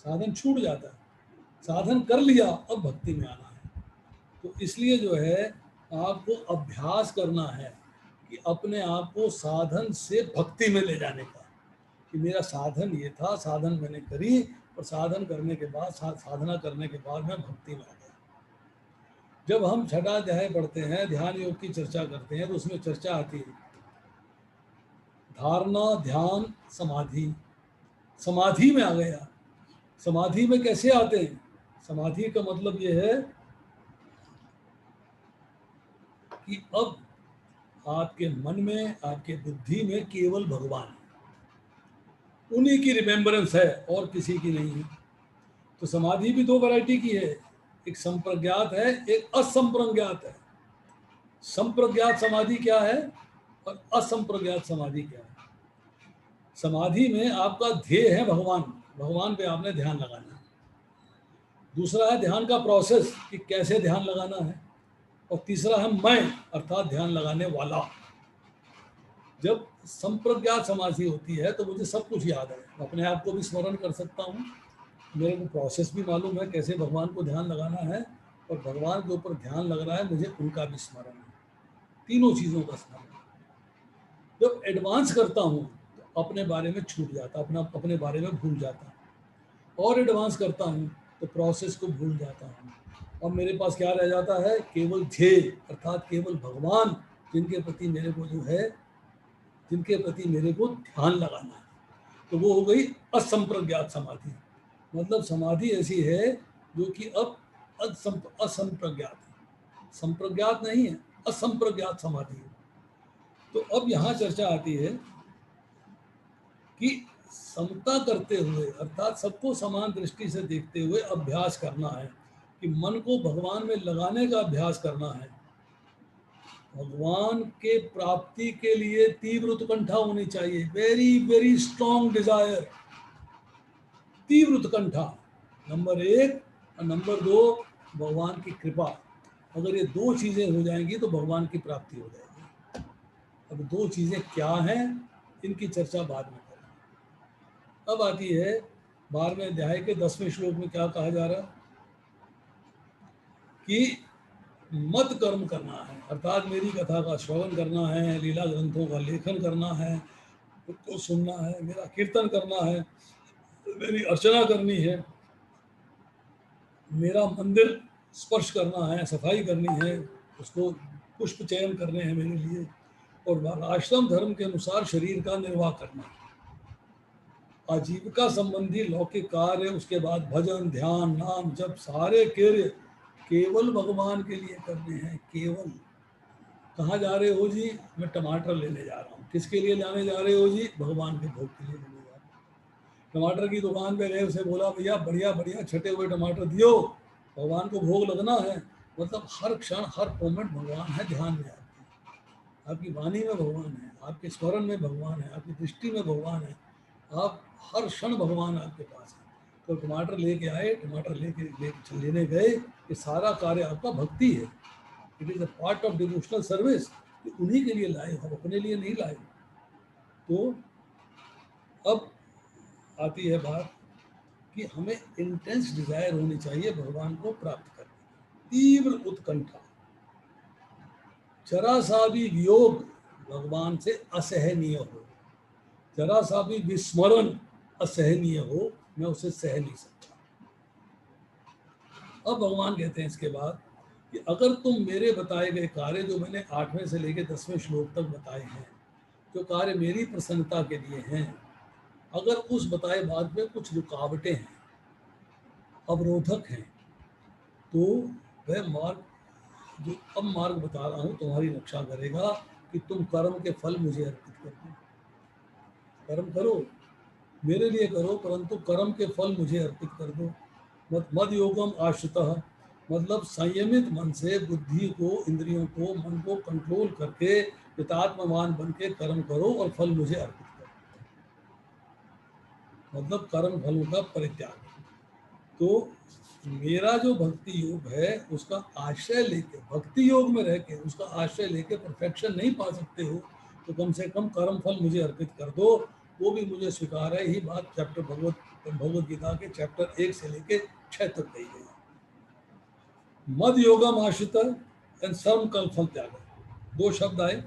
साधन छूट जाता है, साधन कर लिया, अब भक्ति में आना है। तो इसलिए जो है आपको अभ्यास करना है कि अपने आप को साधन से भक्ति में ले जाने का, कि मेरा साधन ये था, साधन मैंने करी और साधन करने के बाद, साधना करने के बाद मैं भक्ति में आ गया। जब हम छठा अध्याय पढ़ते हैं, ध्यान योग की चर्चा करते हैं, तो उसमें चर्चा आती है धारणा, ध्यान, समाधि। समाधि में आ गया। समाधि में कैसे आते हैं? समाधि का मतलब ये है कि अब आपके मन में, आपके बुद्धि में केवल भगवान है, उन्हीं की रिमेम्बरेंस है और किसी की नहीं है। तो समाधि भी दो वैरायटी की है, एक संप्रज्ञात है, एक असंप्रज्ञात है। संप्रज्ञात समाधि क्या है और असंप्रज्ञात समाधि क्या है? समाधि में आपका ध्येय है भगवान, भगवान पे आपने ध्यान लगाना है। दूसरा है ध्यान का प्रोसेस कि कैसे ध्यान लगाना है, और तीसरा है मैं अर्थात ध्यान लगाने वाला। जब संप्रज्ञात समाधि होती है तो मुझे सब कुछ याद है, मैं अपने आप को भी स्मरण कर सकता हूँ, मेरे को प्रोसेस भी मालूम है कैसे भगवान को ध्यान लगाना है, और भगवान के ऊपर ध्यान लग रहा है मुझे उनका भी स्मरण है, तीनों चीज़ों का स्मरण। जब एडवांस करता हूँ तो अपने बारे में छूट जाता, अपने बारे में भूल जाता, और एडवांस करता हूँ तो प्रोसेस को भूल जाता हूँ, और मेरे पास क्या रह जाता है? केवल ध्येय अर्थात केवल भगवान, जिनके प्रति मेरे को जो है, जिनके प्रति मेरे को ध्यान लगाना है। तो वो हो गई असंप्रज्ञात समाधि। मतलब समाधि ऐसी है जो कि अब असंप्रज्ञात है, संप्रज्ञात नहीं है, असंप्रज्ञात समाधि है। तो अब यहाँ चर्चा आती है कि समता करते हुए अर्थात सबको समान दृष्टि से देखते हुए अभ्यास करना है, कि मन को भगवान में लगाने का अभ्यास करना है। भगवान के प्राप्ति के लिए तीव्र उत्कंठा होनी चाहिए, वेरी वेरी स्ट्रॉन्ग डिजायर, तीव्र उत्कंठा नंबर 1, और नंबर 2 भगवान की कृपा। अगर ये दो चीज़ें हो जाएंगी तो भगवान की प्राप्ति हो जाएगी। अब दो चीज़ें क्या हैं, इनकी चर्चा बाद में करें। अब आती है 12वें अध्याय के 10वें श्लोक में क्या कहा जा रहा है कि मत कर्म करना है, अर्थात मेरी कथा का श्रवण करना है, लीला ग्रंथों का लेखन करना है, उसको सुनना है, मेरा कीर्तन करना है, मेरी अर्चना करनी है, मेरा मंदिर स्पर्श करना है, सफाई करनी है, उसको पुष्प चयन करने हैं मेरे लिए, और आश्रम धर्म के अनुसार शरीर का निर्वाह करना है, आजीविका संबंधी लौकिक कार्य, उसके बाद भजन ध्यान नाम जब सारे कार्य केवल भगवान के लिए करने हैं। केवल कहाँ जा रहे हो जी? मैं टमाटर लेने जा रहा हूँ। किसके लिए लाने जा रहे हो जी? भगवान के भोग के लिए लेने जा रहा हूँ। टमाटर की दुकान पे गए, उसे बोला भैया बढ़िया बढ़िया छटे हुए टमाटर दियो, भगवान को भोग लगना है। मतलब हर क्षण हर मोमेंट भगवान है ध्यान में, आपकी वाणी में भगवान है, आपके स्मरण में भगवान है, आपकी दृष्टि में भगवान है, आप हर क्षण भगवान आपके पास है। तो टमाटर लेके आए, टमाटर लेने गए, ये सारा कार्य आपका भक्ति है, it is a part of devotional service. उन्हीं के लिए लाए, हम अपने लिए नहीं लाए। तो अब आती है बात कि हमें इंटेंस डिजायर होनी चाहिए भगवान को प्राप्त करने, तीव्र उत्कंठा, जरा सा भी वियोग भगवान से असहनीय हो, जरा सा भी विस्मरण असहनीय हो, मैं उसे सह नहीं सकता। अब भगवान कहते हैं इसके बाद कि अगर तुम मेरे बताए गए कार्य, जो मैंने 8वें से लेकर 10वें श्लोक तक बताए हैं, जो कार्य मेरी प्रसन्नता के लिए हैं, अगर उस बताए बात में कुछ रुकावटें हैं, अवरोधक हैं, तो वह मार्ग जो अब मार्ग बता रहा हूँ तुम्हारी रक्षा करेगा कि तुम कर्म के फल मुझे अर्पित कर दो। कर्म करो, मेरे लिए करो, परंतु कर्म के फल मुझे अर्पित कर दो। मद योगम आश्रितः, मतलब संयमित मन से बुद्धि को, इंद्रियों को, मन को कंट्रोल करके पितात्मवान बन के कर्म करो और फल मुझे अर्पित करो। मतलब कर्म फलों का परित्याग। तो मेरा जो भक्ति योग है उसका आश्रय लेके, भक्ति योग में रह के उसका आश्रय लेके परफेक्शन नहीं पा सकते हो, तो कम से कम कर्म फल मुझे अर्पित कर दो, वो भी मुझे स्वीकार है। यही बात चैप्टर भगवत गीता के चैप्टर 1 से लेके 6 तक कही गई। मद योगम आश्रित एंड सर्व कर्म फल त्याग, दो शब्द आए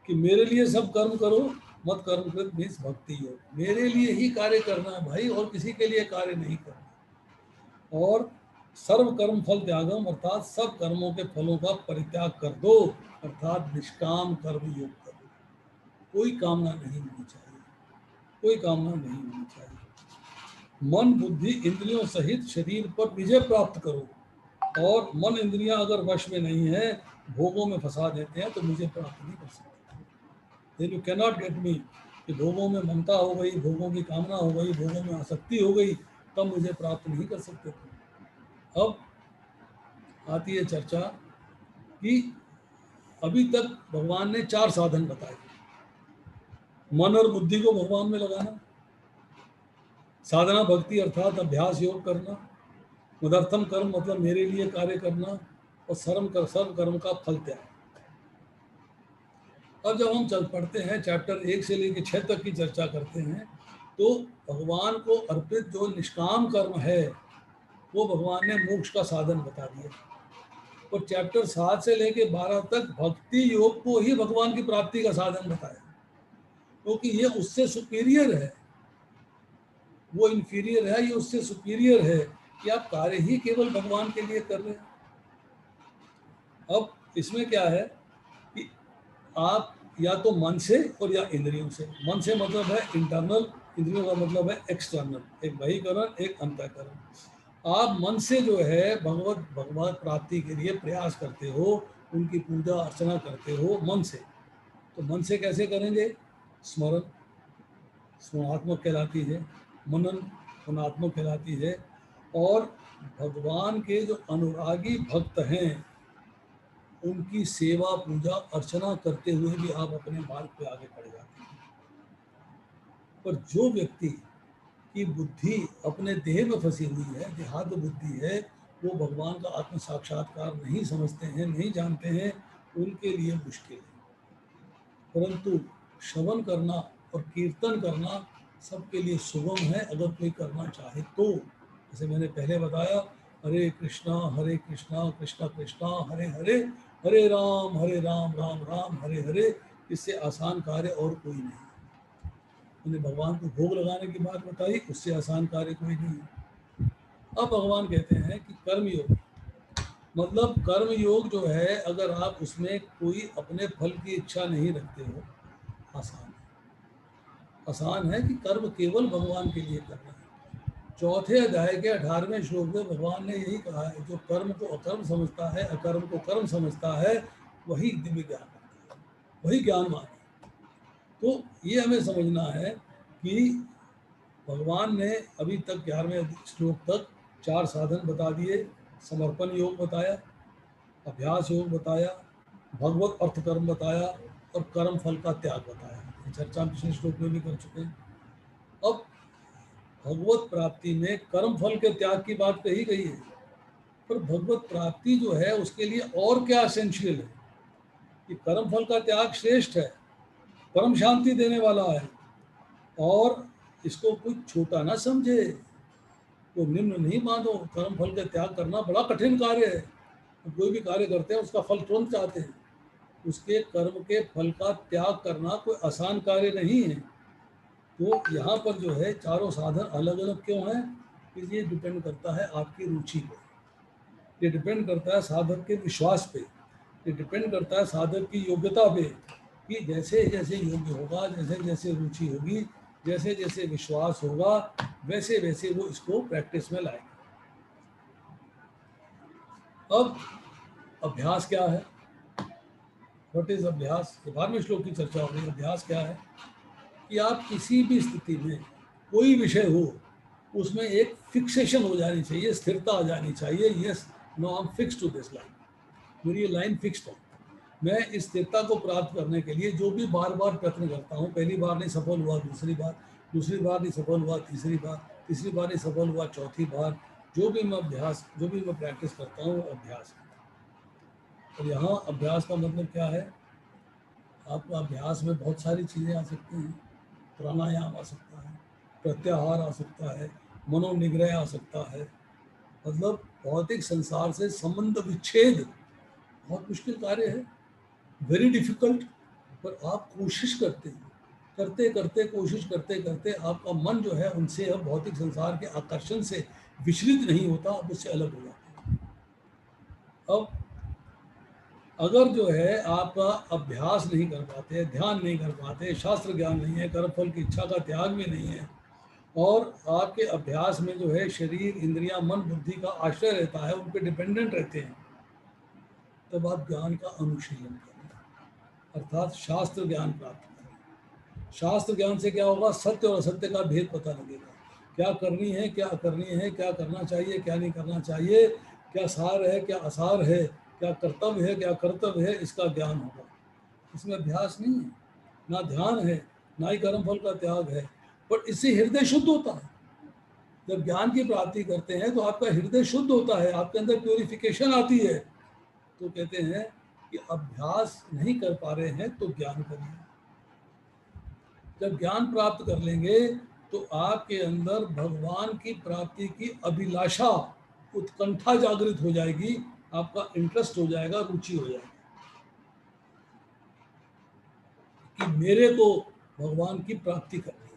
कि मेरे लिए सब कर्म करो, मत कर्म कृत मीन्स भक्ति योग, मेरे लिए ही कार्य करना है भाई, और किसी के लिए कार्य नहीं करना। और सर्व कर्म फल त्यागम, अर्थात सब कर्मों के फलों का परित्याग कर दो, अर्थात निष्काम कर्म योग करो। कोई कामना नहीं होनी चाहिए, कोई कामना नहीं होनी चाहिए। मन बुद्धि इंद्रियों सहित शरीर पर विजय प्राप्त करो, और मन इंद्रियां अगर वश में नहीं है, भोगों में फंसा देते हैं, तो मुझे प्राप्त नहीं कर सकते। Then you cannot get me, कि भोगों में ममता हो गई, भोगों की कामना हो गई, भोगों में आसक्ति हो गई, तब मुझे प्राप्त नहीं कर सकते थे। अब आती है चर्चा कि अभी तक भगवान ने 4 साधन बताए। मन और बुद्धि को भगवान में लगाना, साधना भक्ति अर्थात अभ्यास योग करना, मदर्थम कर्म मतलब मेरे लिए कार्य करना, और सर्व कर्म का फल त्याग। अब जब हम चल पढ़ते हैं चैप्टर 1 से लेकर 6 तक की चर्चा करते हैं, तो भगवान को अर्पित जो निष्काम कर्म है वो भगवान ने मोक्ष का साधन बता दिया, और चैप्टर 7 से लेकर 12 तक भक्ति योग को ही भगवान की प्राप्ति का साधन बताया, क्योंकि ये उससे सुपीरियर है, वो इन्फीरियर है, ये उससे सुपीरियर है कि आप कार्य ही केवल भगवान के लिए कर रहे हैं। अब इसमें क्या है कि आप या तो मन से और या इंद्रियों से, मन से मतलब है इंटरनल, इंद्रियों का मतलब है एक्सटर्नल, एक बहिकरण एक अंतःकरण। आप मन से जो है भगवत प्राप्ति के लिए प्रयास करते हो, उनकी पूजा अर्चना करते हो मन से। तो मन से कैसे करेंगे? स्मरण, स्मरणात्मक कहलाती है, मनन मनात्मक कहलाती है, और भगवान के जो अनुरागी भक्त हैं उनकी सेवा पूजा अर्चना करते हुए भी आप अपने मार्ग पे आगे बढ़ जाते हैं। पर जो व्यक्ति की बुद्धि अपने देह में फंसी हुई है, देहात्म बुद्धि है, वो भगवान का आत्म साक्षात्कार नहीं समझते हैं, नहीं जानते हैं, उनके लिए मुश्किल है। परंतु श्रवण करना और कीर्तन करना सबके लिए सुगम है, अगर कोई करना चाहे तो। जैसे मैंने पहले बताया, हरे कृष्णा कृष्णा कृष्णा हरे हरे, हरे राम राम राम हरे हरे, इससे आसान कार्य और कोई नहीं। उन्हें भगवान को भोग लगाने की बात बताई, उससे आसान कार्य कोई नहीं है। अब भगवान कहते हैं कि कर्म योग, मतलब कर्म योग जो है, अगर आप उसमें कोई अपने फल की इच्छा नहीं रखते हो, आसान है। आसान है कि कर्म केवल भगवान के लिए करना है। चौथे अध्याय के 18वें श्लोक में भगवान ने यही कहा है, जो कर्म को अकर्म समझता है, अकर्म को कर्म समझता है, वही दिव्य ज्ञान करता है, वही ज्ञानवान है। तो ये हमें समझना है कि भगवान ने अभी तक 11वें श्लोक तक 4 साधन बता दिए। समर्पण योग बताया, अभ्यास योग बताया, भगवत अर्थ कर्म बताया, और कर्म फल का त्याग बताया। ये चर्चा पिछले श्लोक में भी कर चुके हैं। अब भगवत प्राप्ति में कर्म फल के त्याग की बात कही गई है, पर भगवत प्राप्ति जो है उसके लिए और क्या एसेंशियल है कि कर्म फल का त्याग श्रेष्ठ है, परम शांति देने वाला है, और इसको कुछ छोटा ना समझे, तो निम्न नहीं मानो। कर्म फल का त्याग करना बड़ा कठिन कार्य है। तो कोई भी कार्य करते हैं उसका फल तुरंत चाहते हैं, उसके कर्म के फल का त्याग करना कोई आसान कार्य नहीं है। तो यहाँ पर जो है चारों साधन अलग अलग क्यों हैं? ये डिपेंड करता है आपकी रुचि पे, ये डिपेंड करता है साधक के विश्वास पे, ये डिपेंड करता है साधक की योग्यता पे, कि जैसे जैसे योग्य होगा, जैसे जैसे रुचि होगी, जैसे जैसे विश्वास होगा, वैसे वैसे वो इसको प्रैक्टिस में लाएगा। अब अभ्यास क्या है? व्हाट इज अभ्यास? 12वें श्लोक की चर्चा हो रही है। अभ्यास क्या है कि आप किसी भी स्थिति में कोई विषय हो, उसमें एक फिक्सेशन हो जानी चाहिए, स्थिरता आ जानी चाहिए। Yes, no I am fix to this line, मेरी ये लाइन फिक्स्ड है। मैं इस स्थिरता को प्राप्त करने के लिए जो भी बार बार प्रयत्न करता हूँ, पहली बार नहीं सफल हुआ, दूसरी बार नहीं सफल हुआ, तीसरी बार नहीं सफल हुआ, चौथी बार, जो भी मैं अभ्यास, जो भी मैं प्रैक्टिस करता हूँ, वो अभ्यास है। और यहाँ अभ्यास का मतलब क्या है? आपका अभ्यास में बहुत सारी चीज़ें आ सकती हैं। प्राणायाम आ सकता है, प्रत्याहार आ सकता है, मनोनिग्रह आ सकता है। मतलब भौतिक संसार से संबंध विच्छेद बहुत मुश्किल कार्य है, वेरी डिफिकल्ट, पर आप कोशिश करते हैं, करते करते कोशिश करते करते आपका मन जो है उनसे, अब भौतिक संसार के आकर्षण से विचलित नहीं होता, आप उससे अलग हो जाते हैं। अब अगर जो है आपका अभ्यास नहीं कर पाते, ध्यान नहीं कर पाते, शास्त्र ज्ञान नहीं है, कर्मफल की इच्छा का त्याग भी नहीं है, और आपके अभ्यास में जो है शरीर, इंद्रियां, मन, बुद्धि का आश्रय रहता है, उन पर डिपेंडेंट रहते हैं, तब आप ज्ञान का अनुशीलन करें, अर्थात शास्त्र ज्ञान प्राप्त करें। शास्त्र ज्ञान से क्या होगा? सत्य और असत्य का भेद पता लगेगा, क्या करनी है, क्या करनी है, क्या करना चाहिए, क्या नहीं करना चाहिए, क्या सार है, क्या असार है, क्या कर्तव्य है, क्या कर्तव्य है, इसका ज्ञान होगा। इसमें अभ्यास नहीं है, ना ध्यान है, ना ही कर्मफल का त्याग है, पर इससे हृदय शुद्ध होता है। जब ज्ञान की प्राप्ति करते हैं तो आपका हृदय शुद्ध होता है, आपके अंदर प्योरिफिकेशन आती है। तो कहते हैं कि अभ्यास नहीं कर पा रहे हैं तो ज्ञान करिए। जब ज्ञान प्राप्त कर लेंगे तो आपके अंदर भगवान की प्राप्ति की अभिलाषा, उत्कंठा जागृत हो जाएगी, आपका इंटरेस्ट हो जाएगा, रुचि हो जाएगी कि मेरे को भगवान की प्राप्ति करनी है।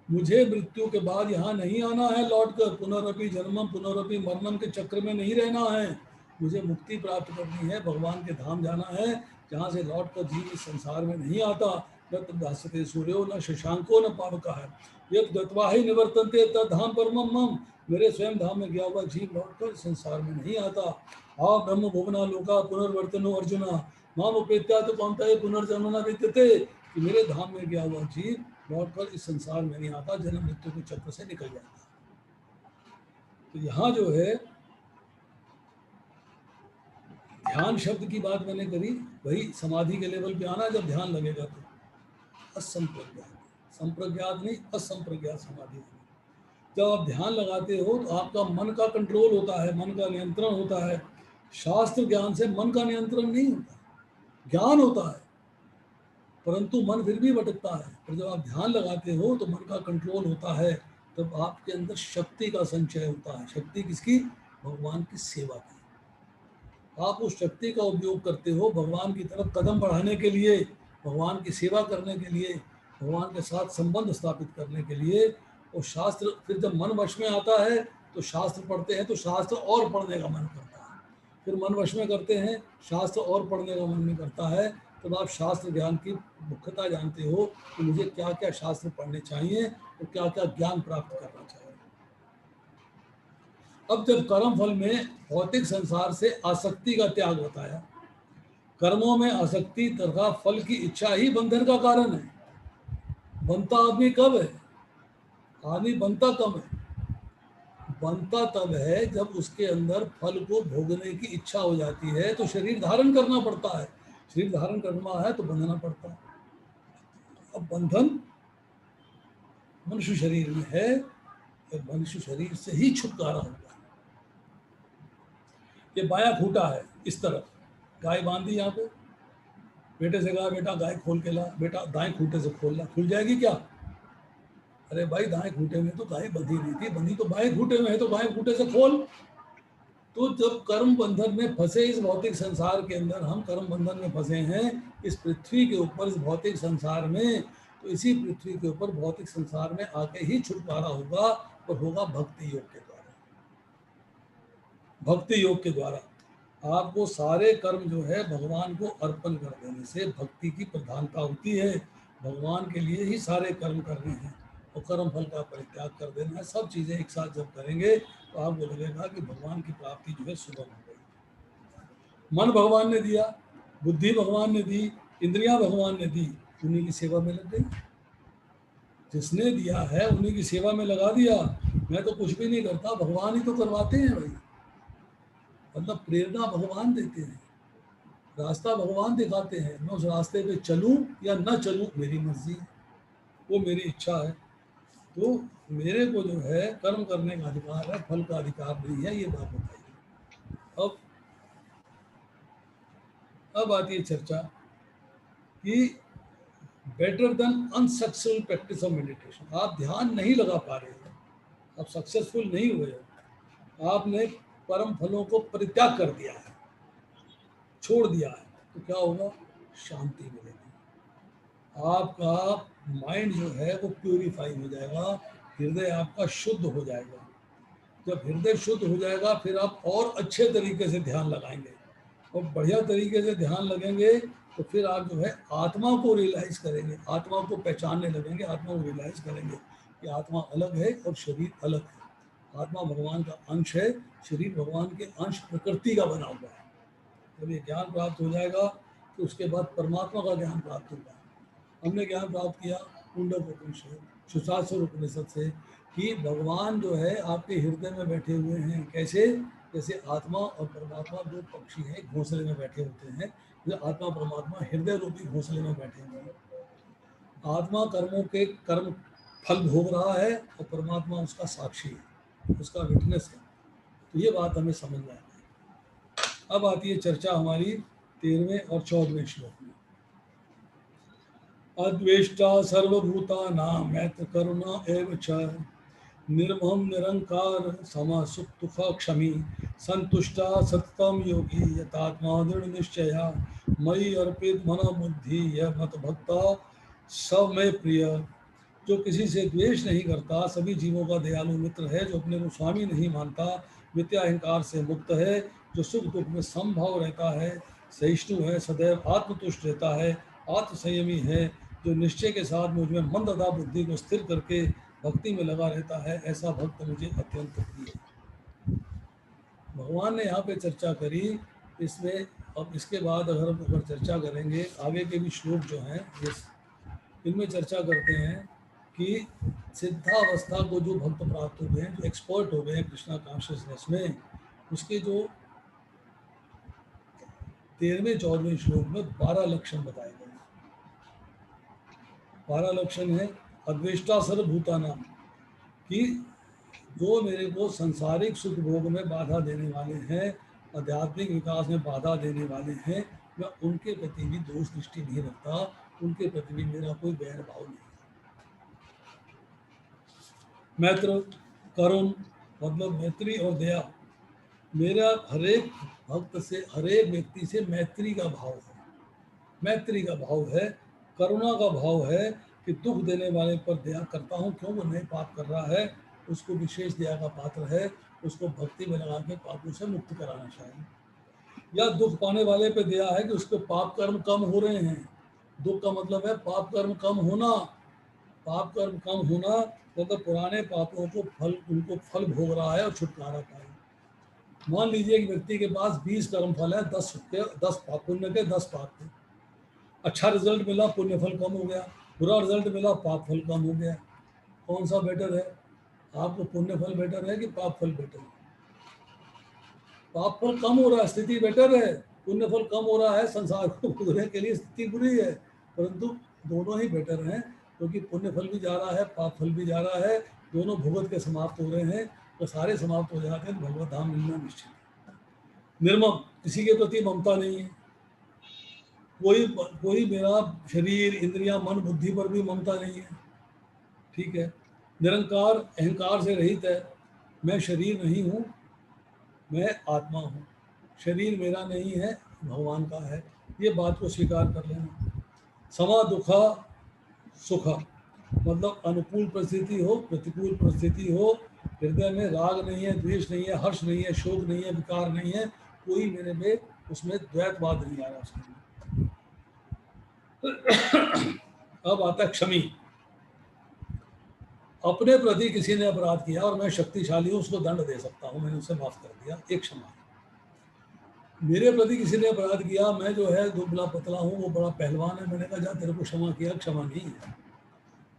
मुझे मृत्यु के बाद यहाँ नहीं आना है लौटकर, पुनरअपि जन्मम पुनरअपि मरणम के चक्र में नहीं रहना है। मुझे मुक्ति प्राप्त करनी है, भगवान के धाम जाना है, जहाँ से लौटकर जीव इस संसार में नहीं आता। न भास्यते सूर्यो न शशांको न पावका है, यद गत्वा ही निवर्तन्ते तद धाम परमम मम। मेरे स्वयं धाम में गया हुआ जीव लौटकर संसार में नहीं आता। हा ब्रह्म भुवना लोका पुनर्वर्तनो अर्जुना माम उपेत्या तो कौनता पुनर्जन्म न विद्यते। कि मेरे धाम में गया हुआ जीव लौटकर इस संसार में नहीं आता, जन्म मृत्यु के चक्र से निकल जाता है। तो यहाँ जो है ध्यान शब्द की बात मैंने करी, वही समाधि के लेवल पे आना जब ध्यान लगेगा तो असंप्रज्ञात, संप्रज्ञात नहीं असंप्रज्ञात समाधि होगी। जब आप ध्यान लगाते हो तो आपका मन का कंट्रोल होता है, मन का नियंत्रण होता है। शास्त्र ज्ञान से मन का नियंत्रण नहीं होता, ज्ञान होता है परंतु मन फिर भी भटकता है। पर जब आप ध्यान लगाते हो तो मन का कंट्रोल होता है, तब आपके अंदर शक्ति का संचय होता है। शक्ति किसकी? भगवान की सेवा की। आप उस शक्ति का उपयोग करते हो भगवान की तरफ कदम बढ़ाने के लिए, भगवान की सेवा करने के लिए, भगवान के साथ संबंध स्थापित करने के लिए। और शास्त्र फिर जब मन वश में आता है तो शास्त्र पढ़ते हैं तो शास्त्र और पढ़ने का मन करता है। फिर मन वश में करते हैं, शास्त्र और पढ़ने का मन नहीं करता है। तब आप शास्त्र ज्ञान की मुख्यता जानते हो कि मुझे क्या क्या शास्त्र पढ़ने चाहिए और क्या क्या ज्ञान प्राप्त करना चाहिए। अब जब कर्म फल में भौतिक संसार से आसक्ति का त्याग बताया, कर्मों में आसक्ति तथा फल की इच्छा ही बंधन का कारण है। बनता आदमी कब है? आदमी बनता कब है? बनता तब है जब उसके अंदर फल को भोगने की इच्छा हो जाती है, तो शरीर धारण करना पड़ता है। शरीर धारण करना है तो बंधना पड़ता है। अब बंधन मनुष्य शरीर में है, मनुष्य शरीर से ही छुटकारा होगा। ये बायां खूंटा है, इस तरफ गाय बांधी, यहाँ पे बेटे से कहा बेटा गाय खोल के ला, बेटा दाएं खूंटे से खोलना, खुल जाएगी क्या? अरे भाई दाएं खूंटे में तो गाय बंधी नहीं थी, बंधी तो बाएं खूंटे में है, तो बाएं खूंटे से खोल। तो जब कर्म बंधन में फंसे इस भौतिक संसार के अंदर, हम कर्म बंधन में फंसे हैं इस पृथ्वी के ऊपर, इस भौतिक संसार में, तो इसी पृथ्वी के ऊपर भौतिक संसार में आके ही छुटकारा होगा, और होगा भक्ति योग के द्वारा। भक्ति योग के द्वारा आपको सारे कर्म जो है भगवान को अर्पण कर देने से भक्ति की प्रधानता होती है। भगवान के लिए ही सारे कर्म करने हैं और कर्म फल का परित्याग कर देना है। सब चीज़ें एक साथ जब करेंगे तो आपको लगेगा कि भगवान की प्राप्ति जो है सुगम हो गई। मन भगवान ने दिया, बुद्धि भगवान ने दी, इंद्रियां भगवान ने दी, उन्हीं की सेवा में लग गई। जिसने दिया है उन्हीं की सेवा में लगा दिया। मैं तो कुछ भी नहीं करता, भगवान ही तो करवाते हैं भाई। मतलब प्रेरणा भगवान देते हैं, रास्ता भगवान दिखाते हैं। मैं उस रास्ते पे चलूं या न चलूं मेरी मर्जी, वो मेरी इच्छा है। तो मेरे को जो है कर्म करने का अधिकार है, फल का अधिकार नहीं है, ये बात बताइए। अब आती है चर्चा कि better than unsuccessful practice of meditation. आप ध्यान नहीं लगा पा रहे हो, आप सक्सेसफुल नहीं हुए हो, आपने परम फलों को परित्याग कर दिया है, छोड़ दिया है, तो क्या होगा? शांति मिलेगी। आपका माइंड जो है वो प्यूरिफाई हो जाएगा, हृदय आपका शुद्ध हो जाएगा। जब हृदय शुद्ध हो जाएगा फिर आप और अच्छे तरीके से ध्यान लगाएंगे, और बढ़िया तरीके से ध्यान लगेंगे तो फिर आप जो है आत्मा को रियलाइज करेंगे, आत्मा को पहचानने लगेंगे, आत्मा को रियलाइज करेंगे कि आत्मा अलग है और शरीर अलग है। आत्मा भगवान का अंश है, शरीर भगवान के अंश प्रकृति का बना हुआ है। जब ये ज्ञान प्राप्त हो जाएगा तो उसके बाद परमात्मा का ज्ञान प्राप्त होगा। हमने ज्ञान प्राप्त किया मुंडकोपनिषद, सुशासन उपनिषद से कि भगवान जो है आपके हृदय में बैठे हुए हैं। कैसे? जैसे आत्मा और परमात्मा दो पक्षी हैं, घोंसले में बैठे होते हैं, जो आत्मा परमात्मा हृदय रूपी घोंसले में बैठे हुए हैं। आत्मा कर्मों के कर्म फल भोग रहा है और परमात्मा उसका साक्षी है, उसका विटनेस है। तो ये बात हमें समझ में आती है। अब आती है चर्चा हमारी 13वें और 14वें श्लोक में। अद्वेष्टा सर्वभूतानां मैत्र करुणा एव च निर्मम निरंकार समा सुख दुख क्षमी संतुष्टा सततम योगी यतात्मा दृढ़ निश्चया मयि अर्पित मन बुद्धि यह मत भक्ता सब में प्रिय। जो किसी से द्वेष नहीं करता, सभी जीवों का दयालु मित्र है, जो अपने को स्वामी नहीं मानता, मिथ्या अहंकार से मुक्त है, जो सुख दुख में समभाव रहता है, सहिष्णु है, सदैव आत्मतुष्ट रहता है, आत्मसंयमी है, जो निश्चय के साथ मुझ में मंदता बुद्धि को स्थिर करके भक्ति में लगा रहता है, ऐसा भक्त मुझे अत्यंत प्रिय है। भगवान ने यहाँ पे चर्चा करी इसमें। अब इसके बाद अगर चर्चा करेंगे आगे के भी श्लोक जो हैं, इनमें चर्चा करते हैं कि सिद्धावस्था को जो भक्त प्राप्त हो गए हैं, जो एक्सपर्ट हो गए हैं कृष्णा कॉन्शियसनेस में, उसके जो 13वें 14वें श्लोक में 12 लक्षण बताए गए हैं। 12 लक्षण है अद्वेष्टा सर्वभूतानां, कि जो मेरे को सांसारिक सुख भोग में बाधा देने वाले हैं, आध्यात्मिक विकास में बाधा देने वाले हैं, मैं उनके प्रति भी दोष दृष्टि नहीं रखता, उनके प्रति भी मेरा कोई बैर भाव नहीं। मैत्र करुण मतलब मैत्री और दया, मेरा हरेक भक्त से, हरेक व्यक्ति से मैत्री का भाव है, मैत्री का भाव है, करुणा का भाव है कि दुख देने वाले पर दया करता हूँ। क्यों? वो नए पाप कर रहा है, उसको विशेष दया का पात्र है, उसको भक्ति में लगा के पापों से मुक्त कराना चाहिए। या दुख पाने वाले पे दया है कि उसके पाप कर्म कम हो रहे हैं। दुख का मतलब है पाप कर्म कम होना। पाप कर्म कम होना मतलब पुराने पापों को फल, उनको फल भोग रहा है और छुटकारा पाए। मान लीजिए एक व्यक्ति के पास 20 कर्म फल है, 10 पाप पुण्य के, 10 पाप के। अच्छा रिजल्ट मिला, पुण्य फल कम हो गया, बुरा रिजल्ट मिला, पाप फल कम हो गया। कौन सा बेटर है? आपको पुण्य फल बेटर है कि पाप फल बेटर है? पाप फल कम हो रहा है, स्थिति बेटर है, पुण्य फल कम हो रहा है, संसार को भोगने के लिए स्थिति बुरी है। परंतु दोनों ही बेटर हैं, क्योंकि पुण्य फल भी जा रहा है, पाप फल भी जा रहा है, दोनों भुगत के समाप्त हो रहे हैं। तो सारे समाप्त हो जाते हैं, भगवत धाम मिलना निश्चित है। निर्मम, किसी के प्रति ममता नहीं है, कोई मेरा शरीर इंद्रियां मन बुद्धि पर भी ममता नहीं है, ठीक है। निरंकार, अहंकार से रहित है, मैं शरीर नहीं हूँ, मैं आत्मा हूँ, शरीर मेरा नहीं है, भगवान का है, ये बात को स्वीकार कर लेना। समा दुखा सुखा, मतलब अनुकूल परिस्थिति हो, प्रतिकूल परिस्थिति हो, हृदय में राग नहीं है, द्वेष नहीं है, हर्ष नहीं है, शोक नहीं है, विकार नहीं है, कोई मेरे में उसमें द्वैतवाद नहीं आ रहा उसके लिए। अब आता है क्षमी। अपने प्रति किसी ने अपराध किया और मैं शक्तिशाली हूं, उसको दंड दे सकता हूं, मैंने उसे माफ कर दिया, एक क्षमा। मेरे प्रति किसी ने अपराध किया, मैं जो है दुबला पतला हूं, वो बड़ा पहलवान है, मैंने कहा जा तेरे को क्षमा किया, क्षमा नहीं है।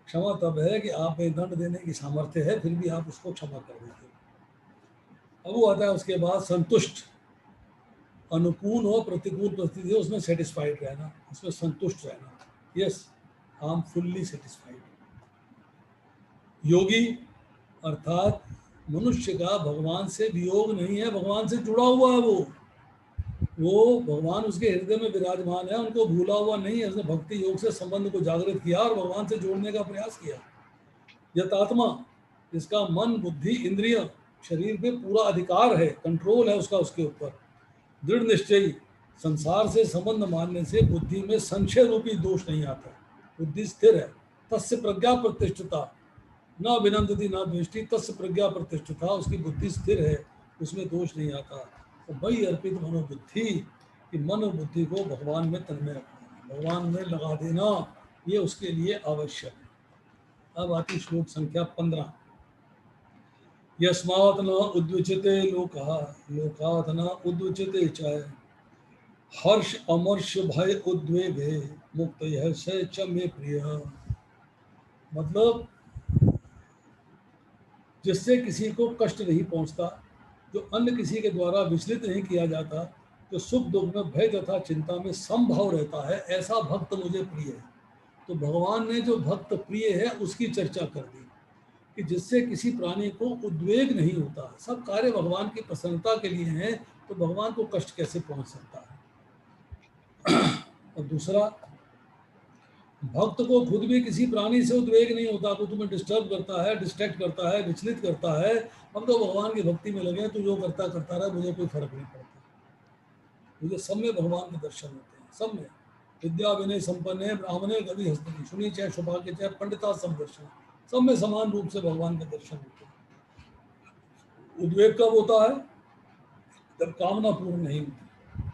क्षमा तब है कि आप में दंड देने की सामर्थ्य है, फिर भी आप उसको क्षमा कर देते हो। अब वो आता है उसके बाद संतुष्ट। अनुकूल हो प्रतिकूल परिस्थिति हो, उसमें सेटिस्फाइड रहना, उसमें संतुष्ट रहना। Yes, I am fully satisfied. योगी अर्थात मनुष्य का भगवान से वियोग नहीं है, भगवान से जुड़ा हुआ है, वो भगवान उसके हृदय में विराजमान है, उनको भूला हुआ नहीं है। उसने भक्ति योग से संबंध को जागृत किया और भगवान से जोड़ने का प्रयास किया। यतात्मा, जिसका मन बुद्धि इंद्रिय शरीर पे पूरा अधिकार है, कंट्रोल है उसका उसके ऊपर। दृढ़ निश्चयी, संसार से संबंध मानने से बुद्धि में संशय रूपी दोष नहीं आता, बुद्धि स्थिर है। तस्य प्रज्ञा प्रतिष्ठिता, न विनंदती न द्वेष्टि, तस्य प्रज्ञा प्रतिष्ठिता, उसकी बुद्धि स्थिर है, उसमें दोष नहीं आता। तो वही अर्पित मनोबुद्धि, कि मन और बुद्धि को भगवान में तन्मय रखना, भगवान में लगा देना, ये उसके लिए आवश्यक है। अब आती श्लोक संख्या 15। यस्मात् न उद्विचते लोकः लोकात् न उद्विचते च हर्ष अमर्ष भय उद्वेगे मुक्त यह से च मे प्रिय। मतलब जिससे किसी को कष्ट नहीं पहुंचता, जो अन्य किसी के द्वारा विचलित नहीं किया जाता, जो सुख दुख में भय तथा चिंता में समभाव रहता है, ऐसा भक्त मुझे प्रिय है। तो भगवान ने जो भक्त प्रिय है उसकी चर्चा कर दी कि जिससे किसी प्राणी को उद्वेग नहीं होता, सब कार्य भगवान की प्रसन्नता के लिए हैं, तो भगवान को कष्ट कैसे पहुंच सकता है। और दूसरा, भक्त को खुद भी किसी प्राणी से उद्वेग नहीं होता, तो तुम्हें डिस्टर्ब करता है, डिस्ट्रैक्ट करता है, विचलित करता है, हम तो भगवान की भक्ति में लगे हैं, तो जो करता करता रहा, मुझे कोई फर्क नहीं पड़ता। मुझे सब में भगवान के दर्शन होते हैं, सब में। विद्या विनय संपन्न है, ब्राह्मणे कवि हस्तनी, सुनी चाहे शुभा के चाहे पंडिता समदर्शन, सब में समान रूप से भगवान के दर्शन होते हैं। उद्वेग कब होता है? जब कामना पूर्ण नहीं होती,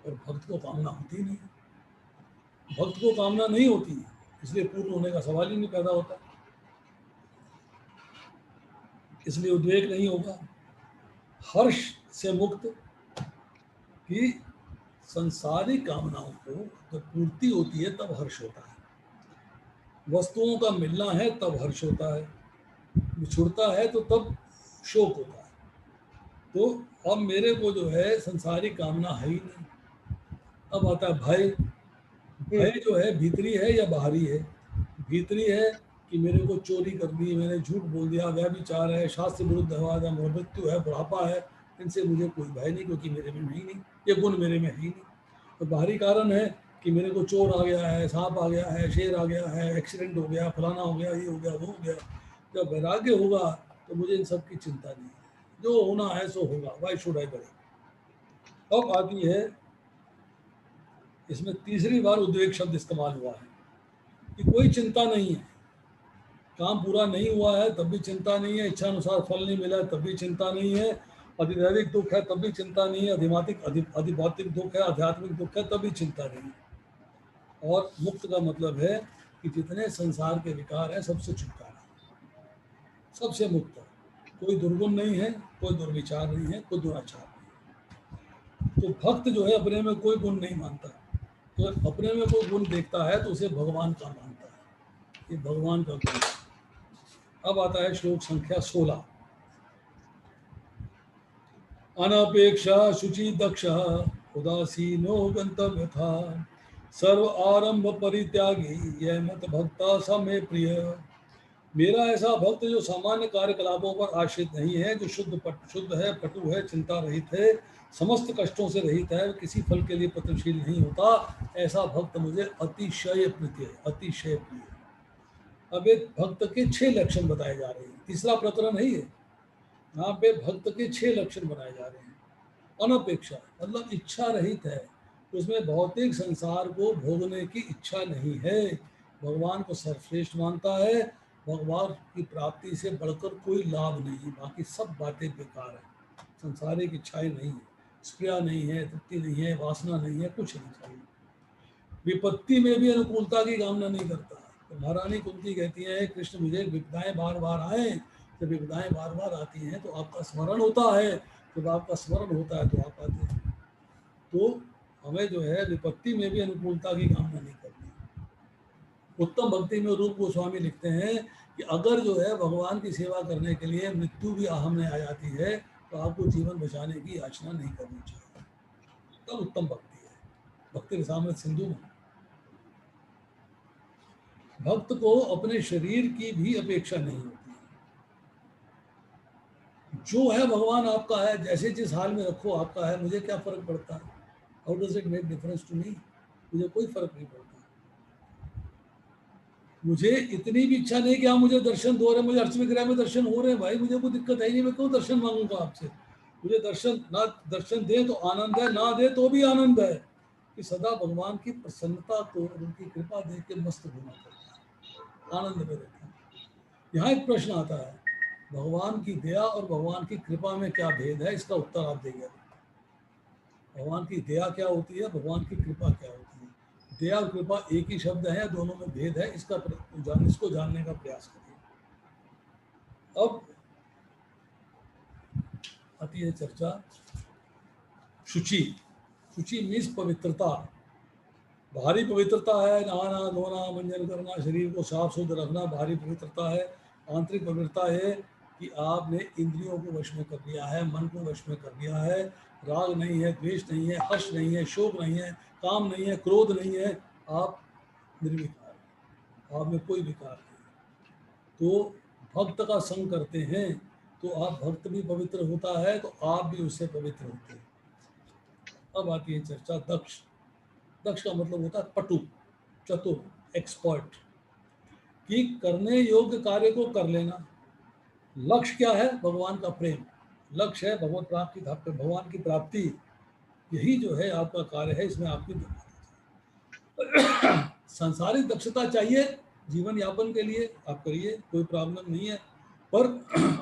और भक्त को कामना होती नहीं, भक्त को कामना नहीं होती, इसलिए पूर्ण होने का सवाल ही नहीं पैदा होता, इसलिए उद्वेग नहीं होगा। हर्ष से मुक्त कि संसारिक कामनाओं को जब पूर्ति होती है तब हर्ष होता है, वस्तुओं का मिलना है तब हर्ष होता है, छुड़ता है तो तब शोक होता है। तो अब मेरे को जो है संसारिक कामना है ही नहीं। अब आता है भय। भय जो है भीतरी है या बाहरी है? भीतरी है कि मेरे को चोरी कर दी, मैंने झूठ बोल दिया, व्यभिचार है, शास्त्र विरुद्ध है, मृत्यु है, बुढ़ापा है, इनसे मुझे कोई भय नहीं, क्योंकि मेरे में नहीं, ये गुण मेरे में है ही नहीं। तो बाहरी कारण है कि मेरे को चोर आ गया है, सांप आ गया है, शेर आ गया है, एक्सीडेंट हो गया, फलाना हो गया, ये हो गया, वो हो गया। जब वैराग्य होगा तो मुझे इन सब की चिंता नहीं है, जो होना है सो होगा, वाई शुड आई बड़ी। अब आती है, इसमें तीसरी बार उद्वेग शब्द इस्तेमाल हुआ है कि कोई चिंता नहीं है, काम पूरा नहीं हुआ है तब भी चिंता नहीं है, इच्छा अनुसार फल नहीं मिला है तब भी चिंता नहीं है, अधिदैविक दुख है तब भी चिंता नहीं है, अधिभौतिक दुख है, आध्यात्मिक दुख है तब भी चिंता नहीं है। और मुक्त का मतलब है कि जितने संसार के विकार है सबसे छुटकारा, सबसे मुक्त है, कोई दुर्गुण नहीं है, कोई दुर्विचार नहीं है, कोई दुराचार नहीं। तो भक्त जो है अपने में कोई गुण नहीं मानता, तो अपने में कोई गुण देखता है तो उसे भगवान का मानता है, ये भगवान का गुण है। अब आता है श्लोक संख्या 16। अनपेक्षा शुचि दक्ष उदासीनो गंतव्य था, सर्व आरंभ परित्यागी यह मत भक्ता समय प्रिय। मेरा ऐसा भक्त जो सामान्य कार्यकलापों पर आश्रित नहीं है, जो शुद्ध है, पटु है, चिंता रहित है, समस्त कष्टों से रहित है, किसी फल के लिए पत्रशील नहीं होता, ऐसा भक्त मुझे अतिशय प्रिय है, अतिशय प्रिय। अब एक भक्त के 6 लक्षण बताए जा रहे हैं, तीसरा प्रकरण है ये, यहाँ पे भक्त के 6 लक्षण बनाए जा रहे हैं। अनपेक्षा मतलब इच्छा रहित है, उसमें भौतिक संसार को भोगने की इच्छा नहीं है, भगवान को सर्वश्रेष्ठ मानता है, भगवान की प्राप्ति से बढ़कर कोई लाभ नहीं, बाकी सब बातें बेकार है, संसारिक इच्छाएं नहीं है, स्प्रिया नहीं है, तृप्ति नहीं है, वासना नहीं है, कुछ नहीं चाहिए। विपत्ति में भी अनुकूलता की कामना नहीं करता। तो महारानी कुंती कहती है, कृष्ण मुझे विपदाएं बार बार आए, जब विपदाएं बार बार आती हैं तो आपका स्मरण होता है, जब आपका स्मरण होता है तो आप आते हैं। तो हमें जो है विपत्ति में भी अनुकूलता की कामना नहीं करनी। उत्तम भक्ति में रूप गोस्वामी लिखते हैं कि अगर जो है भगवान की सेवा करने के लिए मृत्यु भी सामने आ जाती है तो आपको जीवन बचाने की याचना नहीं करनी चाहिए, तब उत्तम भक्ति है। भक्ति रसामृत सिंधु में भक्त को अपने शरीर की भी अपेक्षा नहीं होती, जो है भगवान आपका है, जैसे जिस हाल में रखो आपका है, मुझे क्या फर्क पड़ता है, how does it make difference to me, मुझे कोई फर्क नहीं पड़ता। मुझे इतनी भी इच्छा नहीं कि आप मुझे दर्शन दो रहे, मुझे अर्च विग्रह में दर्शन हो रहे हैं भाई, मुझे कोई दिक्कत है ही नहीं, मैं क्यों दर्शन मांगूंगा आपसे, मुझे दर्शन दे तो आनंद है, ना दे तो भी आनंद है, कि सदा भगवान की प्रसन्नता को और उनकी कृपा देख के मस्त होना पड़ता है, आनंद में रहता है। यहाँ एक प्रश्न आता है, भगवान की दया और भगवान की कृपा में क्या भेद है, इसका उत्तर आप देंगे। भगवान की दया क्या होती है, भगवान की कृपा क्या होती है? दया और कृपा एक ही शब्द है, दोनों में भेद है, इसको जानने का प्रयास करिए। अब आती है चर्चा शुचि। शुचि मीन्स पवित्रता, भारी पवित्रता है, नहाना धोना मंजन करना, शरीर को साफ सुथरा रखना भारी पवित्रता है। आंतरिक पवित्रता है कि आपने इंद्रियों को वश में कर लिया है, मन को वश में कर लिया है, राग नहीं है, द्वेष नहीं है, हर्ष नहीं है, शोक नहीं है, काम नहीं है, क्रोध नहीं है, आप निर्विकार हैं, आप में कोई विकार नहीं। तो भक्त का संग करते हैं तो आप भक्त भी पवित्र होता है तो आप भी उससे पवित्र होते हैं। अब आती है चर्चा दक्ष। दक्ष का मतलब होता है पटु, चतुर, एक्सपर्ट, कि करने योग्य कार्य को कर लेना। लक्ष्य क्या है? भगवान का प्रेम। लक्ष्य है भगवत प्राप्ति, भगवान की प्राप्ति। यही जो है आपका कार्य है, इसमें आपकी सांसारिक दक्षता चाहिए जीवन यापन के लिए, आप करिए, कोई प्रॉब्लम नहीं है, पर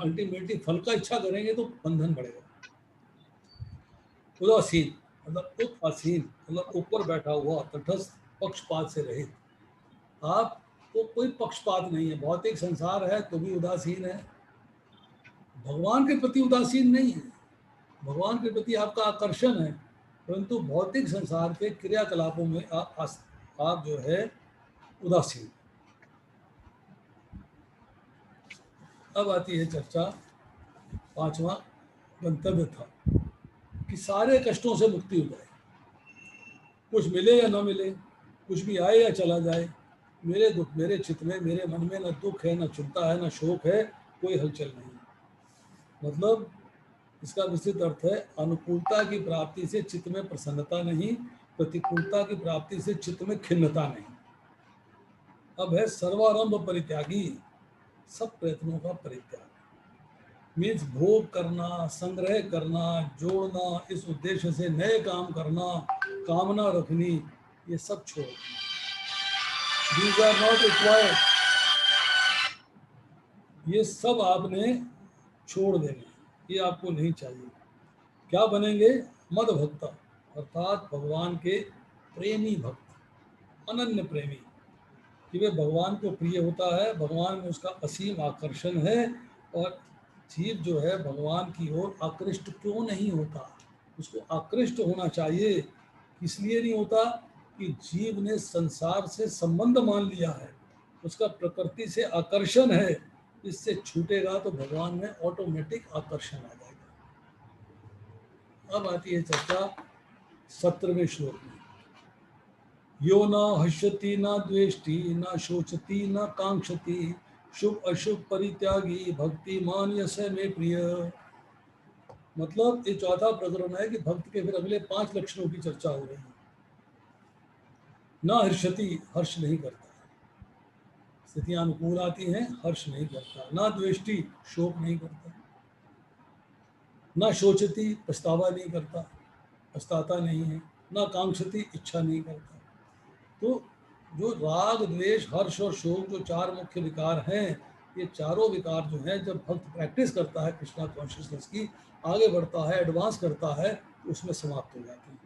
अल्टीमेटली फल का इच्छा करेंगे तो बंधन बढ़ेगा। उदासीन मतलब उदासीन मतलब ऊपर बैठा हुआ, तटस्थ, पक्षपात से रहित। आपको कोई पक्षपात नहीं है, भौतिक संसार है तो भी उदासीन है, भगवान के प्रति उदासीन नहीं है। भगवान के प्रति आपका आकर्षण है, परंतु भौतिक संसार के क्रियाकलापों में आप जो है उदासीन। अब आती है चर्चा, पांचवा गंतव्य था कि सारे कष्टों से मुक्ति हो जाए, कुछ मिले या ना मिले, कुछ भी आए या चला जाए, मेरे दुख मेरे चित्त में, मेरे मन में न दुख है, न चिंता है, न शोक है, कोई हलचल नहीं। मतलब इसका विस्तृत अर्थ है, अनुकूलता की प्राप्ति से चित्त में प्रसन्नता नहीं, प्रतिकूलता की प्राप्ति से चित्त में खिन्नता नहीं। अब है सर्वारंभ परित्यागी, सब प्रयत्नों का परित्याग। मीन्स भोग करना, संग्रह करना, जोड़ना, इस उद्देश्य से नए काम करना, कामना रखनी, ये सब छोड़। These are not required। ये सब आपने छोड़ देने, ये आपको नहीं चाहिए। क्या बनेंगे? मद भक्त, अर्थात भगवान के प्रेमी भक्त, अनन्य प्रेमी, कि वे भगवान को प्रिय होता है, भगवान में उसका असीम आकर्षण है। और जीव जो है भगवान की ओर आकृष्ट क्यों नहीं होता? उसको आकृष्ट होना चाहिए। इसलिए नहीं होता कि जीव ने संसार से संबंध मान लिया है, उसका प्रकृति से आकर्षण है, इससे छूटेगा तो भगवान में ऑटोमेटिक आकर्षण आ जाएगा। अब आती है चर्चा 17वें श्लोक में, यो न हश्यति न द्वेष्टि न शोचति न कांक्षति शुभ अशुभ परित्यागी भक्तिमान यस में प्रिय। मतलब ये चौथा प्रकरण है कि भक्त के फिर अगले 5 लक्षणों की चर्चा हो रही है। न हर्षति, हर्ष नहीं करता, स्थितियां अनुकूल आती हैं, हर्ष नहीं करता। न द्वेष्टि, शोक नहीं करता। न शोचति, पछतावा नहीं करता, पछताता नहीं है। न कांक्षति, इच्छा नहीं करता। तो जो राग, द्वेष, हर्ष और शोक, जो 4 मुख्य विकार हैं, ये चारों विकार जो हैं, जब भक्त प्रैक्टिस करता है कृष्णा कॉन्शियसनेस की, आगे बढ़ता है, एडवांस करता है, तो उसमें समाप्त हो जाती है।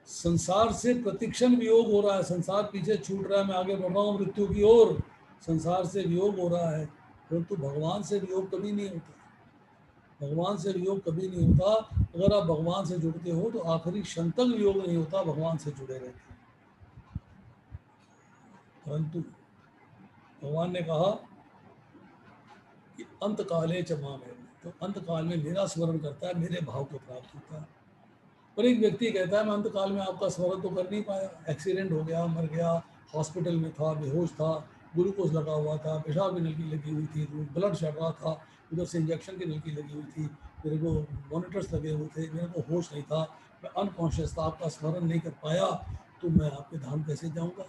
संसार से प्रतिक्षण वियोग हो रहा है, संसार पीछे छूट रहा है, मैं आगे बढ़ रहा हूँ मृत्यु की ओर, संसार से वियोग हो रहा है, परंतु भगवान से वियोग कभी नहीं होता। भगवान से वियोग कभी नहीं होता। अगर आप भगवान से जुड़ते हो तो आखिरी क्षण तक वियोग नहीं होता, भगवान से जुड़े रहते हैं। परंतु भगवान ने कहा कि अंत काले च माम एव, तो अंत काल में मेरा स्मरण करता है, मेरे भाव को प्राप्त होता है। पर एक व्यक्ति कहता है मैं अंत काल में आपका स्मरण तो कर नहीं पाया, एक्सीडेंट हो गया, मर गया, हॉस्पिटल में था, बेहोश था, ग्लूकोज लगा हुआ था, पेशाब की नलकी लगी हुई थी, ब्लड चढ़ रहा था, उधर से इंजेक्शन की नलकी लगी हुई थी, मेरे को मॉनिटर्स लगे हुए थे, मेरे को होश नहीं था, मैं अनकॉन्शियस था, आपका स्मरण नहीं कर पाया, तो मैं आपके धाम कैसे जाऊँगा?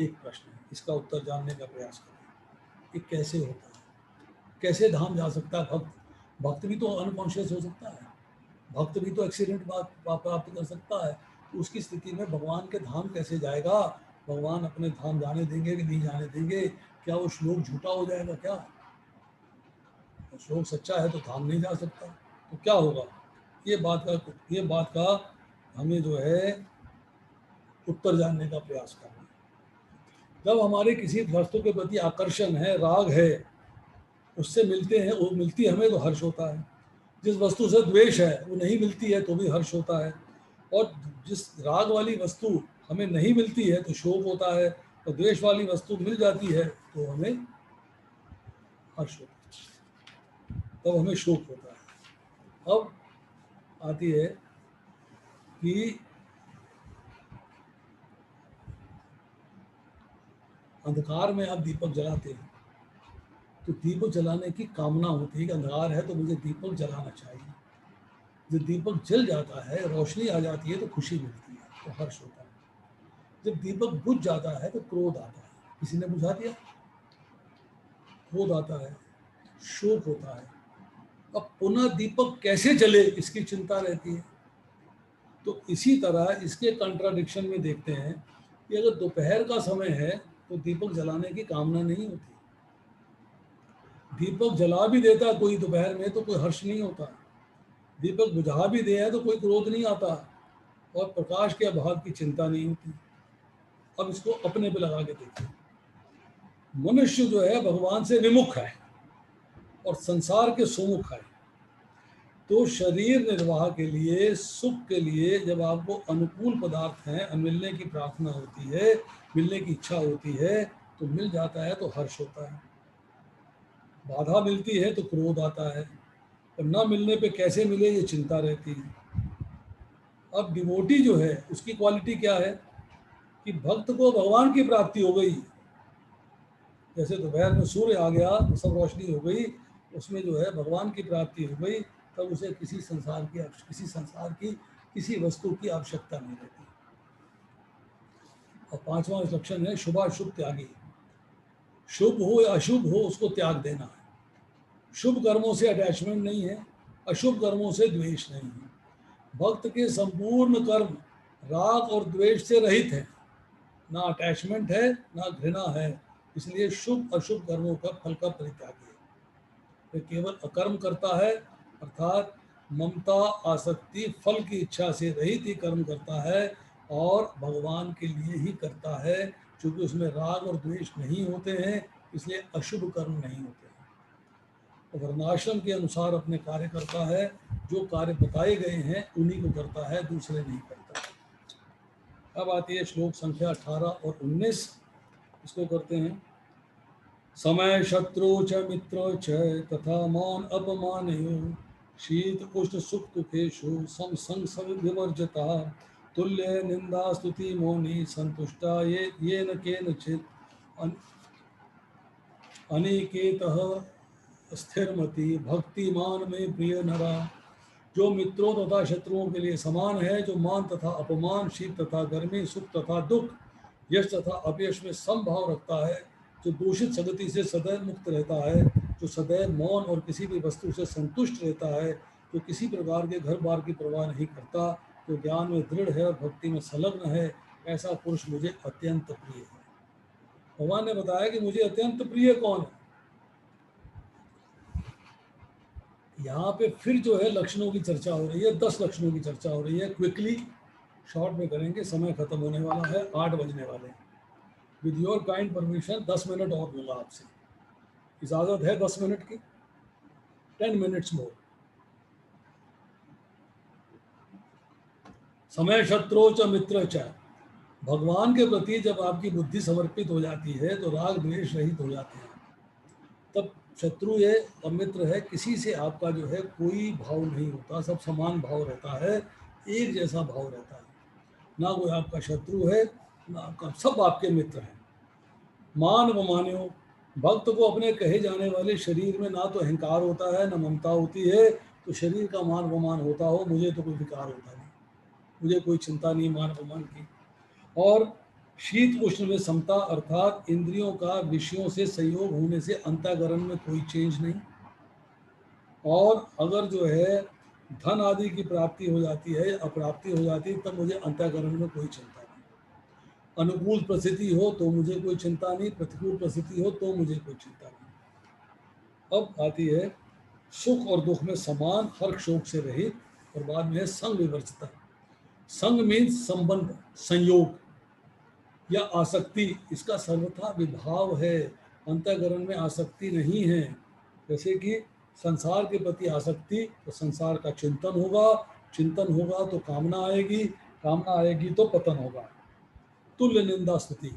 एक प्रश्न है, इसका उत्तर जानने का प्रयास करें कि कैसे होता है, कैसे धाम जा सकता है भक्त? भक्त भी तो अनकॉन्शियस हो सकता है, भक्त भी तो एक्सीडेंट प्राप्त कर सकता है, तो उसकी स्थिति में भगवान के धाम कैसे जाएगा? भगवान अपने धाम जाने देंगे कि नहीं जाने देंगे? क्या वो श्लोक झूठा हो जाएगा? क्या श्लोक सच्चा है तो धाम नहीं जा सकता, तो क्या होगा? ये बात का हमें जो है उत्तर जानने का प्रयास करना। जब हमारे किसी वस्तु के प्रति आकर्षण है, राग है, उससे मिलते हैं, वो मिलती है हमें तो हर्ष होता है। जिस वस्तु से द्वेष है वो नहीं मिलती है तो भी हर्ष होता है, और जिस राग वाली वस्तु हमें नहीं मिलती है तो शोक होता है, और द्वेष वाली वस्तु मिल जाती है तो हमें हर्ष होता है। तब हमें शोक होता है। अब आती है कि अंधकार में आप दीपक जलाते हैं तो दीपक जलाने की कामना होती है कि अंधकार है तो मुझे दीपक जलाना चाहिए। जब दीपक जल जाता है, रोशनी आ जाती है तो खुशी मिलती है, तो हर्ष होता है। जब दीपक बुझ जाता है तो क्रोध आता है, किसी ने बुझा दिया, क्रोध आता है, शोक होता है। अब पुनः दीपक कैसे जले इसकी चिंता रहती है। तो इसी तरह इसके कंट्राडिक्शन में देखते हैं कि अगर दोपहर का समय है तो दीपक जलाने की कामना नहीं होती। दीपक जला भी देता कोई दोपहर में तो कोई हर्ष नहीं होता। दीपक बुझा भी दे है तो कोई क्रोध नहीं आता और प्रकाश के अभाव की चिंता नहीं होती। अब इसको अपने पे लगा के देखिए। मनुष्य जो है भगवान से विमुख है और संसार के सुमुख है। तो शरीर निर्वाह के लिए, सुख के लिए जब आपको अनुकूल पदार्थ हैं, मिलने की प्रार्थना होती है, मिलने की इच्छा होती है, तो मिल जाता है तो हर्ष होता है। बाधा मिलती है तो क्रोध आता है और न मिलने पे कैसे मिले ये चिंता रहती है। अब डिवोटी जो है उसकी क्वालिटी क्या है कि भक्त को भगवान की प्राप्ति हो गई। जैसे दोपहर में सूर्य आ गया तो सब रोशनी हो गई, उसमें जो है भगवान की प्राप्ति हो गई, तब उसे किसी संसार की किसी वस्तु की आवश्यकता नहीं रहती। और पांचवा लक्षण है शुभाशुभ त्यागी। शुभ हो या अशुभ हो उसको त्याग देना है। शुभ कर्मों से अटैचमेंट नहीं है, अशुभ कर्मों से द्वेष नहीं है। भक्त के संपूर्ण कर्म राग और द्वेष से रहित है, ना अटैचमेंट है ना घृणा है, इसलिए शुभ अशुभ कर्मों का फल का परित्यागी है। वह केवल अकर्म करता है, अर्थात ममता आसक्ति फल की इच्छा से रहित ही कर्म करता है और भगवान के लिए ही करता है। क्योंकि उसमें राग और द्वेष नहीं होते हैं इसलिए अशुभ कर्म नहीं होते हैं। वर्णाश्रम के अनुसार अपने कार्य करता है, जो कार्य बताए गए हैं उन्हीं को करता है, दूसरे नहीं करता। अब आती है श्लोक संख्या 18 और 19, इसको करते हैं। समय शत्रु च मित्र च तथा मान अपमानयो शीत उष्ण सुख दुखेषु सम संग सब विवर्जता तुल्य निंदा स्तुति मौनी संतुष्टा ये न केनचित् अनिकेतः स्थिरमति भक्तिमान में प्रिय नरा। जो मित्रों तथा शत्रुओं के लिए समान है, जो मान तथा अपमान, शीत तथा गर्मी, सुख तथा दुख, यश तथा अपयश में समभाव रखता है, जो दूषित संगति से सदैव मुक्त रहता है, जो सदैव मौन और किसी भी वस्तु से संतुष्ट रहता है, जो किसी प्रकार के घर बार की परवाह नहीं करता, जो ज्ञान में दृढ़ है और भक्ति में संलग्न है, ऐसा पुरुष मुझे अत्यंत प्रिय है। भगवान ने बताया कि मुझे अत्यंत प्रिय कौन है। यहाँ पे फिर जो है लक्षणों की चर्चा हो रही है, 10 लक्षणों की चर्चा हो रही है। क्विकली शॉर्ट में करेंगे, समय खत्म होने वाला है, 8 बजने वाले हैं। With your kind permission 10 minute और दूंगा आपसे, इजाज़त है 10 मिनट की, 10 मिनट्स मोर। समय शत्रु च मित्र च। भगवान के प्रति जब आपकी बुद्धि समर्पित हो जाती है तो राग द्वेष रहित हो जाते हैं। तब शत्रु है और मित्र है, किसी से आपका जो है कोई भाव नहीं होता, सब समान भाव रहता है, एक जैसा भाव रहता है। ना कोई आपका शत्रु है ना आपका, सब आपके मित्र हैं। मान वमान्यो। भक्त को अपने कहे जाने वाले शरीर में ना तो अहंकार होता है ना ममता होती है, तो शरीर का मान वमान होता हो, मुझे तो कोई विकार होता नहीं, मुझे कोई चिंता नहीं मान वमान की। और शीत उष्ण में समता, अर्थात इंद्रियों का विषयों से संयोग होने से अंतःकरण में कोई चेंज नहीं। और अगर जो है धन आदि की प्राप्ति हो जाती है, अप्राप्ति हो जाती है, तब मुझे अंतःकरण में कोई चिंता नहीं। अनुकूल परिस्थिति हो तो मुझे कोई चिंता नहीं, प्रतिकूल परिस्थिति हो तो मुझे कोई चिंता नहीं। अब आती है सुख और दुख में समान, हर्ष शोक से रहित, और बाद में है संग विवर्जिता। संग मीन्स संबंध, संयोग या आसक्ति, इसका सर्वथा विभाव है, अंतःकरण में आसक्ति नहीं है। जैसे कि संसार के प्रति आसक्ति तो संसार का चिंतन होगा, चिंतन होगा तो कामना आएगी, कामना आएगी तो पतन होगा। तुल्य निंदा स्तुति,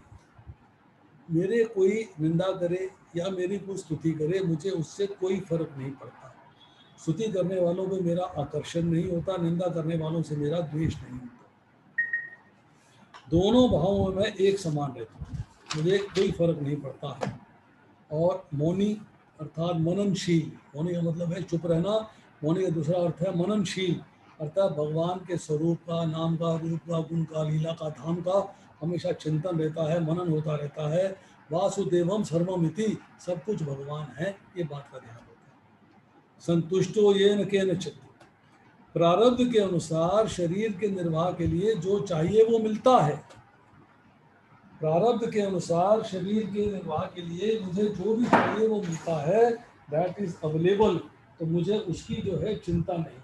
मेरे कोई निंदा करे या मेरी कोई स्तुति करे, मुझे उससे कोई फर्क नहीं पड़ता। स्तुति करने वालों पे मेरा आकर्षण नहीं होता, निंदा करने वालों से मेरा द्वेष नहीं होता। दोनों भावों में मैं एक समान रहता हूँ, मुझे कोई फर्क नहीं पड़ता है। और मौनी अर्थात मननशील, मौनी का मतलब है चुप रहना, मौनी का दूसरा अर्थ है मननशील, अर्थात भगवान के स्वरूप का, नाम का, रूप का, गुण का, लीला का, धाम का हमेशा चिंतन रहता है, मनन होता रहता है। वासुदेवम सर्वमिति, सब कुछ भगवान है, ये बात का ध्यान होता है। संतुष्टो येन केनचित्, प्रारब्ध के अनुसार शरीर के निर्वाह के लिए जो चाहिए वो मिलता है। प्रारब्ध के अनुसार शरीर के निर्वाह के लिए मुझे जो भी चाहिए वो मिलता है, दैट इज अवेलेबल, तो मुझे उसकी जो है चिंता नहीं,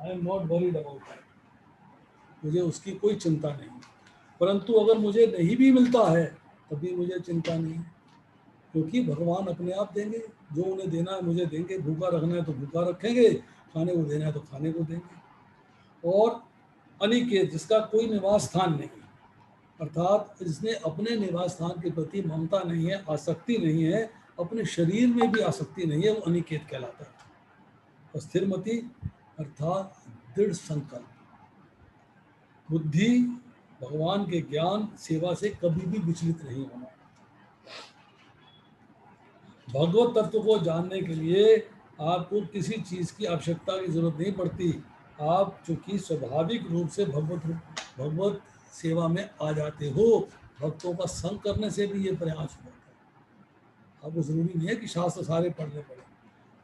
I am not worried about that, मुझे उसकी कोई चिंता नहीं। परंतु अगर मुझे नहीं भी मिलता है तभी मुझे चिंता नहीं, क्योंकि भगवान अपने आप देंगे, जो उन्हें देना है मुझे देंगे, भूखा रखना है तो भूखा रखेंगे, खाने को देना है तो खाने को देंगे। और अनिकेत, जिसका कोई निवास स्थान नहीं, अर्थात जिसने अपने निवास स्थान के प्रति ममता नहीं है, आसक्ति नहीं है, अपने शरीर में भी आसक्ति नहीं है, वो अनिकेत कहलाता है। और स्थिरमति अर्थात दृढ़ संकल्प, बुद्धि भगवान के ज्ञान सेवा से कभी भी विचलित नहीं होना। भगवत तत्व को जानने के लिए आपको किसी चीज़ की आवश्यकता की जरूरत नहीं पड़ती। आप चूंकि स्वाभाविक रूप से भगवत सेवा में आ जाते हो, भक्तों का संग करने से भी ये प्रयास हो जाता है। आपको जरूरी नहीं है कि शास्त्र सारे पढ़ने पड़े,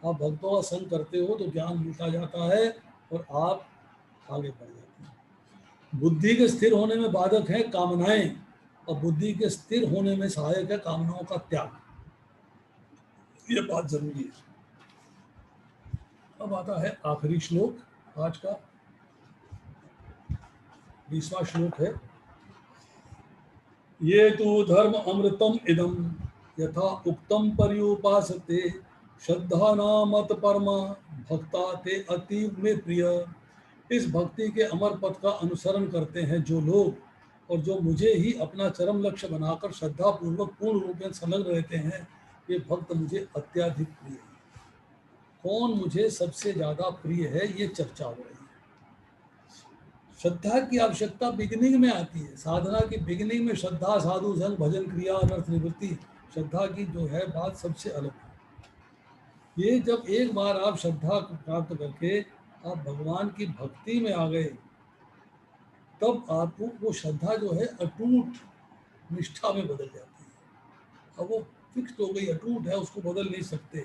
आप भक्तों का संग करते हो तो ज्ञान मिलता जाता है और आप आगे बढ़ जाते हैं। बुद्धि के स्थिर होने में बाधक है कामनाएं, और बुद्धि के स्थिर होने में सहायक है कामनाओं का त्याग, ये बात जरूरी है। अब आता है आखिरी श्लोक आज का, 20वां श्लोक है। ये तो धर्म अमृतम इदम यथा उक्तम पर्युपासते श्रद्धा नामत परमा भक्ता ते अतीव में प्रिय। इस भक्ति के अमर पथ का अनुसरण करते हैं जो लोग, और जो मुझे ही अपना चरम लक्ष्य बनाकर श्रद्धा पूर्वक पूर्ण रूप में संलग्न रहते हैं, ये भक्त मुझे अत्याधिक प्रिय है। कौन मुझे सबसे ज्यादा प्रिय है, ये चर्चा हो रही है। श्रद्धा की आवश्यकता बिगिनिंग में आती है, साधना की बिगिनिंग में श्रद्धा, साधु संग, भजन, क्रिया, अनर्थ निवृत्ति, श्रद्धा की जो है बात सबसे अलग है। ये जब एक बार आप श्रद्धा को प्राप्त करके आप भगवान की भक्ति में आ गए, तब आपको वो श्रद्धा जो है अटूट निष्ठा में बदल जाती है। अब वो फिक्स हो गई, अटूट है, उसको बदल नहीं सकते।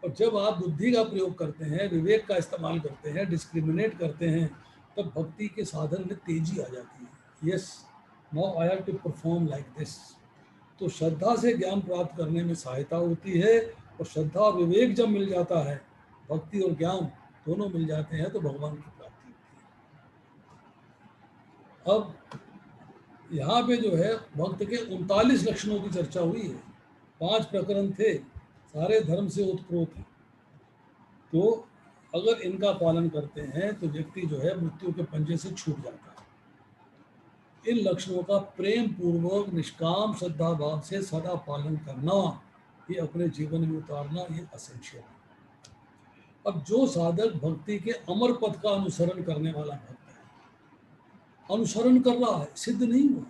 और जब आप बुद्धि का प्रयोग करते हैं, विवेक का इस्तेमाल करते हैं, डिस्क्रिमिनेट करते हैं, तब भक्ति के साधन में तेजी आ जाती है। Yes, now I have to perform like this. तो श्रद्धा से ज्ञान प्राप्त करने में सहायता होती है, और श्रद्धा और विवेक जब मिल जाता है, भक्ति और ज्ञान दोनों मिल जाते हैं, तो भगवान की प्राप्ति होती है। अब यहाँ पे जो है भक्त के 39 लक्षणों की चर्चा हुई है। 5 प्रकरण थे, सारे धर्म से उत्प्रोत हैं। तो अगर इनका पालन करते हैं तो व्यक्ति जो है मृत्यु के पंजे से छूट जाता है। इन लक्षणों का प्रेम पूर्वक निष्काम श्रद्धा भाव से सदा पालन करना, ये अपने जीवन में उतारना, ये एसेंशियल है। अब जो साधक भक्ति के अमर पथ का अनुसरण करने वाला भक्त है, अनुसरण कर रहा है, सिद्ध नहीं हुआ,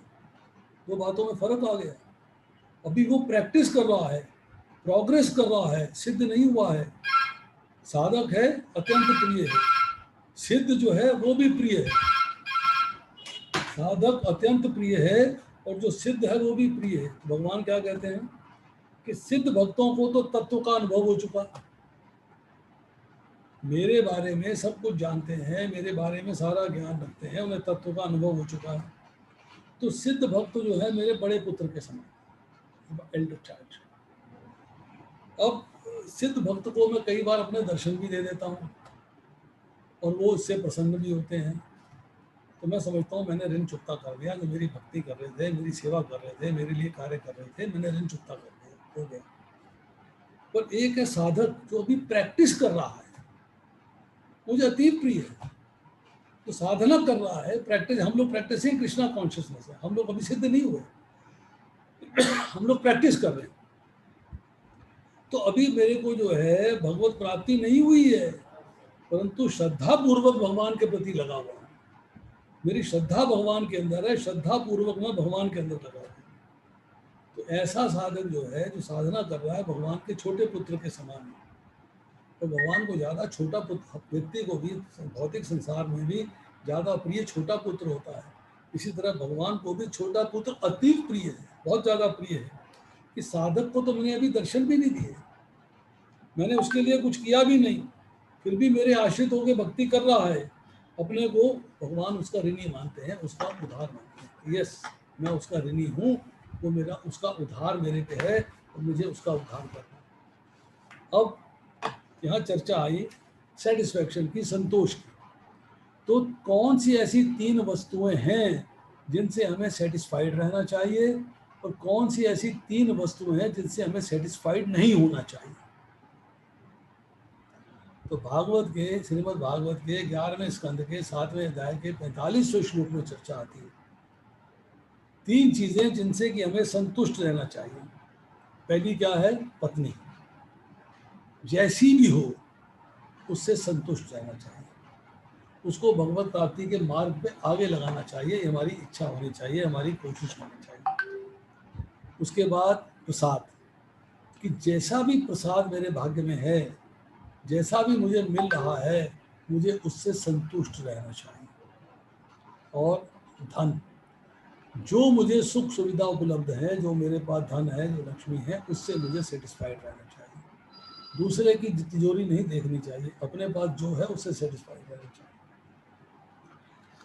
दो बातों में फर्क आ गया। अभी वो प्रैक्टिस कर रहा है, प्रोग्रेस कर रहा है, सिद्ध नहीं हुआ है। साधक है, अत्यंत प्रिय है, सिद्ध जो है वो भी प्रिय है। साधक अत्यंत प्रिय है और जो सिद्ध है वो भी प्रिय है। भगवान क्या कहते हैं कि सिद्ध भक्तों को तो तत्व का अनुभव हो चुका, मेरे बारे में सब कुछ जानते हैं, मेरे बारे में सारा ज्ञान रखते हैं, उन्हें तत्व का अनुभव हो चुका है। तो सिद्ध भक्त जो है मेरे बड़े पुत्र के समान, एल्डर चाइल्ड। अब सिद्ध भक्त को मैं कई बार अपने दर्शन भी दे देता हूँ और वो इससे प्रसन्न भी होते हैं। तो मैं समझता हूँ मैंने ऋण चुकता कर दिया, जो मेरी भक्ति कर रहे थे, मेरी सेवा कर रहे थे, मेरे लिए कार्य कर रहे थे, मैंने ऋण चुकता कर दिया, हो गया। पर एक है साधक जो अभी प्रैक्टिस कर रहा है, मुझे अति प्रिय है, तो साधना कर रहा है, प्रैक्टिस। हम लोग प्रैक्टिसिंग कृष्णा कॉन्शियसनेस है, हम लोग अभी सिद्ध नहीं हुए, हम लोग प्रैक्टिस कर रहे हैं। तो अभी मेरे को जो है भगवत प्राप्ति नहीं हुई है, परंतु श्रद्धा पूर्वक भगवान के प्रति लगा हुआ हूं। मेरी श्रद्धा भगवान के अंदर है, श्रद्धा पूर्वक मैं भगवान के अंदर लगा हुआ हूं। तो ऐसा साधक जो है, जो साधना कर रहा है, भगवान के छोटे पुत्र के समान है। तो भगवान को ज़्यादा छोटा पुत्र, व्यक्ति को भी भौतिक संसार में भी ज़्यादा प्रिय छोटा पुत्र होता है। इसी तरह भगवान को भी छोटा पुत्र अति प्रिय है, बहुत ज़्यादा प्रिय है। कि साधक को तो मैंने अभी दर्शन भी नहीं दिए, मैंने उसके लिए कुछ किया भी नहीं, फिर भी मेरे आश्रित होकर भक्ति कर रहा है। अपने को भगवान उसका ऋणी मानते हैं, उसका उद्धार मानते हैं। यस, मैं उसका ऋणी हूँ, वो मेरा, उसका उद्धार मेरे पे है और मुझे उसका उद्धार करना है। अब यहाँ चर्चा आई सेटिस्फैक्शन की, संतोष की। तो कौन सी ऐसी 3 वस्तुएं हैं जिनसे हमें सेटिस्फाइड रहना चाहिए, और कौन सी ऐसी 3 वस्तुएं हैं जिनसे हमें सेटिस्फाइड नहीं होना चाहिए। तो भागवत के, श्रीमद् भागवत के 11वें स्कंद के 7वें अध्याय के 45वें श्लोक में चर्चा आती है 3 चीजें जिनसे कि हमें संतुष्ट रहना चाहिए। पहली क्या है? पत्नी, जैसी भी हो उससे संतुष्ट रहना चाहिए, उसको भगवत प्राप्ति के मार्ग पे आगे लगाना चाहिए, हमारी इच्छा होनी चाहिए, हमारी कोशिश होनी चाहिए। उसके बाद प्रसाद, कि जैसा भी प्रसाद मेरे भाग्य में है, जैसा भी मुझे मिल रहा है, मुझे उससे संतुष्ट रहना चाहिए। और धन, जो मुझे सुख सुविधा उपलब्ध है, जो मेरे पास धन है, जो लक्ष्मी है, उससे मुझे सेटिस्फाइड रहना चाहिए। दूसरे की तिजोरी नहीं देखनी चाहिए, अपने पास जो है उससे सेटिस्फाइड रहना चाहिए।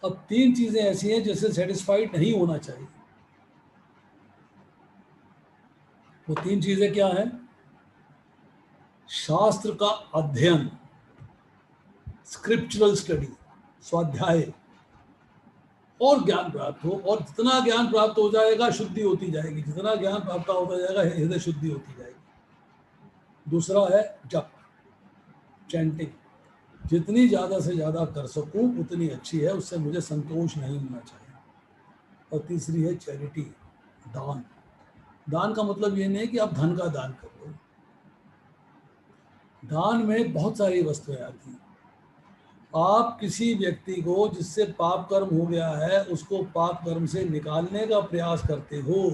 अब 3 चीजें ऐसी हैं जिससे सेटिस्फाइड नहीं होना चाहिए। वो 3 चीजें क्या हैं? शास्त्र का अध्ययन, स्क्रिप्चुरल स्टडी, स्वाध्याय, और ज्ञान प्राप्त हो। और जितना ज्ञान प्राप्त हो जाएगा शुद्धि होती जाएगी, जितना ज्ञान प्राप्त होता जाएगा हृदय शुद्धि होती जाएगी। दूसरा है जप, चैंटिंग, जितनी ज़्यादा से ज़्यादा कर सकूं उतनी अच्छी है, उससे मुझे संतोष नहीं होना चाहिए। और तीसरी है चैरिटी, दान। दान का मतलब ये नहीं कि आप धन का दान कर दो, दान में बहुत सारी वस्तुएं आती हैं। आप किसी व्यक्ति को जिससे पाप कर्म हो गया है, उसको पाप कर्म से निकालने का प्रयास करते हो,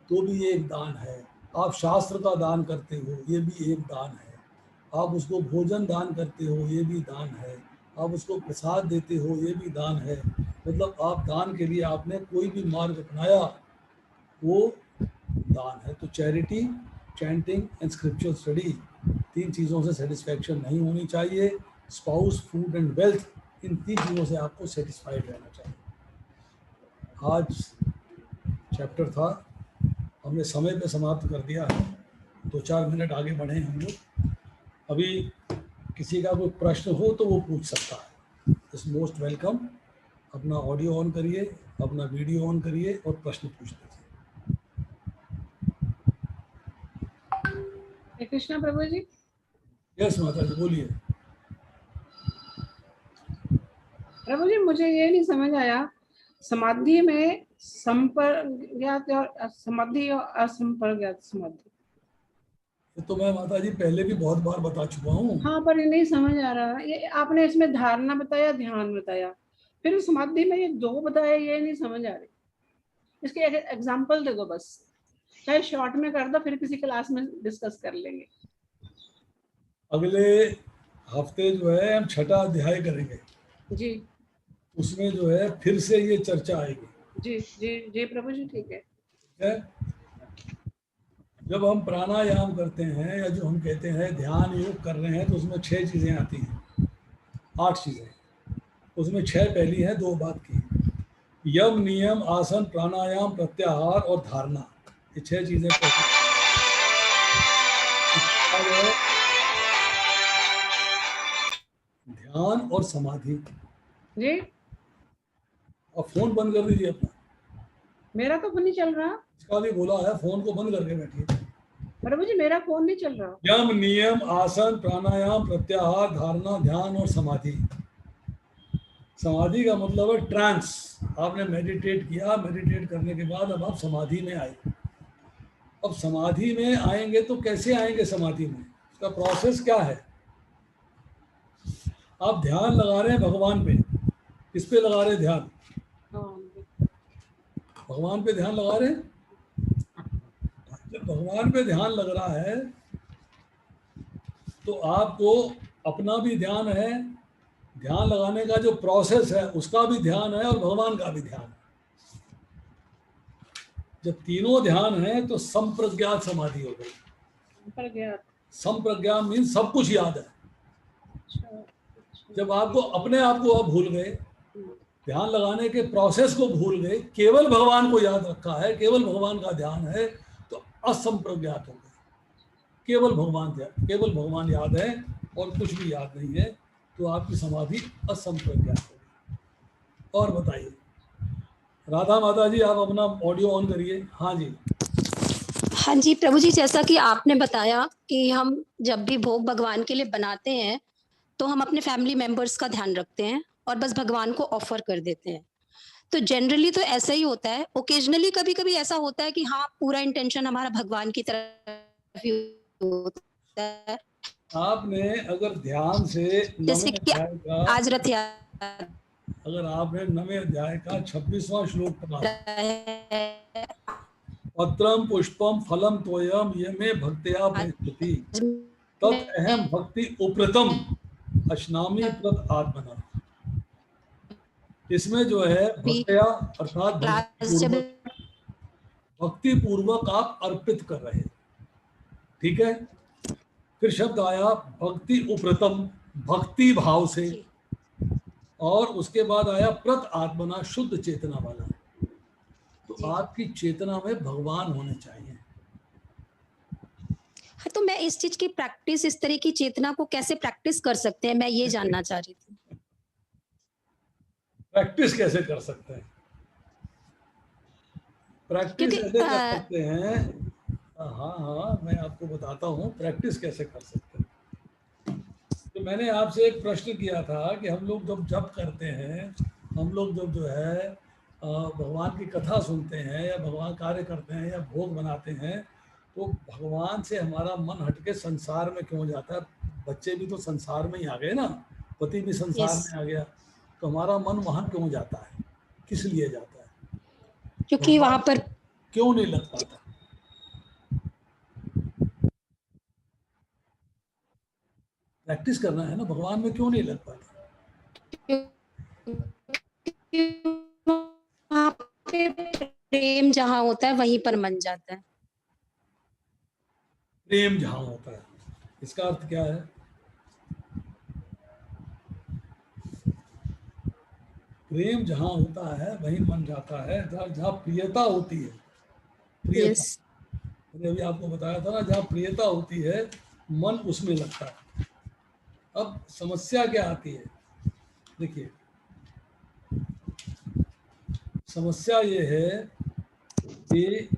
तो भी ये एक दान है। आप शास्त्र का दान करते हो, ये भी एक दान है। आप उसको भोजन दान करते हो, ये भी दान है। आप उसको प्रसाद देते हो, ये भी दान है। मतलब आप दान के लिए आपने कोई भी मार्ग अपनाया, वो दान है। तो charity, chanting and scriptural study, 3 चीज़ों से सेटिस्फैक्शन नहीं होनी चाहिए। स्पाउस, फूड एंड वेल्थ, इन 3 चीज़ों से आपको सेटिस्फाइड रहना चाहिए। आज चैप्टर था, हमने समय पे समाप्त कर दिया है, 2-4 मिनट आगे बढ़े हम लोग। अभी किसी का कोई प्रश्न हो तो वो पूछ सकता है, इज मोस्ट वेलकम। अपना ऑडियो ऑन करिए, अपना वीडियो ऑन करिए और प्रश्न पूछ लीजिए। कृष्णा प्रभु जी। यस माता जी, बोलिए। प्रभु जी, मुझे ये नहीं समझ आया, समाधि में संप्रज्ञात और समाधि और असंप्रज्ञात समाधि, तो मैं माता जी पहले भी बहुत बार बता चुका हूँ। हाँ, पर ये नहीं समझ आ रहा। ये आपने इसमें धारणा बताया, ध्यान बताया, फिर समाधि में ये 2 बताया, ये नहीं समझ आ रही। इसके एक एग्जाम्पल दे दो बस, चाहे शॉर्ट में कर दो, फिर किसी क्लास में डिस्कस कर लेंगे। अगले हफ्ते जो है हम 6ठा अध्याय करेंगे जी, उसमें जो है फिर से ये चर्चा आएगी। जी जी जी प्रभु जी, ठीक है। ठीक है, जब हम प्राणायाम करते हैं या जो हम कहते हैं ध्यान योग कर रहे हैं, तो उसमें 6 चीज़ें आती हैं, 8 चीज़ें। उसमें 6 पहली है, 2 बात की। यम, नियम, आसन, प्राणायाम, प्रत्याहार और धारणा, ये 6 चीज़ें पहली। ध्यान और समाधि। जी, और फोन बंद कर दीजिए अपना। मेरा तो नहीं चल रहा। इसका भी बोला है, फोन को बंद करके बैठिए। प्रभु जी, मेरा फोन नहीं चल रहा। यम, नियम, आसन, प्राणायाम, प्रत्याहार, धारणा, ध्यान और समाधि। समाधि का मतलब है ट्रांस। आपने मेडिटेट किया, मेडिटेट करने के बाद अब आप समाधि में आए। अब समाधि में आएंगे तो कैसे आएंगे समाधि में, उसका प्रोसेस क्या है? आप ध्यान लगा रहे हैं भगवान पे, किस पे लगा रहे हैं ध्यान? भगवान पे ध्यान लगा रहे हैं। जब भगवान पे ध्यान लग रहा है तो आपको अपना भी ध्यान है, ध्यान लगाने का जो प्रोसेस है उसका भी ध्यान है और भगवान का भी ध्यान है। जब तीनों ध्यान है तो संप्रज्ञात समाधि हो गई। संप्रज्ञात मीन्स सब कुछ याद है। जब आपको अपने आप को आप भूल गए, ध्यान लगाने के प्रोसेस को भूल गए, केवल भगवान को याद रखा है, केवल भगवान का ध्यान है, तो असंप्रज्ञात हो गए। केवल भगवान याद है और कुछ भी याद नहीं है, तो आपकी समाधि असंप्रज्ञात हो गई। और बताइए राधा माता जी, आप अपना ऑडियो ऑन करिए। हाँ जी। हाँ जी प्रभु जी, जैसा कि आपने बताया कि हम जब भी भोग भगवान के लिए बनाते हैं तो हम अपने फैमिली मेंबर्स का ध्यान रखते हैं और बस भगवान को ऑफर कर देते हैं। तो जनरली तो ऐसा ही होता है। ओकेजनली कभी कभी ऐसा होता है कि हाँ, पूरा इंटेंशन हमारा भगवान की तरफ ही होता है। आपने अगर ध्यान से जैसे कि आज रथ यात्रा, अगर आपने 9वें अध्याय का 26वां श्लोक पढ़ा, पत्रम पुष्पम फलम तोयम ये में भक्त्या प्रस्तुति तत् अहम भक्ति उप्रतम अश्नामी प्रत आत्मना। इसमें जो है भक्त्या अर्थात भक्ति पूर्वक आप अर्पित कर रहे हैं, ठीक है। फिर शब्द आया भक्ति उप्रतम, भक्ति भाव से, और उसके बाद आया प्रत आत्मना, शुद्ध चेतना वाला। तो आपकी चेतना में भगवान होने चाहिए। तो मैं इस चीज की प्रैक्टिस, इस तरह की चेतना को कैसे प्रैक्टिस कर सकते हैं, मैं ये जानना चाह रही थी। प्रैक्टिस कैसे कर सकते हैं? प्रैक्टिस कैसे कर सकते हैं? हाँ, मैं आपको बताता हूँ प्रैक्टिस कैसे कर सकते हैं। तो मैंने आपसे एक प्रश्न किया था कि हम लोग जब जप करते हैं, हम लोग जब जो है भगवान की कथा सुनते हैं या भगवान कार्य करते हैं या भोग बनाते हैं, तो भगवान से हमारा मन हटके संसार में क्यों जाता है? बच्चे भी तो संसार में ही आ गए ना, पति भी संसार में आ गया, तो हमारा मन वहाँ क्यों जाता है? किस लिए जाता है? क्योंकि वहां पर क्यों नहीं लग पाता? प्रैक्टिस करना है ना, भगवान में क्यों नहीं लग पाता? प्रेम जहाँ होता है वहीं पर मन जाता है। प्रेम जहाँ होता है, इसका अर्थ क्या है? प्रेम जहाँ होता है वहीं मन जाता है, जहाँ प्रियता होती है। प्रियता, मैंने अभी आपको बताया था ना, जहाँ प्रियता होती है मन उसमें लगता है। अब समस्या क्या आती है? देखिए, समस्या ये है कि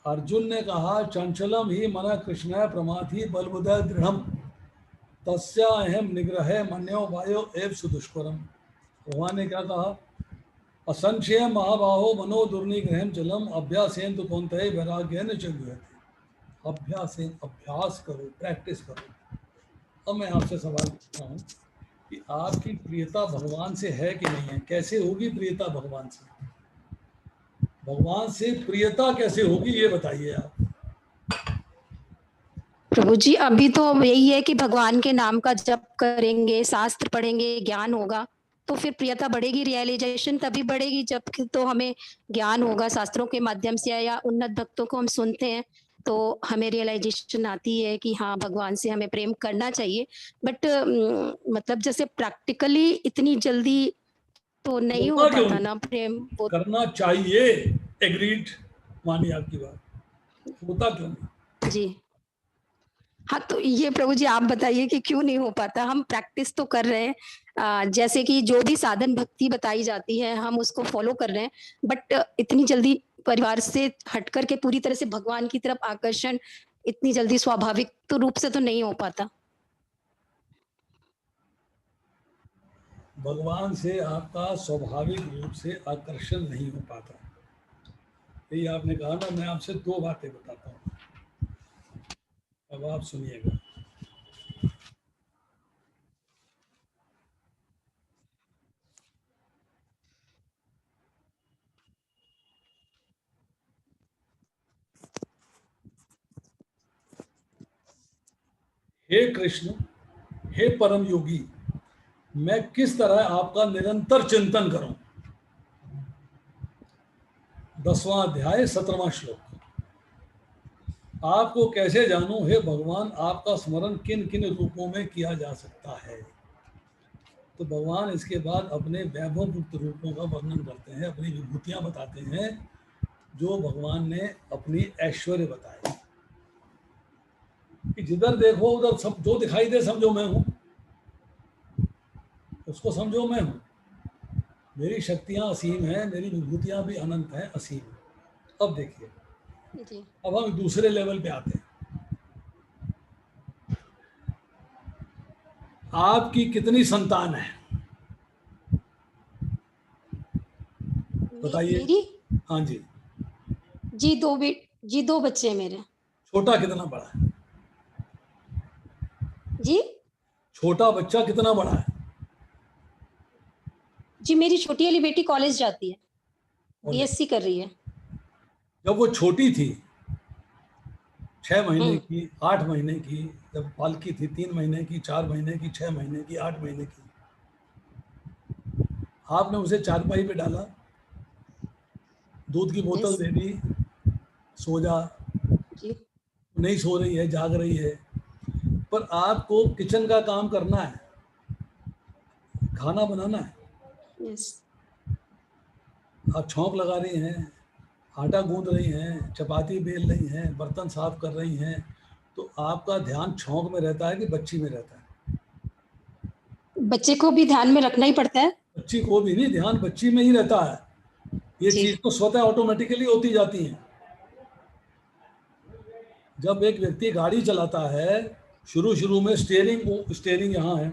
अर्जुन ने कहा चंचलम ही मन कृष्ण प्रमाथि बलबुदय दृढ़ तस्या अहम निग्रह मन्यो वायो एव सुदुष्करम। भगवान ने क्या कहा? असंशय महाबाहो मनो दुर्निग्रहम चलम अभ्यासेन तो कौनते वैराग्यन चलते। अभ्यास करो, प्रैक्टिस करो। अब मैं आपसे सवाल पूछता हूँ कि आपकी प्रियता भगवान से है कि नहीं है? कैसे होगी प्रियता भगवान से? भगवान से प्रियता कैसे होगी ये बताइए आप। प्रभु जी, अभी तो यही है कि भगवान के नाम का जप करेंगे, शास्त्र पढ़ेंगे, ज्ञान होगा, तो फिर प्रियता बढ़ेगी, रियलाइजेशन तभी बढ़ेगी जब तो हमें ज्ञान होगा शास्त्रों के माध्यम से, या उन्नत भक्तों को हम सुनते हैं तो हमें रियलाइजेशन आती है कि हाँ, भगवान से हमें प्रेम करना चाहिए। बट मतलब जैसे प्रैक्टिकली इतनी जल्दी तो नहीं हो पाता ना प्रेम। करना चाहिए, एग्रीड, मानिए आपकी बात, होता क्यों नहीं? जी हाँ, तो ये प्रभु जी आप बताइए कि क्यों नहीं हो पाता? हम प्रैक्टिस तो कर रहे हैं, जैसे कि जो भी साधन भक्ति बताई जाती है हम उसको फॉलो कर रहे हैं, बट इतनी जल्दी परिवार से हट करके पूरी तरह से भगवान की तरफ आकर्षण इतनी जल्दी स्वाभाविक तो रूप से तो नहीं हो पाता। भगवान से आपका स्वाभाविक रूप से आकर्षण नहीं हो पाता। यही आपने कहा ना, मैं आपसे दो बातें बताता हूँ। अब आप सुनिएगा। हे कृष्ण, हे परम योगी, मैं किस तरह आपका निरंतर चिंतन करूं। 10वां अध्याय 17वां श्लोक। आपको कैसे जानूं हे भगवान, आपका स्मरण किन किन रूपों में किया जा सकता है। तो भगवान इसके बाद अपने वैभवयुक्त रूपों का वर्णन करते हैं, अपनी विभूतियां बताते हैं, जो भगवान ने अपनी ऐश्वर्य बताए कि जिधर देखो उधर सब जो दिखाई दे समझो मैं हूं, उसको समझो मैं हूं। मेरी शक्तियां असीम हैं, मेरी विभूतियां भी अनंत हैं, असीम हैं। अब देखिए, जी अब हम दूसरे लेवल पे आते हैं। आपकी कितनी संतान है बताइए। मेरी हाँ जी। जी 2 बच्चे हैं मेरे। छोटा कितना बड़ा है? जी छोटा बच्चा कितना बड़ा है? जी मेरी छोटी वाली बेटी कॉलेज जाती है, और बीएससी कर रही है। जब वो छोटी थी, 6 महीने हम्म, की, 8 महीने की, जब पालकी थी, 3 महीने की, 4 महीने की, 6 महीने की, 8 महीने की, आपने उसे चारपाई पे डाला, दूध की बोतल यस दे दी, सो जा, जी नहीं सो रही है, जाग रही है, पर आपको किचन का काम करना है, खाना बनाना है। यस आप छौंक लगा रही हैं, आटा गूंद रही हैं, चपाती बेल रही हैं, बर्तन साफ कर रही हैं, तो आपका ध्यान छौंक में रहता है कि बच्ची में रहता है? बच्चे को भी ध्यान में रखना ही पड़ता है। बच्ची को भी नहीं, ध्यान बच्ची में ही रहता है। ये जी चीज तो स्वतः ऑटोमेटिकली होती जाती है। जब एक व्यक्ति गाड़ी चलाता है, शुरू शुरू में स्टेयरिंग यहाँ है,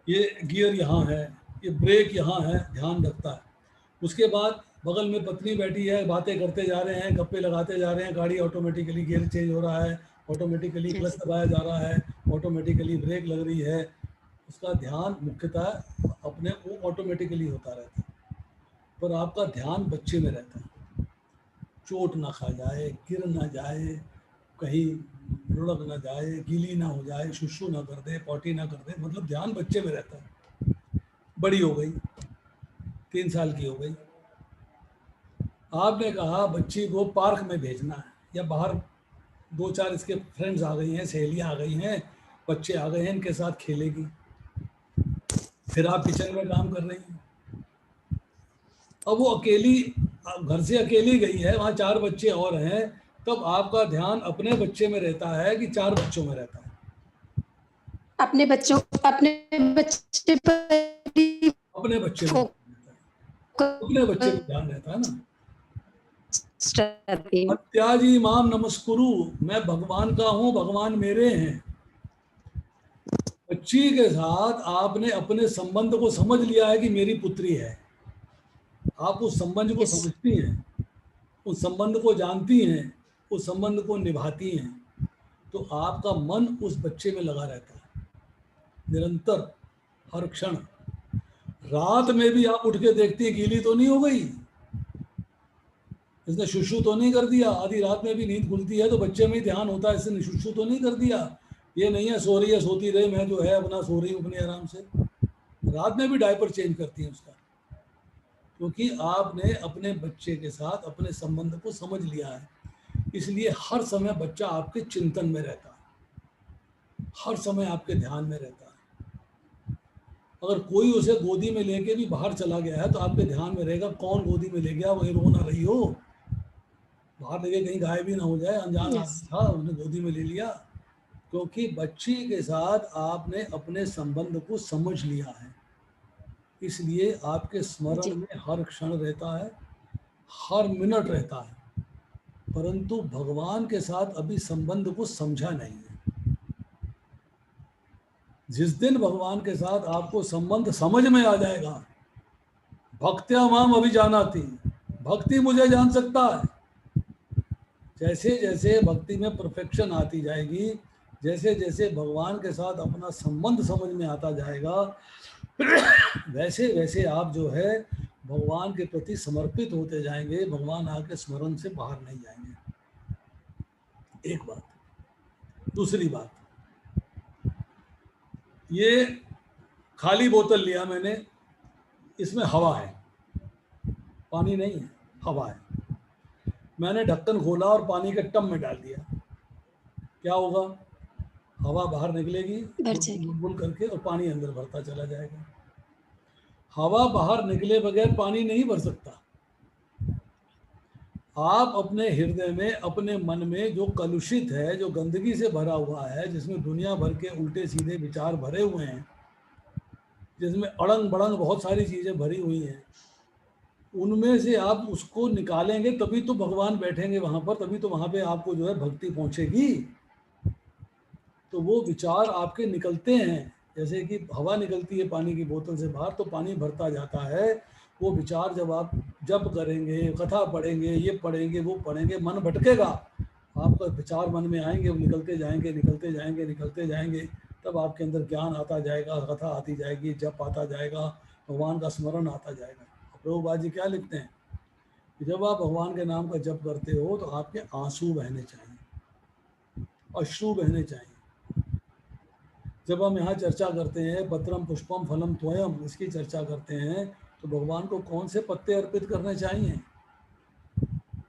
ये गियर यहाँ है, ये ब्रेक यहाँ है, ध्यान रखता है। उसके बाद बगल में पत्नी बैठी है, बातें करते जा रहे हैं, गप्पे लगाते जा रहे हैं, गाड़ी ऑटोमेटिकली गियर चेंज हो रहा है, ऑटोमेटिकली क्लच दबाया जा रहा है, ऑटोमेटिकली ब्रेक लग रही है। उसका ध्यान मुख्यतः अपने वो ऑटोमेटिकली होता रहता है, पर आपका ध्यान बच्चे में रहता है। चोट ना खा जाए, गिर ना जाए, कहीं लुढ़क ना जाए, गीली ना हो जाए, शुशु ना कर दे, पॉटी ना कर दे, मतलब ध्यान बच्चे में रहता है। बड़ी हो गई, 3 साल की हो गई, आपने कहा बच्ची को पार्क में भेजना है, या बाहर 2-4 इसके फ्रेंड्स आ गई हैं, सहेलियां आ गई हैं, बच्चे आ गए हैं, इनके साथ खेलेगी। फिर आप किचन में काम कर रही हैं। अब वो अकेली, घर से अकेली गई है, वहाँ 4 बच्चे और हैं, तब आपका ध्यान अपने बच्चे में रहता है कि 4 बच्चों में रहता है? अपने बच्चे पर ही अपने बच्चे में रहता है। अपने बच्चे में ध्यान रहता है ना। रहती हूँ। अत्याजी माम नमस्कुरु, मैं भगवान का हूँ, भगवान मेरे हैं। बच्ची के साथ आपने अपने संबंध को समझ लिया है कि मेरी पुत्री है। आप उस संबंध को Yes. समझती हैं, उस संबंध को जानती हैं, उस संबंध को निभाती हैं, तो आपका मन उस बच्चे में लगा रहता है निरंतर, हर क्षण। रात में भी आप उठ के देखती हैं, गीली तो नहीं हो गई, इसने शुशु तो नहीं कर दिया। आधी रात में भी नींद खुलती है तो बच्चे में ही ध्यान होता है, इसने शुशु तो नहीं कर दिया। ये नहीं है सो रही है, सोती रहे, मैं जो है अपना सो रही हूँ अपने आराम से। रात में भी डायपर चेंज करती है उसका, क्योंकि आपने अपने बच्चे के साथ अपने संबंध को समझ लिया है। इसलिए हर समय बच्चा आपके चिंतन में रहता है, हर समय आपके ध्यान में रहता है। अगर कोई उसे गोदी में लेके भी बाहर चला गया है तो आपके ध्यान में रहेगा, कौन गोदी में ले गया, वही रो ना रही हो, बाहर लेके कहीं गायब भी ना हो जाए, अनजान Yes. आदमी था उसने गोदी में ले लिया। क्योंकि बच्ची के साथ आपने अपने संबंध को समझ लिया है, इसलिए आपके स्मरण जी में हर क्षण रहता है, हर मिनट रहता है। परंतु भगवान के साथ अभी संबंध को समझा नहीं है। जिस दिन भगवान के साथ आपको संबंध समझ में आ जाएगा, भक्त्या माम अभिजानाति, भक्ति मुझे जान सकता है। जैसे जैसे भक्ति में परफेक्शन आती जाएगी, जैसे जैसे भगवान के साथ अपना संबंध समझ में आता जाएगा वैसे वैसे आप जो है भगवान के प्रति समर्पित होते जाएंगे, भगवान आके स्मरण से बाहर नहीं जाएंगे। एक बात। दूसरी बात, ये खाली बोतल लिया मैंने, इसमें हवा है, पानी नहीं है, हवा है। मैंने ढक्कन खोला और पानी के टब में डाल दिया, क्या होगा? हवा बाहर निकलेगी बुलबुल करके और पानी अंदर भरता चला जाएगा। हवा बाहर निकले बगैर पानी नहीं भर सकता। आप अपने हृदय में, अपने मन में जो कलुषित है, जो गंदगी से भरा हुआ है, जिसमें दुनिया भर के उल्टे सीधे विचार भरे हुए हैं, जिसमें अड़ंग बड़ंग बहुत सारी चीजें भरी हुई हैं, उनमें से आप उसको निकालेंगे तभी तो भगवान बैठेंगे वहां पर, तभी तो वहां पे आपको जो है भक्ति पहुंचेगी। तो वो विचार आपके निकलते हैं, जैसे कि हवा निकलती है पानी की बोतल से बाहर, तो पानी भरता जाता है। वो विचार जब आप जप करेंगे, कथा पढ़ेंगे, ये पढ़ेंगे, वो पढ़ेंगे, मन भटकेगा, आपका विचार मन में आएंगे, वो निकलते जाएंगे, निकलते जाएंगे, निकलते जाएंगे, तब आपके अंदर ज्ञान आता जाएगा, कथा आती जाएगी, जप आता जाएगा, भगवान का स्मरण आता जाएगा। प्रभुपाद जी क्या लिखते हैं कि जब आप भगवान के नाम का जप करते हो तो आपके आंसू बहने चाहिए, अश्रु बहने चाहिए। जब हम यहाँ चर्चा करते हैं पत्रम पुष्पम फलम त्वयम, इसकी चर्चा करते हैं, तो भगवान को कौन से पत्ते अर्पित करने चाहिए?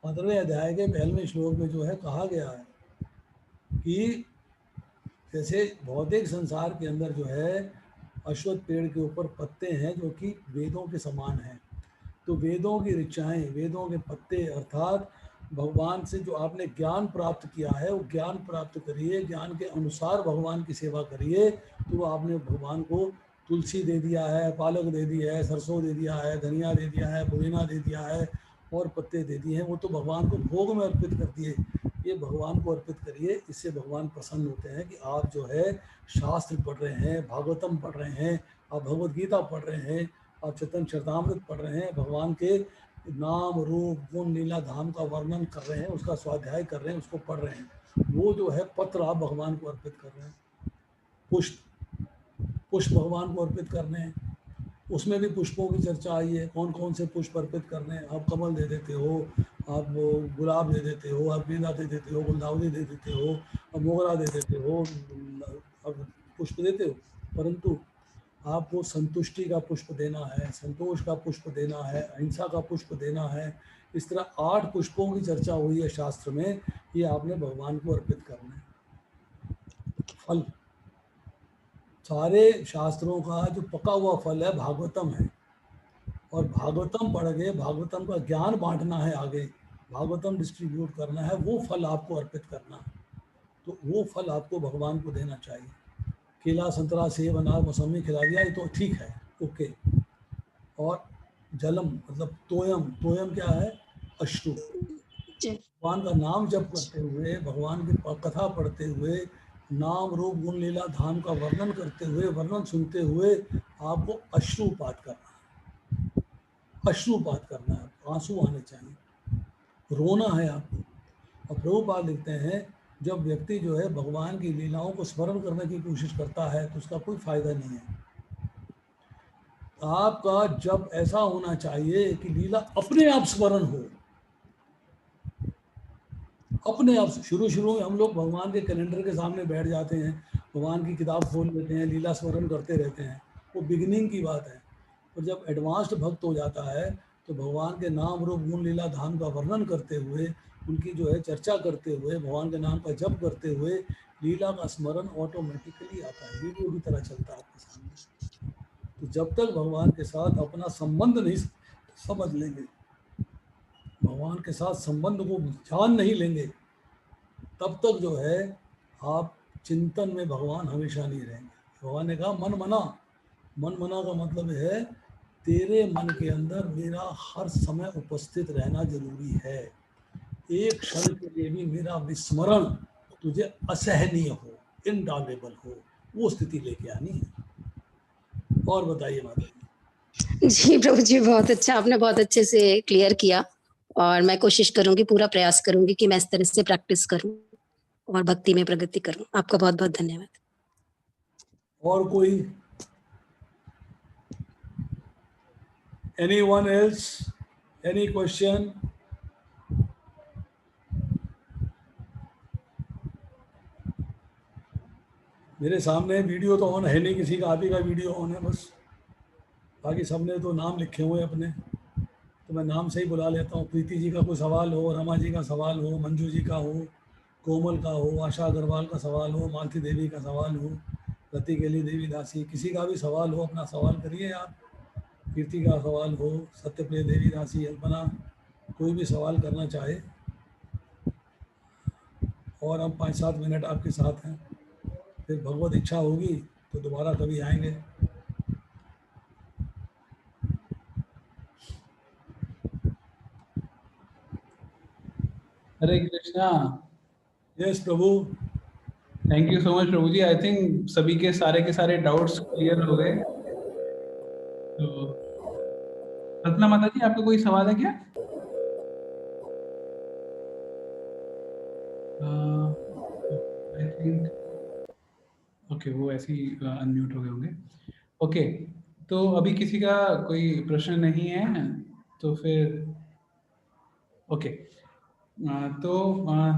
15वें अध्याय के 11वें श्लोक में जो है कहा गया है कि जैसे भौतिक संसार के अंदर जो है अश्वत्थ पेड़ के ऊपर पत्ते हैं जो कि वेदों के समान हैं, तो वेदों की ऋचाएं, वेदों के पत्ते अर्थात भगवान से जो आपने ज्ञान प्राप्त किया है वो ज्ञान प्राप्त करिए, ज्ञान के अनुसार भगवान की सेवा करिए। तो आपने भगवान को तुलसी दे दिया है, पालक दे दिया है, सरसों दे दिया है, धनिया दे दिया है, पुदीना दे दिया है और पत्ते दे दिए हैं, वो तो भगवान को भोग में अर्पित कर दिए। ये भगवान को अर्पित करिए, इससे भगवान प्रसन्न होते हैं कि आप जो है शास्त्र पढ़ रहे हैं, भागवतम पढ़ रहे हैं, आप भगवद गीता पढ़ रहे हैं, आप चैतन्य चरितामृत पढ़ रहे हैं, भगवान के नाम रूप गुण लीला धाम का वर्णन कर रहे हैं, उसका स्वाध्याय कर रहे हैं, उसको पढ़ रहे हैं। वो जो है पत्र आप भगवान को अर्पित कर रहे हैं, पुष्प भगवान को अर्पित करने हैं। उसमें भी पुष्पों की चर्चा आई है, कौन कौन से पुष्प अर्पित करने हैं। आप कमल दे देते हो, आप गुलाब दे देते हो, आप गेंदा दे देते हो, गुलदाउदी दे देते हो, आप मोगरा दे देते हो, अब पुष्प देते हो, परंतु आपको संतुष्टि का पुष्प देना है, संतोष का पुष्प देना है, अहिंसा का पुष्प देना है। इस तरह 8 पुष्पों की चर्चा हुई है शास्त्र में, ये आपने भगवान को अर्पित करना है। फल, सारे शास्त्रों का जो पका हुआ फल है भागवतम है, और भागवतम पढ़ के भागवतम का ज्ञान बांटना है, आगे भागवतम डिस्ट्रीब्यूट करना है, वो फल आपको अर्पित करना है। तो वो फल आपको भगवान को देना चाहिए। केला, संतरा, सेब, अनार, मौसमी खिला दिया, ये तो ठीक है, ओके। और जलम मतलब तोयम, तोयम क्या है? अश्रु। भगवान का नाम जप करते हुए, भगवान की कथा पढ़ते हुए, नाम रूप गुण लीला धाम का वर्णन करते हुए, वर्णन सुनते हुए आपको अश्रुपात करना है, अश्रुपात करना है, आंसू आने चाहिए, रोना है आपको। और प्रभुपाद लिखते हैं जब व्यक्ति जो है भगवान की लीलाओं को स्मरण करने की कोशिश करता है तो उसका कोई फायदा नहीं है। आपका जब ऐसा होना चाहिए कि लीला अपने आप स्मरण हो, अपने आप। शुरू में हम लोग भगवान के कैलेंडर के सामने बैठ जाते हैं, भगवान की किताब खोल लेते हैं, लीला स्मरण करते रहते हैं, वो बिगिनिंग की बात है। और जब एडवांस्ड भक्त हो जाता है तो भगवान के नाम रूप गुण लीला धाम का वर्णन करते हुए, उनकी जो है चर्चा करते हुए, भगवान के नाम का जप करते हुए लीला का स्मरण ऑटोमेटिकली आता है, वीडियो की तरह चलता है आपके सामने। तो जब तक भगवान के साथ अपना संबंध नहीं समझ लेंगे, भगवान के साथ संबंध को जान नहीं लेंगे, तब तक जो है आप चिंतन में भगवान हमेशा नहीं रहेंगे। भगवान ने कहा मन मना, मन मना का मतलब है तेरे मन के अंदर मेरा हर समय उपस्थित रहना जरूरी है, एक क्षण के लिए भी मेरा विस्मरण तुझे असहनीय हो, इनटॉलरेबल हो, वो स्थिति लेके आनी है। और बताइए माता जी प्रभु जी, बहुत अच्छा, आपने बहुत अच्छे से क्लियर किया और मैं कोशिश करूंगी, पूरा प्रयास करूंगी कि मैं इस तरह से प्रैक्टिस करूं। और भक्ति में प्रगति करूं। आपका बहुत बहुत धन्यवाद। और कोई? Anyone else? Any question? मेरे सामने वीडियो तो ऑन है नहीं किसी का, आप ही का वीडियो ऑन है बस। बाकी सबने तो नाम लिखे हुए हैं अपने, तो मैं नाम से ही बुला लेता हूँ। प्रीति जी का कोई सवाल हो, रमा जी का सवाल हो, मंजू जी का हो, कोमल का हो, आशा अग्रवाल का सवाल हो, मालती देवी का सवाल हो, रतिकेली देवी दासी, किसी का भी सवाल हो अपना सवाल करिए आप। कीर्ति का सवाल हो, सत्यप्रिय देवी दासी, अल्पना, कोई भी सवाल करना चाहे। और हम 5-7 मिनट आपके साथ हैं, फिर भगवत इच्छा होगी तो दोबारा कभी आएंगे। हरे कृष्णा। यस प्रभु। थैंक यू सो मच प्रभु जी। आई थिंक सभी के सारे डाउट्स क्लियर हो गए। तो कल्पना माता जी, आपका कोई सवाल है क्या? आई थिंक ओके, वो ऐसे ही अनम्यूट हो गए होंगे। ओके, तो अभी किसी का कोई प्रश्न नहीं है तो फिर ओके। तो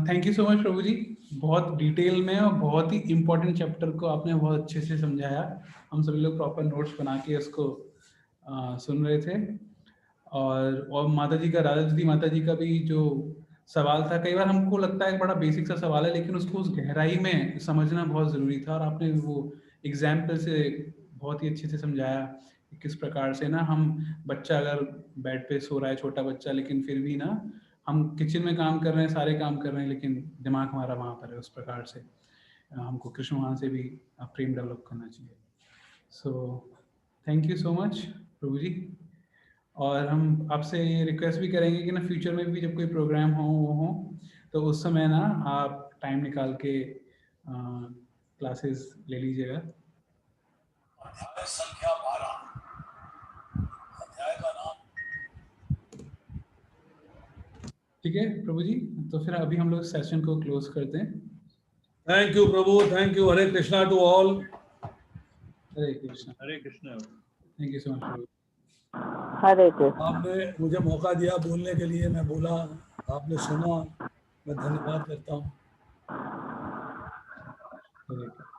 थैंक यू सो मच प्रभु जी, बहुत डिटेल में और बहुत ही इम्पोर्टेंट चैप्टर को आपने बहुत अच्छे से समझाया। हम सभी लोग प्रॉपर नोट्स बना के उसको सुन रहे थे। और माता जी का, राधा जी माता जी का भी जो सवाल था, कई बार हमको लगता है बड़ा बेसिक सा सवाल है, लेकिन उसको उस गहराई में समझना बहुत ज़रूरी था। और आपने वो एग्जाम्पल से बहुत ही अच्छे से समझाया कि किस प्रकार से ना हम, बच्चा अगर बेड पे सो रहा है, छोटा बच्चा, लेकिन फिर भी ना हम किचन में काम कर रहे हैं, सारे काम कर रहे हैं, लेकिन दिमाग हमारा वहाँ पर है। उस प्रकार से हमको कृष्ण भगवान से भी प्रेम डेवलप करना चाहिए। So thank you so much प्रभु जी। और हम आपसे ये रिक्वेस्ट भी करेंगे कि ना फ्यूचर में भी जब कोई प्रोग्राम हो तो उस समय ना आप टाइम निकाल के क्लासेस ले लीजिएगा। संख्या 12, अध्याय का नाम। ठीक है प्रभु जी, तो फिर अभी हम लोग सेशन को क्लोज करते हैं। थैंक यू प्रभु, thank you. Hare Krishna to all. Hare Krishna. Hare Krishna. Thank you so much प्रभु। हरे कृष्ण। आपने मुझे मौका दिया बोलने के लिए, मैं बोला, आपने सुना, मैं धन्यवाद करता हूँ। हरे कृष्णा।